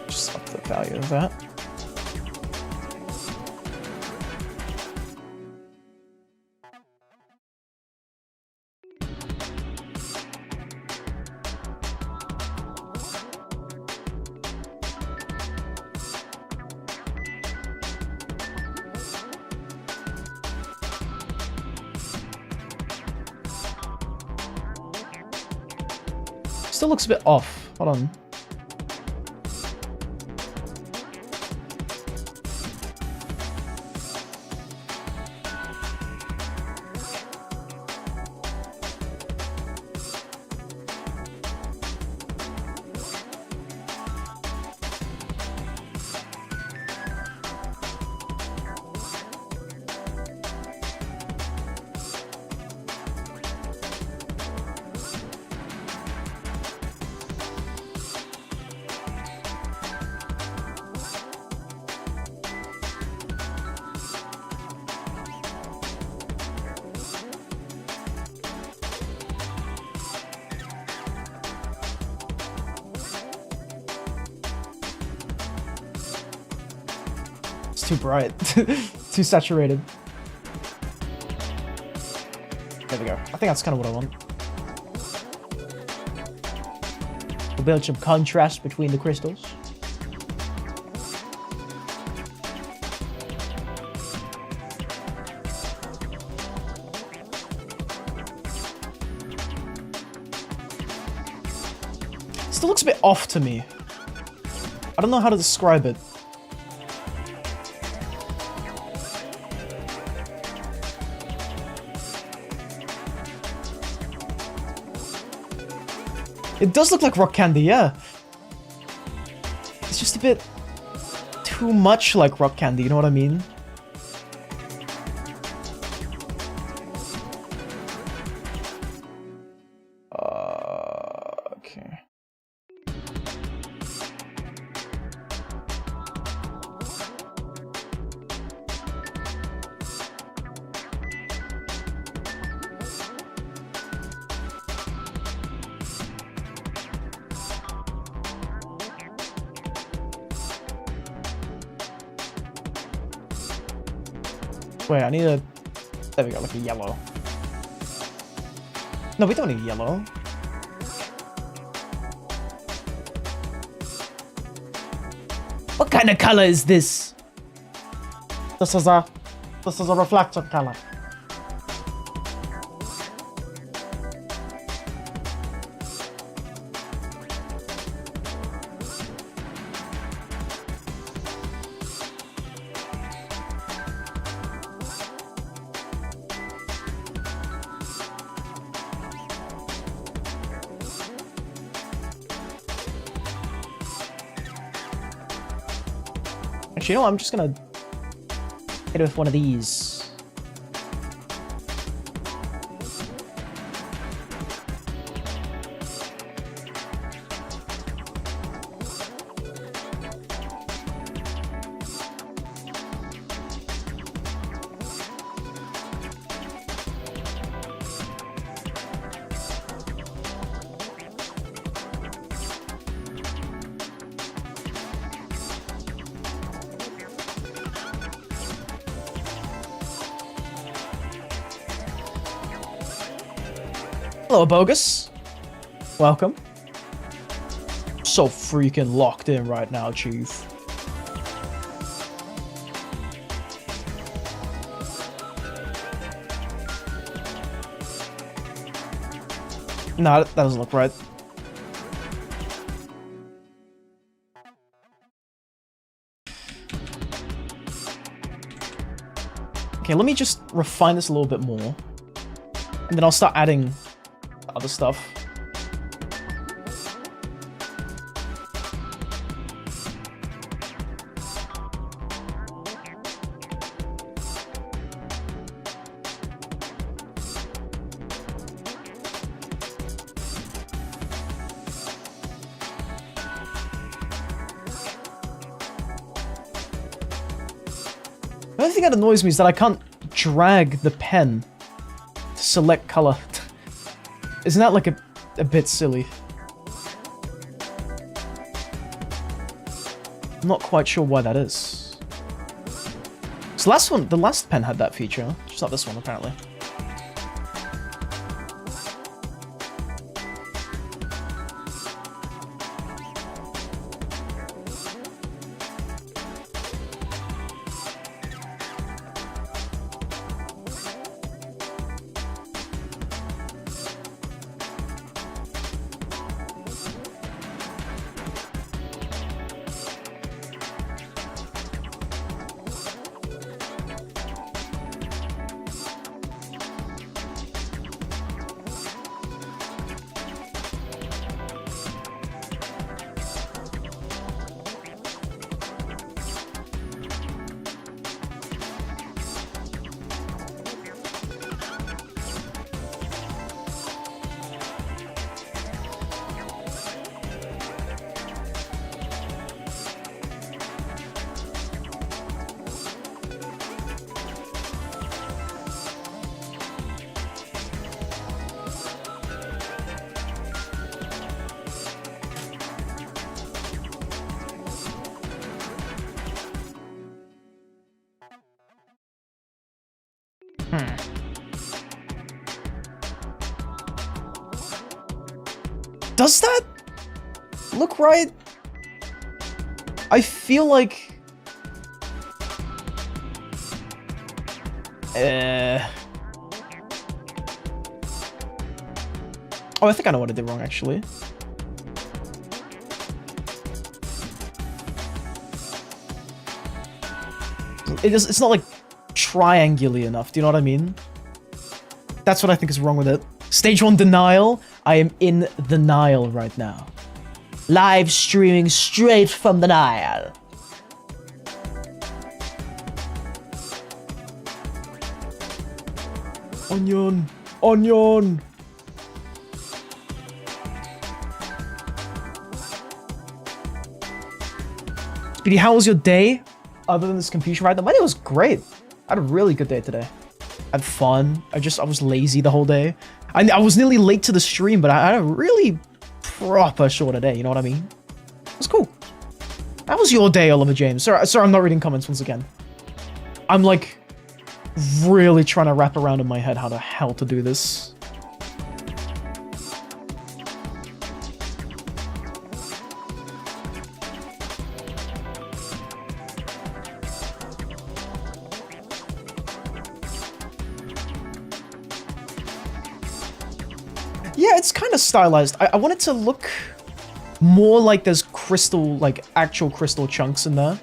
Just up the value of that. Still looks a bit off. Hold on. Too bright. Too saturated. There we go. I think that's kind of what I want. We'll build some contrast between the crystals. Still looks a bit off to me. I don't know how to describe it. It does look like rock candy, yeah. It's just a bit too much like rock candy, you know what I mean? Okay. Wait, I need a... There we go, like a yellow. No, we don't need yellow. What kind of color is this? This is a reflector color. Actually, you know what? I'm just gonna hit it with one of these. Hello, Bogus. Welcome. so freaking locked in right now, Chief. No, that doesn't look right. Okay, let me just refine this a little bit more. And then I'll start adding other stuff. The only thing that annoys me is that I can't drag the pen to select color. Isn't that like a bit silly? I'm not quite sure why that is. So the last pen had that feature, just not this one apparently. Does that look right? I feel like... Oh, I think I know what I did wrong, actually. It's not like triangular enough, do you know what I mean? That's what I think is wrong with it. Stage 1 denial. I am in the Nile right now. Live streaming straight from the Nile. Onion. Onion. Speedy, how was your day? Other than this confusion right now? My day was great. I had a really good day today. I had fun. I was lazy the whole day. I was nearly late to the stream, but I had a really proper shorter day, you know what I mean? It was cool. How was your day, Oliver James? Sorry, I'm not reading comments once again. I'm like really trying to wrap around in my head how the hell to do this. Yeah, it's kind of stylized. I want it to look more like there's crystal, like actual crystal chunks in there.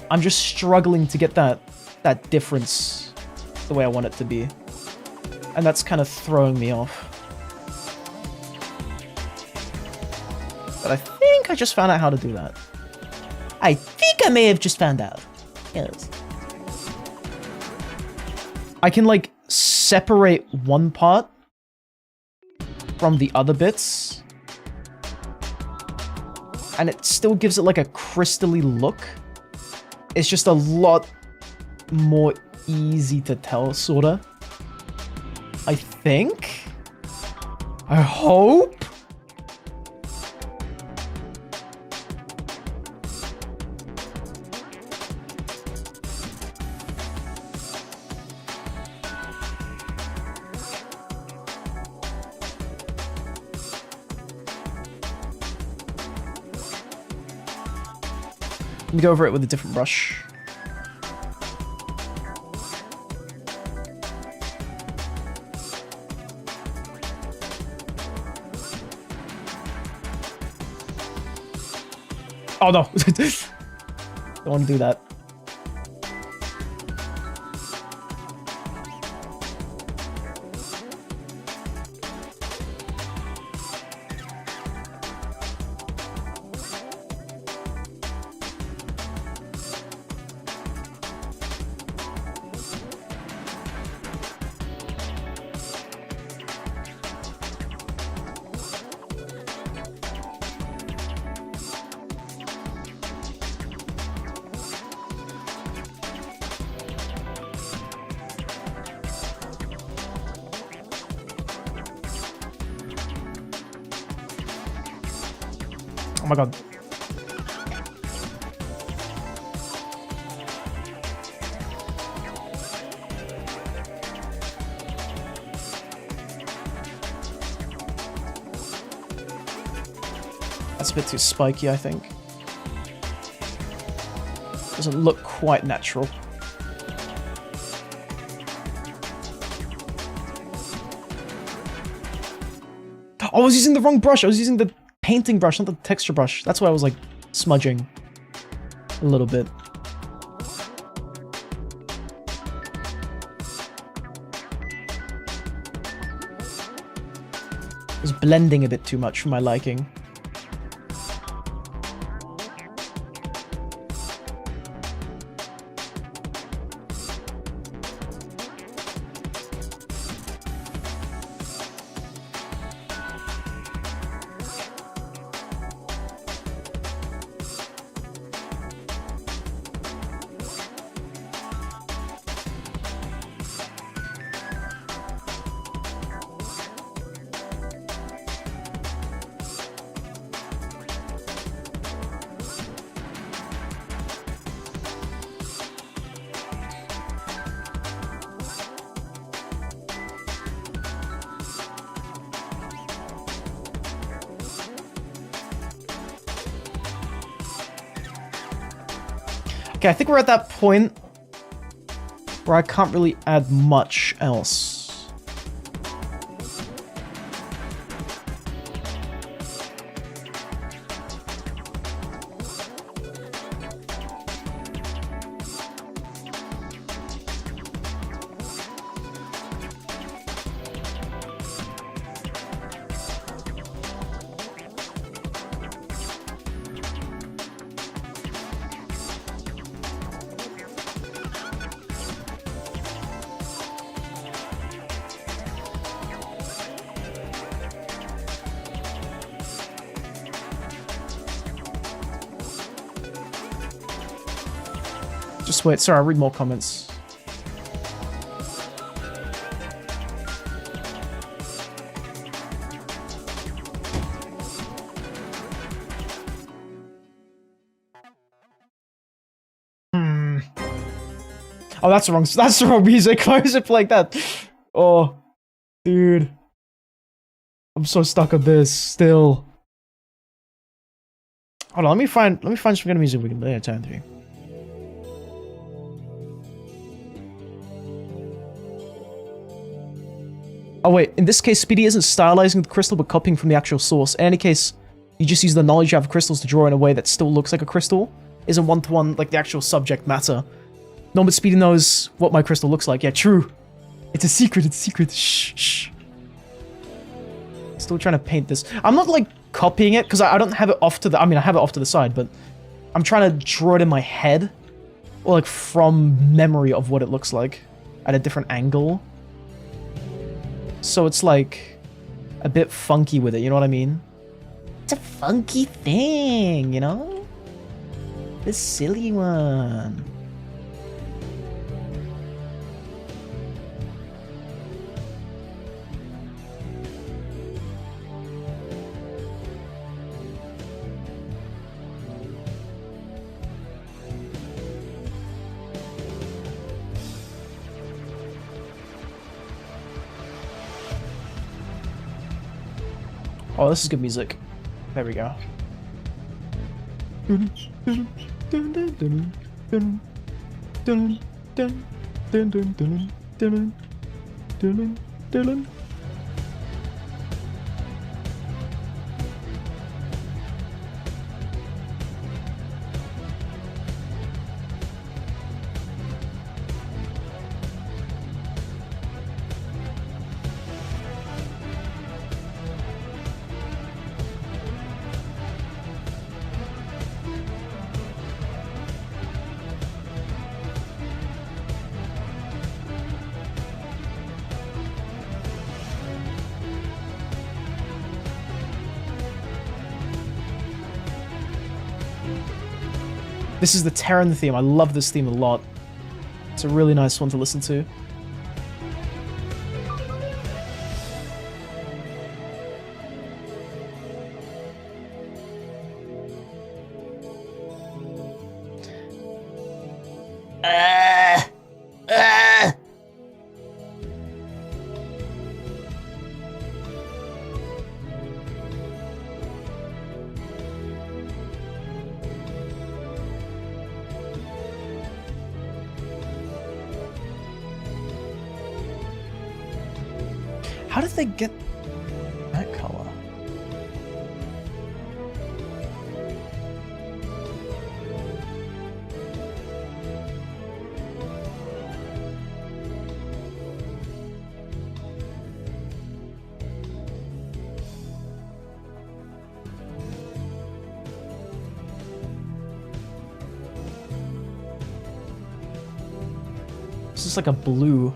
I'm just struggling to get that difference the way I want it to be. And that's kind of throwing me off. But I think I just found out how to do that. I think I may have just found out. Yes. I can like separate one part from the other bits, and it still gives it like a crystally look. It's just a lot more easy to tell, sorta. I think? I hope? Let me go over it with a different brush. Oh no! Don't want to do that. Oh my god. That's a bit too spiky, I think. Doesn't look quite natural. Oh, I was using the wrong brush. I was using the painting brush, not the texture brush. That's why I was like smudging a little bit. It was blending a bit too much for my liking. Okay, I think we're at that point where I can't really add much else. Just wait, sorry, I'll read more comments. Oh, that's the wrong music. Why is it like that? Oh, dude. I'm so stuck on this still. Hold on, let me find some good music we can turn through. Oh wait, in this case, Speedy isn't stylizing the crystal but copying from the actual source. In any case, you just use the knowledge you have of crystals to draw in a way that still looks like a crystal. Isn't one-to-one like the actual subject matter. No, but Speedy knows what my crystal looks like. Yeah, true. It's a secret, it's a secret. Shh, shh. Still trying to paint this. I'm not like copying it, because I don't have it off to the... I mean, I have it off to the side, but I'm trying to draw it in my head. Or like from memory of what it looks like at a different angle. So it's like a bit funky with it, you know what I mean? It's a funky thing, you know? The silly one. Oh, this is good music. There we go. Dun, dun, dun, dun, dun, dun, dun, dun, dun, dun, dun, dun, dun. This is the Terran theme. I love this theme a lot. It's a really nice one to listen to. How did they get that color? This is like a blue.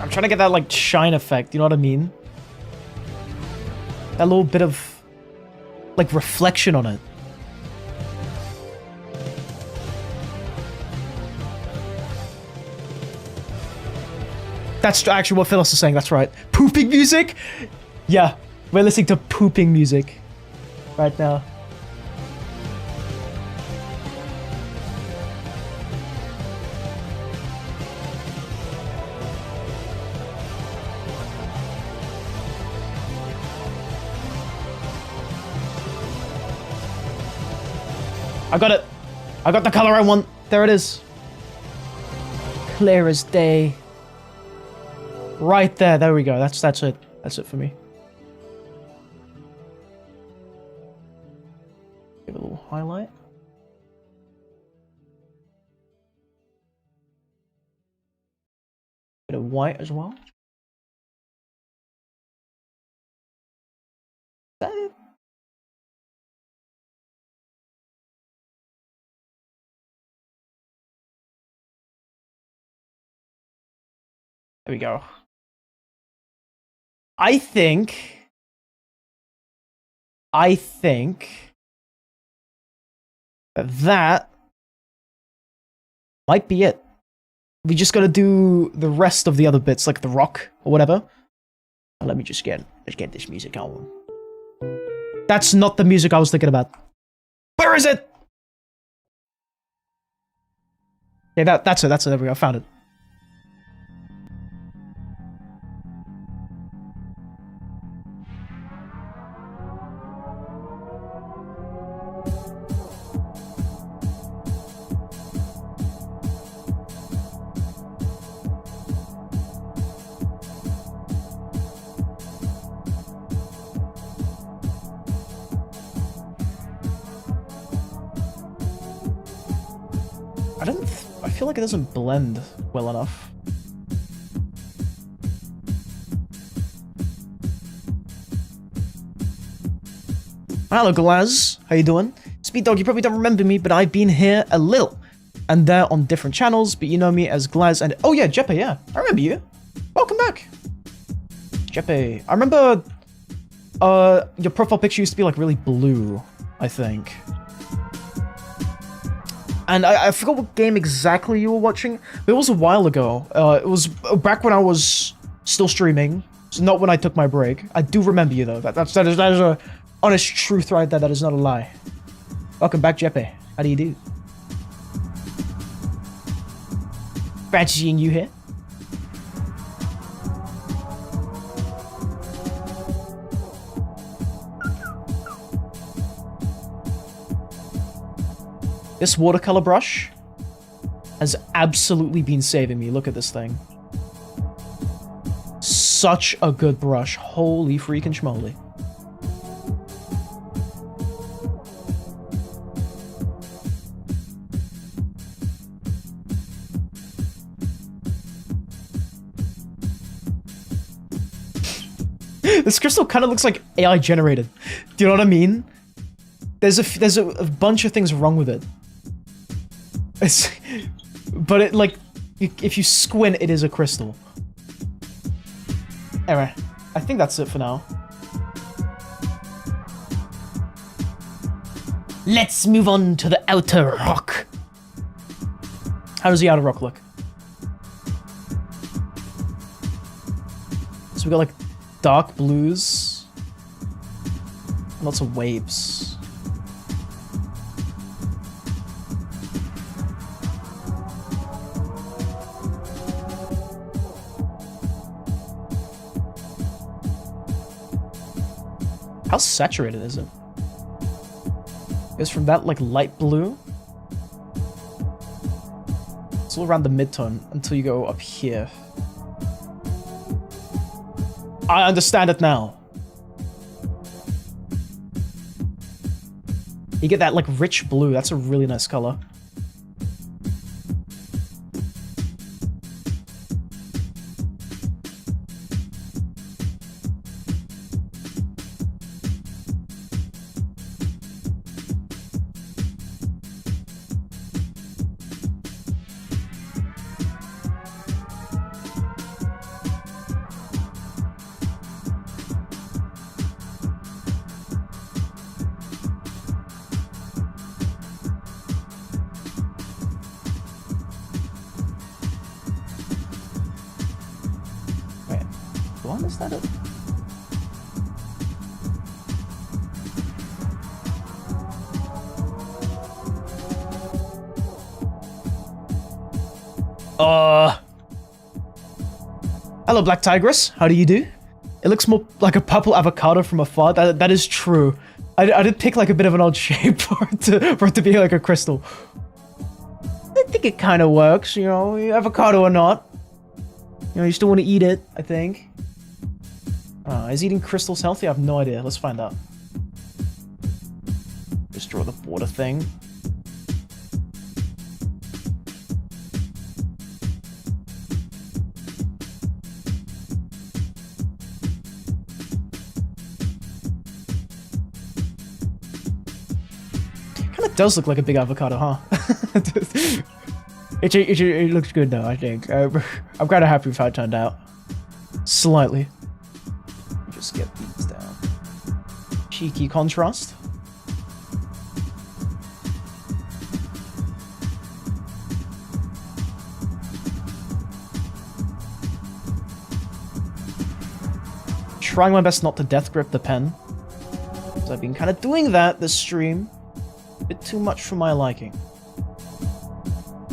I'm trying to get that, like, shine effect, you know what I mean? That little bit of, like, reflection on it. That's actually what Phyllis is saying, that's right. Pooping music? Yeah, we're listening to pooping music right now. I got it. I got the color I want. There it is. Clear as day. Right there. There we go. That's it. That's it for me. Give it a little highlight. Bit of white as well. Is that it? There we go. I think that might be it. We just gotta do the rest of the other bits, like the rock or whatever. And let me just let's get this music on. That's not the music I was thinking about. Where is it? Okay, that's it. There we go. I found it. I feel like it doesn't blend well enough. Hello, Glaz. How you doing? Speededdog, you probably don't remember me, but I've been here a little. And there on different channels, but you know me as Glaz and... Oh yeah, Jeppe, yeah. I remember you. Welcome back. Jeppe. I remember... your profile picture used to be, like, really blue, I think. And I forgot what game exactly you were watching, but it was a while ago. It was back when I was Still streaming. So not when I took my break. I do remember you though. That is a honest truth right there. That is not a lie. Welcome back, Jeppe. How do you do? Fancying you here. This watercolor brush has absolutely been saving me. Look at this thing. Such a good brush. Holy freaking schmoly. This crystal kind of looks like AI generated. Do you know what I mean? There's a bunch of things wrong with it. But it, like, if you squint, it is a crystal. Anyway, I think that's it for now. Let's move on to the outer rock. How does the outer rock look? So we got like dark blues, lots of waves. How saturated is it? It's from that like light blue. It's all around the midtone until you go up here. I understand it now. You get that like rich blue. That's a really nice color. Is that it? Hello, Black Tigress. How do you do? It looks more like a purple avocado from afar. That is true. I did pick like a bit of an odd shape for it to be like a crystal. I think it kind of works, you know, avocado or not. You know, you still want to eat it, I think. Is eating crystals healthy? I have no idea. Let's find out. Just draw the border thing. Kind of does look like a big avocado, huh? It looks good though, I think. I'm kind of happy with how it turned out. Slightly. Just get these down. Cheeky contrast. Trying my best not to death grip the pen, because I've been kind of doing that this stream. A bit too much for my liking.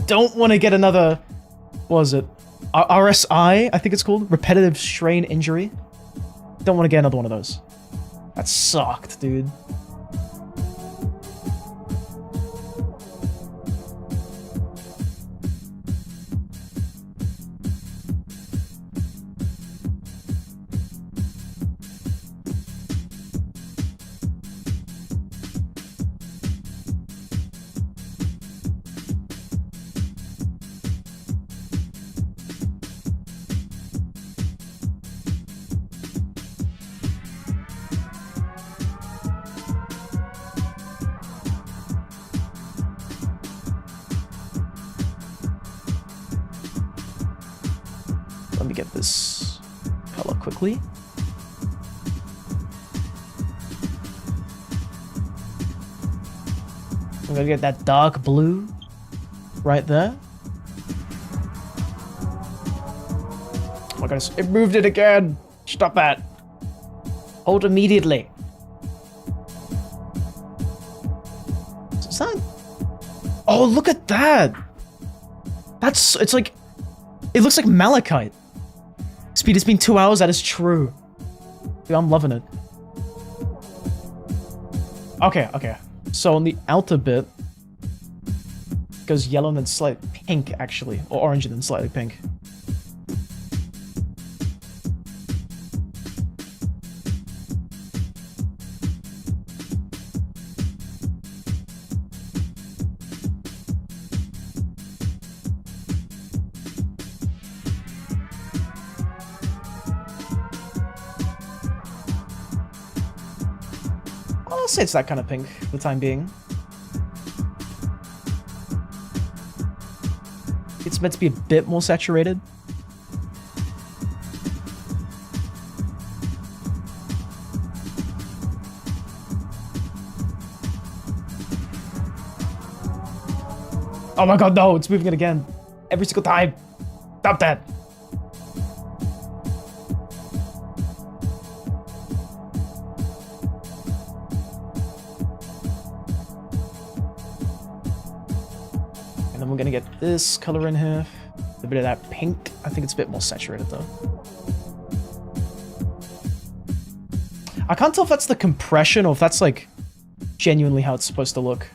Don't want to get another, what was it? RSI, I think it's called? Repetitive strain injury. Don't want to get another one of those. That sucked, dude. Let me get this color quickly. I'm gonna get that dark blue right there. Oh, my goodness. It moved it again. Stop that. Hold immediately. Is that... Oh, look at that. It's like... It looks like malachite. Speed, it's been 2 hours. That is true. Dude, I'm loving it. Okay, okay. So on the outer bit, it goes yellow and then slightly pink, actually. Or orange and then slightly pink. I'll say it's that kind of pink for the time being. It's meant to be a bit more saturated. Oh my god, no, it's moving it again. Every single time. Stop that. And then we're gonna get this color in here. A bit of that pink. I think it's a bit more saturated though. I can't tell if that's the compression or if that's like genuinely how it's supposed to look.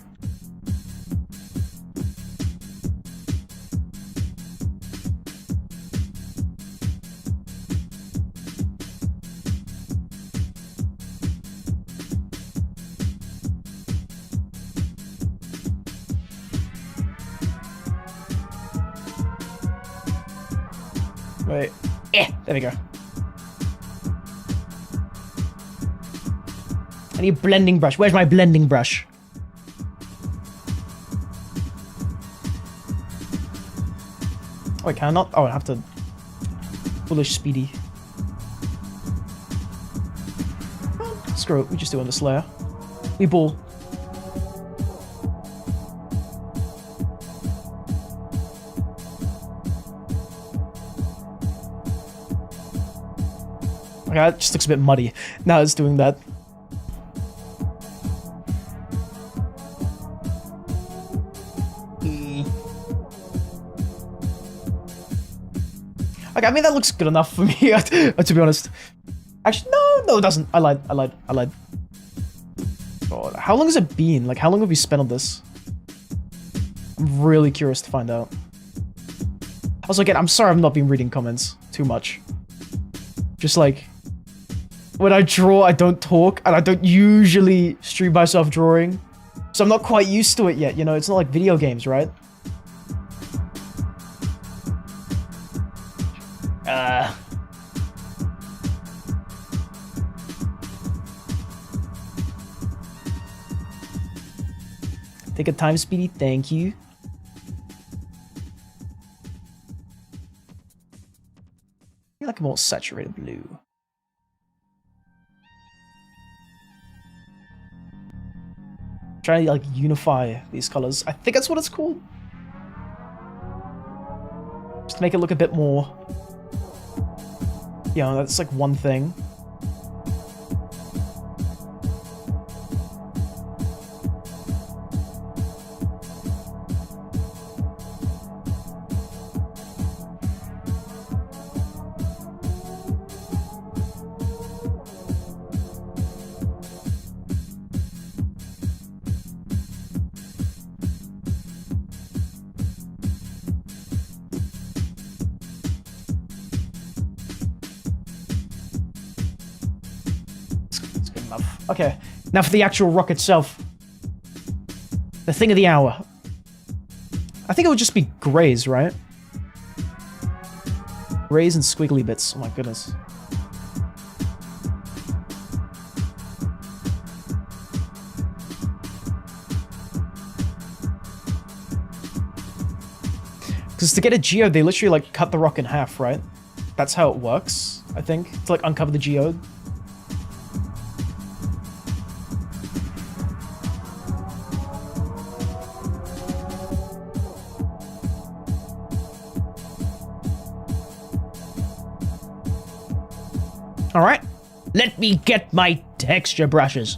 Wait. There we go. I need a blending brush. Where's my blending brush? Oh, wait, can I not? Oh, I have to... Foolish Speedy. Screw it, we just do on this layer. We ball. Okay, that just looks a bit muddy. Now it's doing that. Okay, I mean, that looks good enough for me, to be honest. Actually, no, it doesn't. I lied. God, how long has it been? Like, how long have we spent on this? I'm really curious to find out. Also, again, I'm sorry I've not been reading comments too much. Just like... When I draw, I don't talk, and I don't usually stream myself drawing. So I'm not quite used to it yet, you know? It's not like video games, right? Take a time, Speedy. Thank you. I like a more saturated blue. Trying to like unify these colors. I think that's what it's called. Just to make it look a bit more... You know, that's like one thing. Okay, now for the actual rock itself. The thing of the hour. I think it would just be grays, right? Grays and squiggly bits. Oh my goodness. Because to get a geode, they literally like cut the rock in half, right? That's how it works, I think, to like uncover the geode. All right, let me get my texture brushes.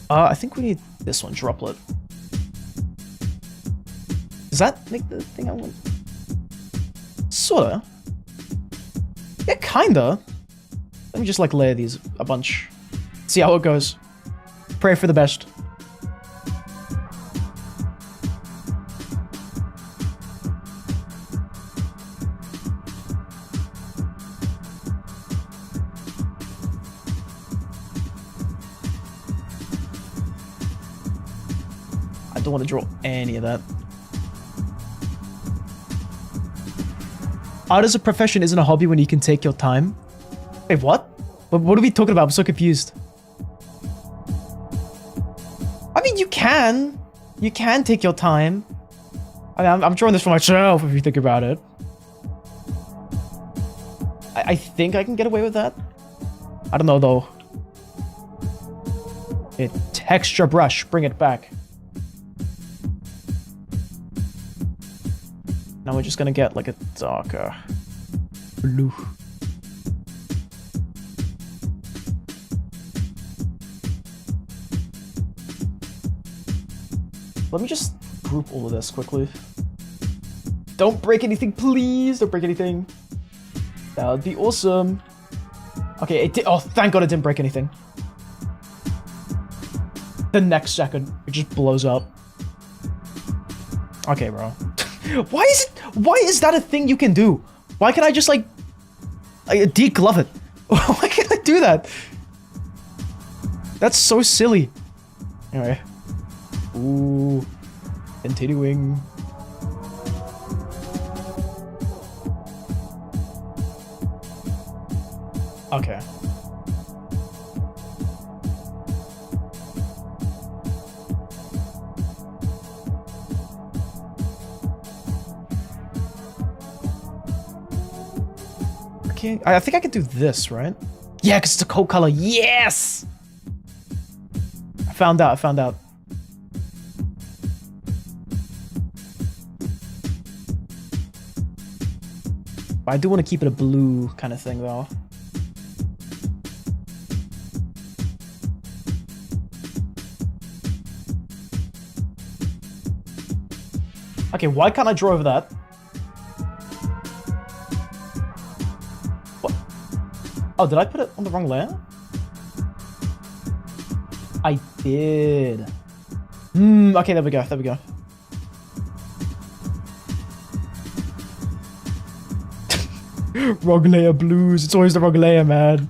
I think we need this one, droplet. Does that make the thing I want? Sorta. Yeah, kinda. Let me just like layer these a bunch. See how it goes. Pray for the best. I don't want to draw any of that. Art as a profession isn't a hobby when you can take your time. Wait, what? What are we talking about? I'm so confused. I mean, you can. You can take your time. I mean, I'm drawing this for myself, if you think about it. I think I can get away with that. I don't know, though. A texture brush. Bring it back. Now we're just gonna get like a darker blue. Let me just group all of this quickly. Don't break anything, please. Don't break anything. That would be awesome. Okay, it did. Oh, thank God it didn't break anything. The next second, it just blows up. Okay, bro. Why is that a thing you can do? Why can't I just like deglove it? Why can't I do that? That's so silly. Anyway. Ooh. Continuing. Okay. I think I could do this, right? Yeah, because it's a coat color. Yes! I found out. But I do want to keep it a blue kind of thing, though. Okay, why can't I draw over that? Oh, did I put it on the wrong layer? I did. Okay, there we go. Wrong layer blues. It's always the wrong layer, man.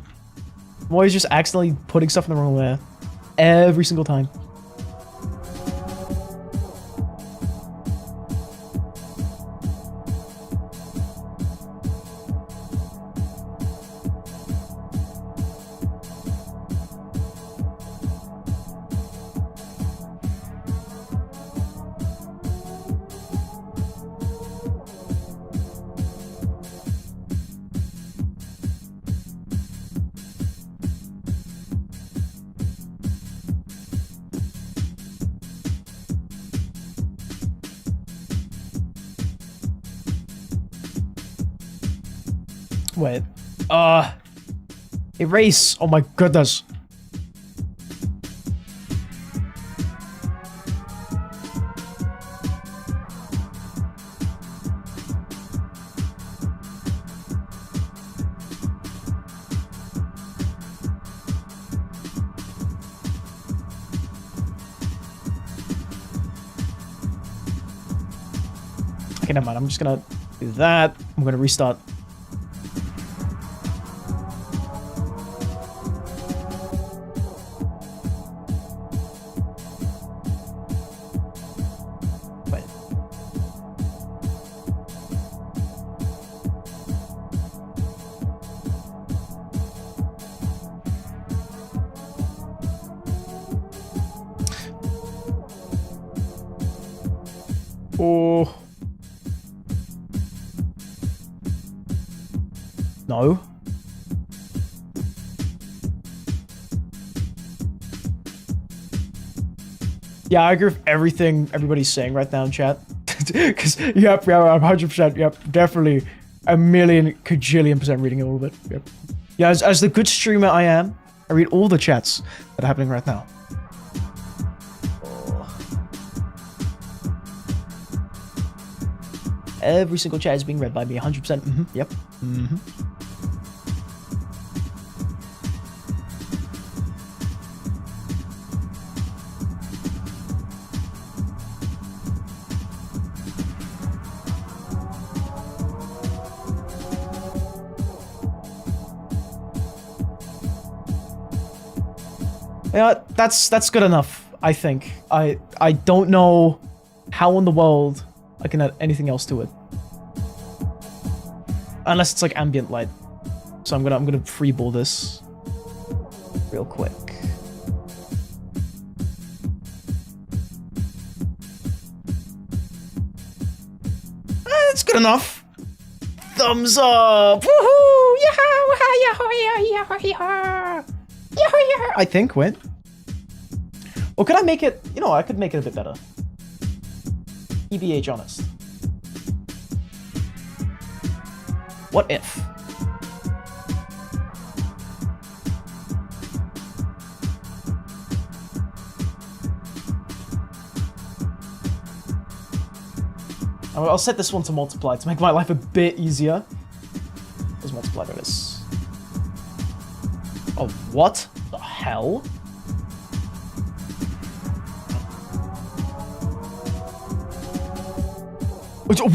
I'm always just accidentally putting stuff in the wrong layer. Every single time. Wait. Erase. Oh my goodness. Okay, never mind. I'm just gonna do that. I'm gonna restart. Oh. No. Yeah, I agree with everything everybody's saying right now in chat. Because, yep, I'm 100%, yep, definitely a million, cajillion % reading all of it. Yep. Yeah, as the good streamer I am, I read all the chats that are happening right now. Every single chat is being read by me, 100%. Yep. Yeah, that's good enough, I think. I don't know how in the world I can add anything else to it. Unless it's like ambient light. So I'm gonna freeball this real quick. It's good enough. Thumbs up! Woohoo! Yeah! I think, wait. Or could I make it, you know, I could make it a bit better. EBH honest. What if? I'll set this one to multiply to make my life a bit easier. Let's multiply by this. Oh, what the hell?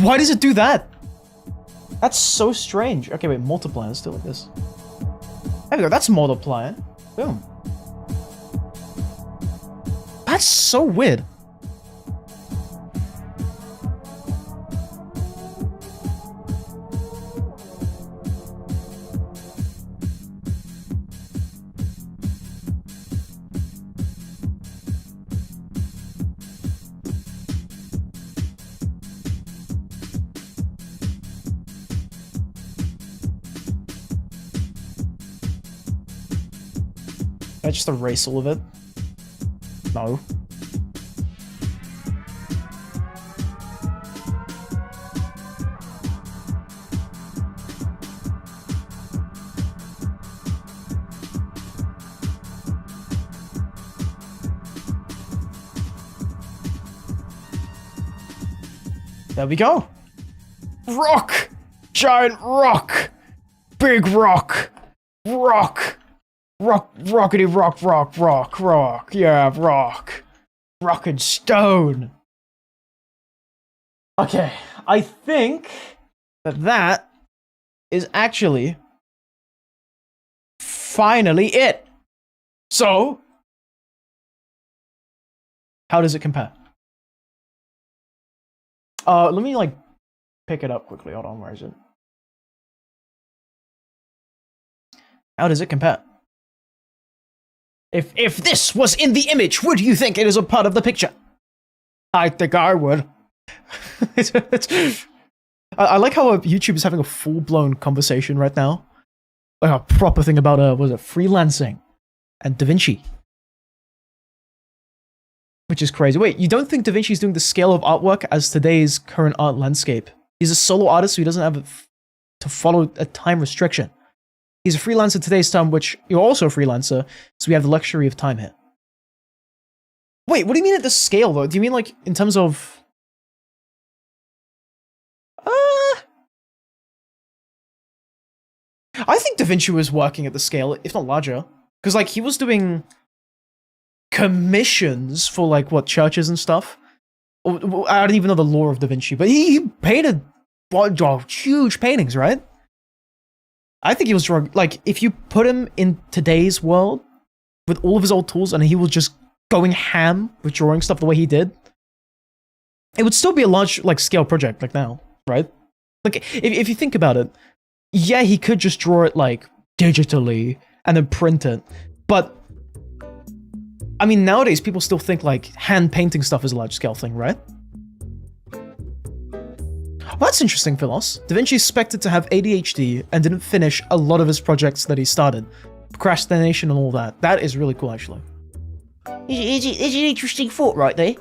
Why does it do that? That's so strange. Okay, wait, multiply. Let's do it like this. There we go. That's multiply. Boom. That's so weird. Can I just erase all of it? No. There we go. Rock! Giant rock! Big rock! Rock! Rock, rockety rock, rock, rock, rock, yeah, rock. Rock and stone. Okay, I think that is actually finally it. So, how does it compare? Let me like pick it up quickly. Hold on, where is it? How does it compare? If this was in the image, would you think it is a part of the picture? I think I would. I like how YouTube is having a full-blown conversation right now. Like a proper thing about, freelancing and DaVinci. Which is crazy. Wait, you don't think DaVinci is doing the scale of artwork as today's current art landscape? He's a solo artist, so he doesn't have to follow a time restriction. He's a freelancer today's time, which you're also a freelancer, so we have the luxury of time here. Wait, what do you mean at the scale, though? Do you mean, like, in terms of... I think DaVinci was working at the scale, if not larger. Because, like, he was doing commissions for, like, what, churches and stuff? I don't even know the lore of DaVinci, but he painted huge paintings, right? I think he was drawing, like, if you put him in today's world with all of his old tools and he was just going ham with drawing stuff the way he did, it would still be a large, like, scale project, like now, right? Like, if you think about it, yeah, he could just draw it, like, digitally and then print it, but, I mean, nowadays people still think, like, hand painting stuff is a large scale thing, right? that's interesting, Philos. Da Vinci suspected to have ADHD and didn't finish a lot of his projects that he started. Procrastination and all that. That is really cool, actually. Is it an interesting thought right there?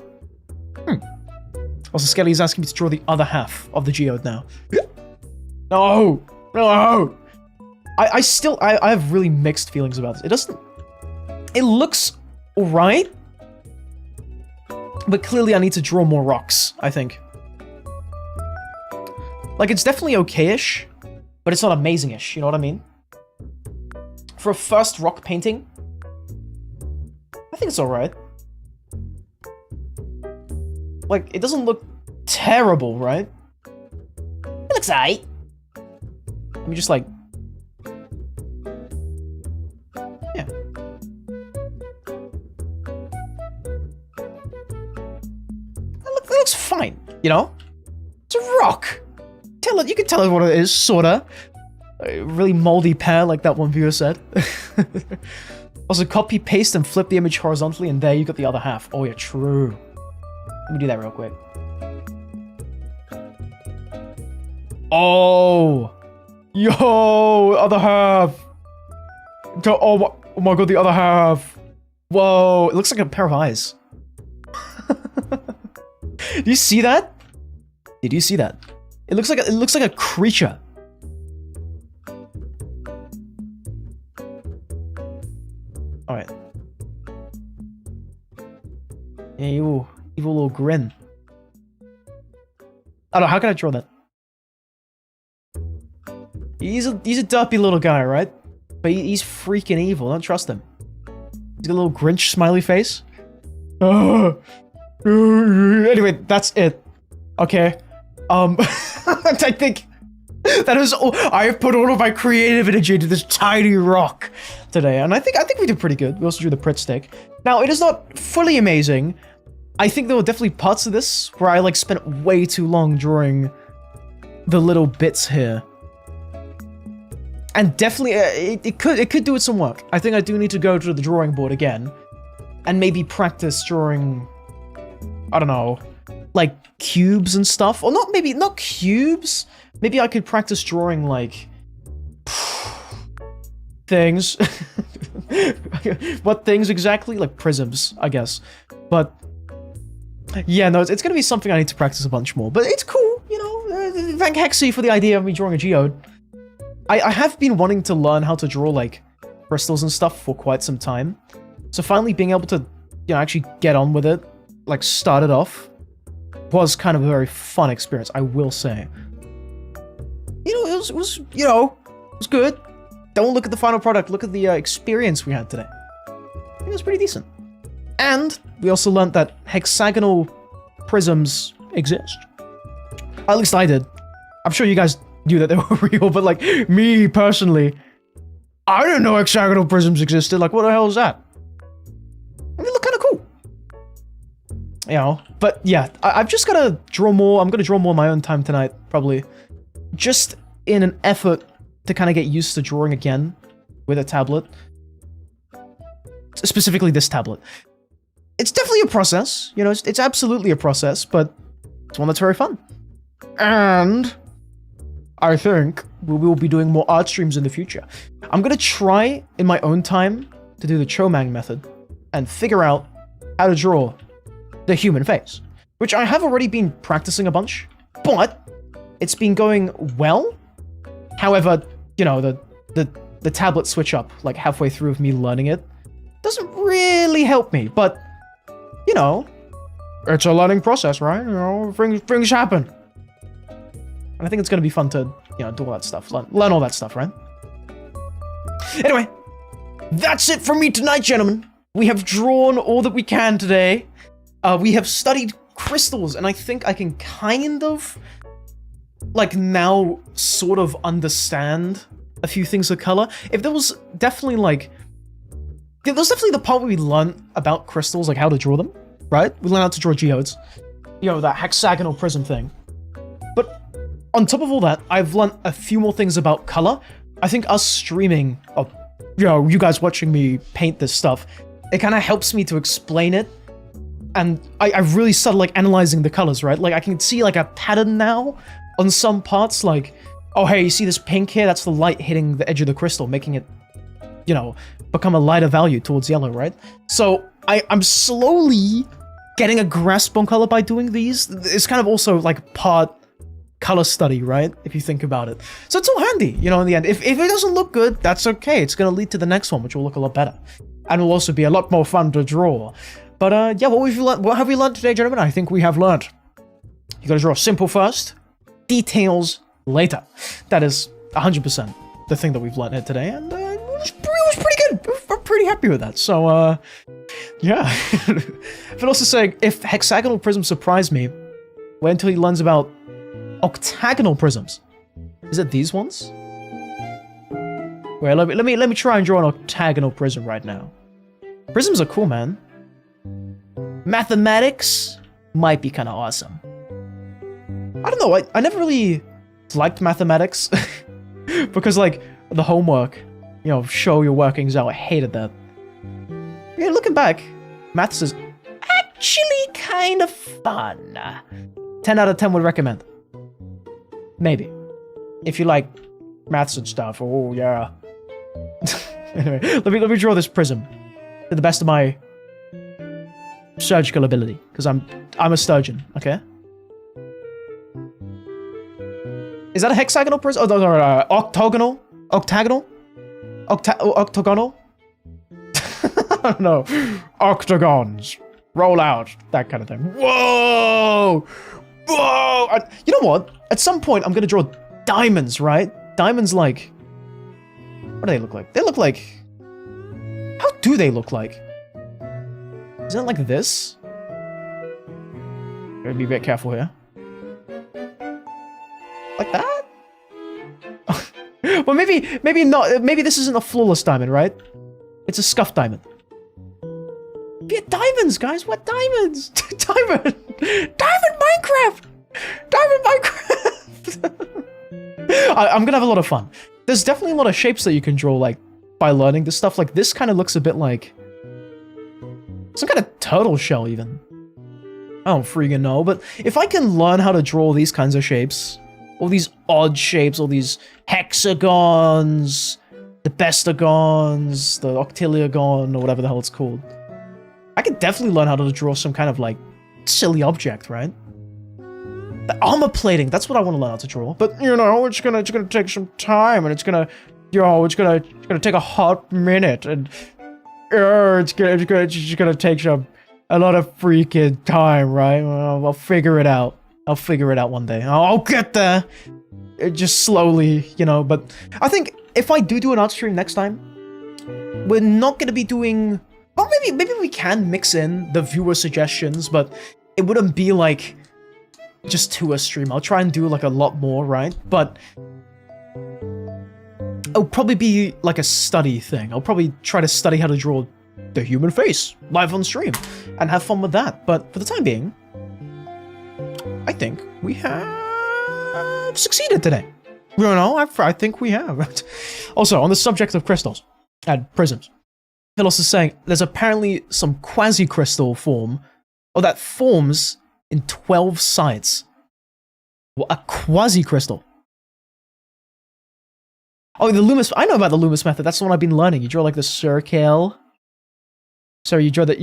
Also, Skelly's asking me to draw the other half of the geode now. No! No! I have really mixed feelings about this. It looks alright, but clearly I need to draw more rocks, I think. Like, it's definitely okay-ish, but it's not amazing-ish, you know what I mean? For a first rock painting, I think it's alright. Like, it doesn't look terrible, right? It looks alright. Let me just, like... Yeah. That looks fine, you know? It's a rock! You can tell it what it is, sorta. A really moldy pear, like that one viewer said. Also, copy, paste, and flip the image horizontally, and there you got the other half. Oh yeah, true. Let me do that real quick. Oh! Yo! Other half! Oh my god, the other half! Whoa! It looks like a pair of eyes. Do you see that? Did you see that? It looks like a creature. Alright. Yeah, evil little grin. I don't know, how can I draw that? He's a derpy little guy, right? But he's freaking evil, don't trust him. He's got a little Grinch smiley face. Anyway, that's it. Okay. I think that is all. I have put all of my creative energy into this tiny rock today, and I think we did pretty good. We also drew the Pritt stick. Now, it is not fully amazing. I think there were definitely parts of this where I like spent way too long drawing the little bits here, and definitely it could do with some work. I think I do need to go to the drawing board again, and maybe practice drawing. I don't know, like cubes and stuff, or not cubes. Maybe I could practice drawing like things. What things exactly? Like prisms, I guess. But yeah, no, it's gonna be something I need to practice a bunch more. But it's cool, you know. Thank Hexy for the idea of me drawing a geode. I have been wanting to learn how to draw like crystals and stuff for quite some time. So finally being able to, you know, actually get on with it, like start it off, was kind of a very fun experience, I will say. You know, it was good. Don't look at the final product, look at the experience we had today. I think it was pretty decent. And we also learned that hexagonal prisms exist. At least I did. I'm sure you guys knew that they were real, but like, me personally, I didn't know hexagonal prisms existed. Like, what the hell is that? I mean, they look kind of cool. You know, but yeah, I've just gotta draw more. I'm gonna draw more on my own time tonight, probably. Just in an effort to kind of get used to drawing again with a tablet. Specifically this tablet. It's definitely a process, you know, it's absolutely a process, but it's one that's very fun. And I think we will be doing more art streams in the future. I'm gonna try in my own time to do the Chomang method and figure out how to draw the human face, which I have already been practicing a bunch, but it's been going well. However, you know, the tablet switch up like halfway through of me learning it doesn't really help me, but you know, it's a learning process, right? You know, things happen. And I think it's gonna be fun to, you know, do all that stuff, learn all that stuff, right? Anyway, that's it from me tonight, gentlemen. We have drawn all that we can today. We have studied crystals, and I think I can kind of, like, now sort of understand a few things of color. If there was definitely, like, there was definitely the part where we learned about crystals, like how to draw them, right? We learned how to draw geodes. You know, that hexagonal prism thing. But on top of all that, I've learned a few more things about color. I think us streaming, or, you know, you guys watching me paint this stuff, it kind of helps me to explain it. And I really started, like, analyzing the colors, right? Like, I can see, like, a pattern now on some parts, like, oh hey, you see this pink here? That's the light hitting the edge of the crystal, making it, you know, become a lighter value towards yellow, right? So I'm slowly getting a grasp on color by doing these. It's kind of also like part color study, right? If you think about it. So it's all handy, you know, in the end. If it doesn't look good, that's okay. It's going to lead to the next one, which will look a lot better. And will also be a lot more fun to draw. But yeah, what have we learned today, gentlemen? I think we have learned. You gotta draw simple first, details later. That is 100% the thing that we've learned here today, and it was pretty good. I'm pretty happy with that. So, yeah. But also saying, if hexagonal prisms surprise me, wait until he learns about octagonal prisms. Is it these ones? Wait, let me try and draw an octagonal prism right now. Prisms are cool, man. Mathematics might be kind of awesome. I don't know, I never really liked mathematics because, like, the homework, you know, show your workings out. I hated that. Yeah, looking back, maths is actually kind of fun. 10 out of 10 would recommend. Maybe. If you like maths and stuff. Oh, yeah. Anyway, let me draw this prism to the best of my surgical ability, because I'm a surgeon, okay? Is that a hexagonal prism? Oh, no, octagonal? Octagonal? Octagonal? I don't know. Octagons. Roll out. That kind of thing. Whoa! Whoa! You know what? At some point, I'm gonna draw diamonds, right? Diamonds, like... What do they look like? They look like... How do they look like? Isn't it like this? Gotta be a bit careful here. Like that? Well, maybe not. Maybe this isn't a flawless diamond, right? It's a scuffed diamond. Yeah, diamonds, guys. What diamonds? Diamond Minecraft. Diamond Minecraft. I'm gonna have a lot of fun. There's definitely a lot of shapes that you can draw, like, by learning this stuff. Like, this kind of looks a bit like some kind of turtle shell, even. I don't freaking know, but if I can learn how to draw these kinds of shapes, all these odd shapes, all these hexagons, the bestagons, the octillion, or whatever the hell it's called, I could definitely learn how to draw some kind of, like, silly object, right? The armor plating, that's what I want to learn how to draw. But, you know, it's gonna take some time, and it's gonna take a hot minute, and it's gonna take a lot of freaking time, right? Well, I'll figure it out. I'll figure it out one day. I'll get there. Just slowly, you know, but I think if I do an art stream next time, we're not gonna be doing... Well, maybe we can mix in the viewer suggestions, but it wouldn't be like just to a stream. I'll try and do like a lot more, right? But it'll probably be like a study thing. I'll probably try to study how to draw the human face live on stream and have fun with that. But for the time being, I think we have succeeded today. You know, I think we have. Also, on the subject of crystals and prisms, Philos is saying there's apparently some quasi-crystal form, or that forms in 12 sides. What, a quasi-crystal? Oh, the Loomis. I know about the Loomis method. That's the one I've been learning. You draw like the circle. Sorry, you draw that.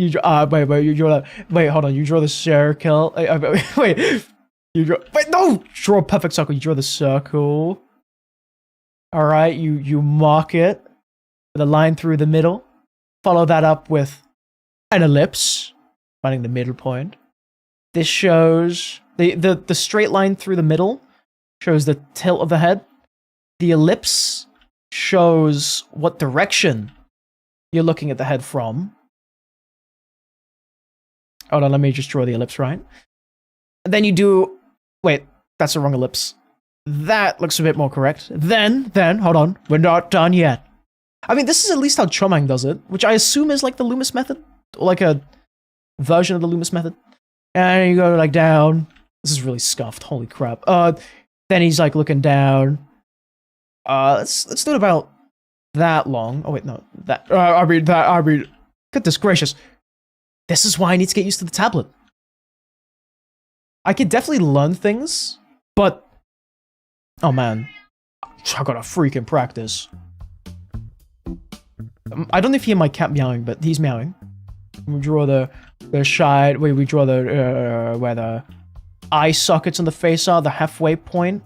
Wait, hold on. You draw the circle. Wait. No! Draw a perfect circle. You draw the circle. Alright, you mark it with a line through the middle. Follow that up with an ellipse, finding the middle point. This shows the straight line through the middle shows the tilt of the head. The ellipse shows what direction you're looking at the head from. Hold on, let me just draw the ellipse right. And then you do... Wait, that's the wrong ellipse. That looks a bit more correct. Then, hold on, we're not done yet. I mean, this is at least how Chomang does it, which I assume is like the Loomis method, or like a version of the Loomis method. And you go like down. This is really scuffed, holy crap. Then he's like looking down. Let's do it about that long. Oh wait, no, that, I mean, goodness gracious. This is why I need to get used to the tablet. I could definitely learn things, but Oh man, I gotta freaking practice. I don't know if you hear my cat meowing, but he's meowing. We draw the side. Wait, we draw the where the eye sockets on the face are. The halfway point.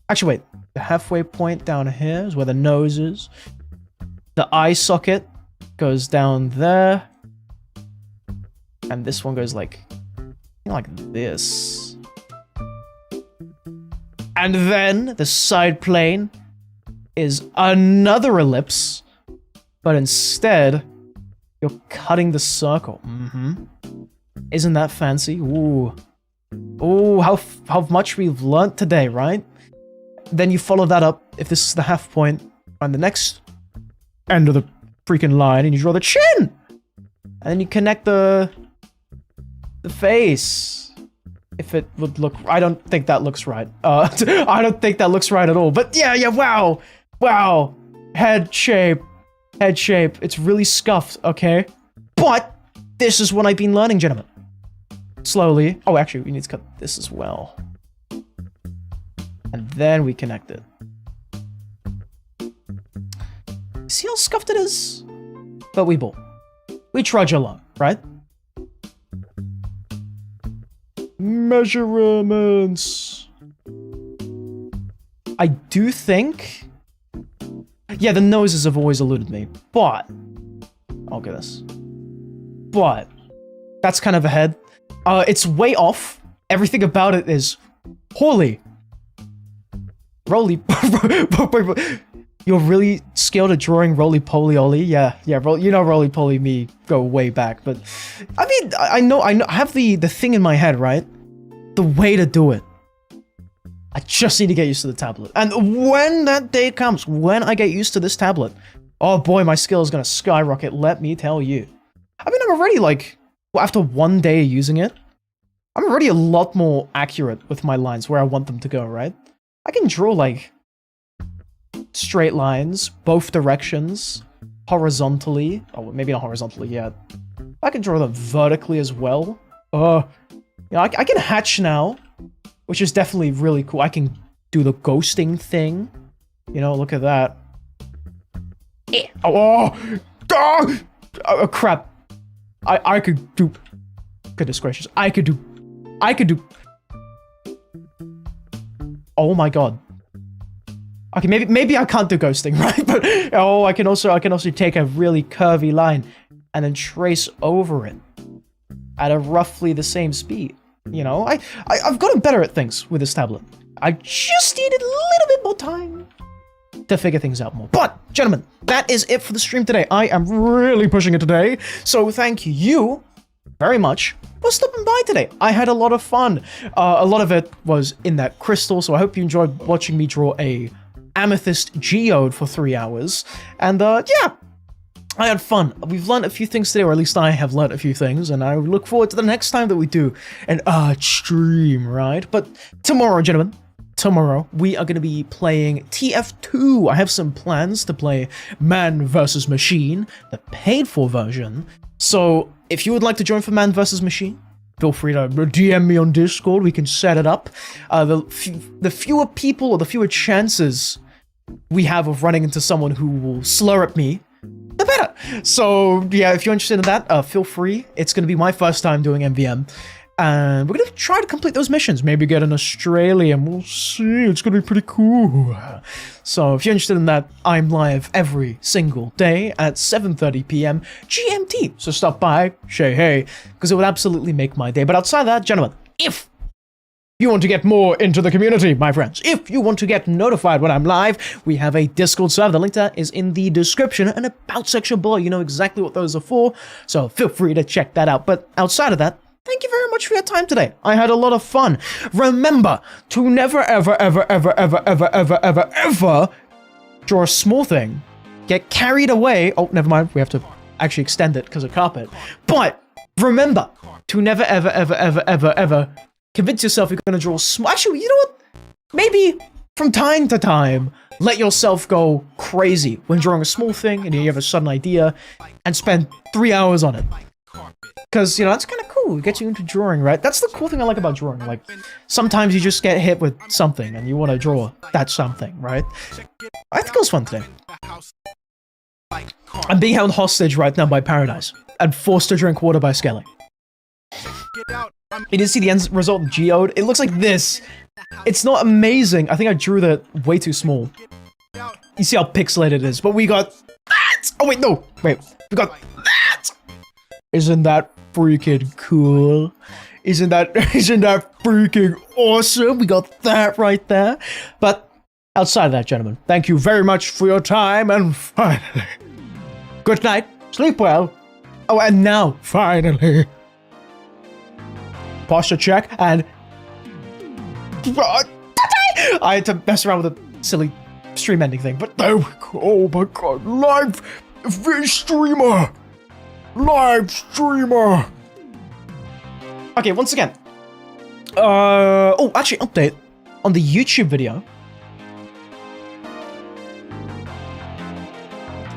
Actually, wait. The halfway point down here is where the nose is. The eye socket goes down there, and this one goes like this. And then the side plane is another ellipse, but instead you're cutting the circle. Isn't that fancy? Ooh. Ooh, how much we've learnt today, right? Then you follow that up, if this is the half point, on the next end of the freaking line, and you draw the chin! And then you connect the face. If it would look... I don't think that looks right. I don't think that looks right at all. But yeah, wow! Wow! Head shape. Head shape. It's really scuffed, okay? But this is what I've been learning, gentlemen. Slowly. Oh, actually, we need to cut this as well. And then we connect it. See how scuffed it is? But we ball. We trudge along, right? Measurements. I do think... Yeah, the noses have always eluded me, but... Oh, goodness. But... That's kind of a head. It's way off. Everything about it is... Holy... Roly... You're really skilled at drawing roly-poly-oly? Yeah, you know roly-poly me go way back, but... I mean, I know, I have the thing in my head, right? The way to do it. I just need to get used to the tablet. And when that day comes, when I get used to this tablet, oh boy, my skill is gonna skyrocket, let me tell you. I mean, I'm already like, well, after one day using it, I'm already a lot more accurate with my lines where I want them to go, right? I can draw like straight lines, both directions, horizontally. Oh, maybe not horizontally yet. I can draw them vertically as well. Yeah, I can hatch now, which is definitely really cool. I can do the ghosting thing. You know, look at that. Oh, crap. I could do... Goodness gracious. I could do... Oh my god. Okay, maybe I can't do ghosting, right? But oh, I can also take a really curvy line and then trace over it at a roughly the same speed. You know, I've gotten better at things with this tablet. I just needed a little bit more time to figure things out more. But, gentlemen, that is it for the stream today. I am really pushing it today, so thank you very much for stopping by today. I had a lot of fun. A lot of it was in that crystal, so I hope you enjoyed watching me draw a amethyst geode for 3 hours. And, yeah, I had fun. We've learned a few things today, or at least I have learned a few things, and I look forward to the next time that we do an stream, right? But tomorrow, gentlemen, tomorrow, we are going to be playing TF2. I have some plans to play Man vs. Machine, the paid-for version. So, if you would like to join for Man vs. Machine, feel free to DM me on Discord. We can set it up. The fewer people, or the fewer chances we have of running into someone who will slur at me, the better. So, yeah, if you're interested in that, feel free. It's going to be my first time doing MVM. And we're going to try to complete those missions. Maybe get an Australian. We'll see. It's going to be pretty cool. So, if you're interested in that, I'm live every single day at 7:30 p.m. GMT. So stop by, say hey, because it would absolutely make my day. But outside that, gentlemen, if you want to get more into the community, my friends, if you want to get notified when I'm live, we have a Discord server. The link to that is in the description and about section below. You know exactly what those are for, so feel free to check that out. But outside of that, thank you very much for your time today. I had a lot of fun. Remember to never, ever, ever, ever, ever, ever, ever, ever, ever draw a small thing, get carried away. Oh, never mind. We have to actually extend it because of carpet. But remember to never, ever, ever, ever, ever, ever convince yourself you're going to draw small. Actually, you know what? Maybe from time to time, let yourself go crazy when drawing a small thing and you have a sudden idea and spend 3 hours on it. Because, you know, that's kind of cool. Ooh, get you into drawing, right? That's the cool thing I like about drawing. Like, sometimes you just get hit with something and you want to draw that something, right? I think it was fun today. I'm being held hostage right now by Paradise and forced to drink water by Skelly. You didn't see the end result of Geode? It looks like this. It's not amazing. I think I drew that way too small. You see how pixelated it is, but we got that! Oh wait, no! Wait, we got that! Isn't that freaking cool? Isn't that freaking awesome? We got that right there. But outside of that, gentlemen, thank you very much for your time, and finally, good night, sleep well. Oh, and now, finally, posture check, and I had to mess around with a silly stream ending thing, but there we go. Oh my god, live streamer! Live streamer! Okay, once again. Oh, actually, update on the YouTube video.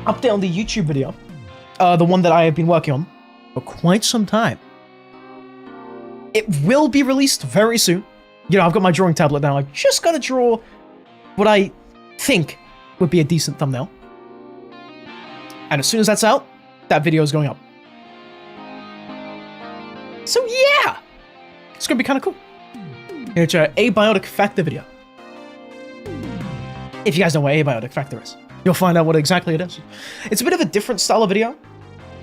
Update on the YouTube video. The one that I have been working on for quite some time. It will be released very soon. You know, I've got my drawing tablet now. I just gotta draw what I think would be a decent thumbnail. And as soon as that's out, that video is going up. So yeah! It's gonna be kind of cool. It's an abiotic factor video. If you guys know what abiotic factor is, you'll find out what exactly it is. It's a bit of a different style of video.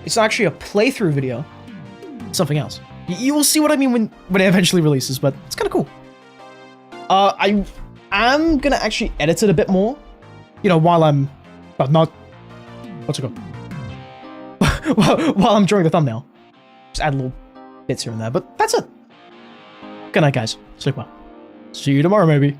It's not actually a playthrough video. It's something else. You will see what I mean when it eventually releases, but it's kind of cool. I am gonna actually edit it a bit more. You know, while I'm... not... What's it called? while I'm drawing the thumbnail. Just add little bits here and there, but that's it. Good night, guys. Sleep well. See you tomorrow, maybe.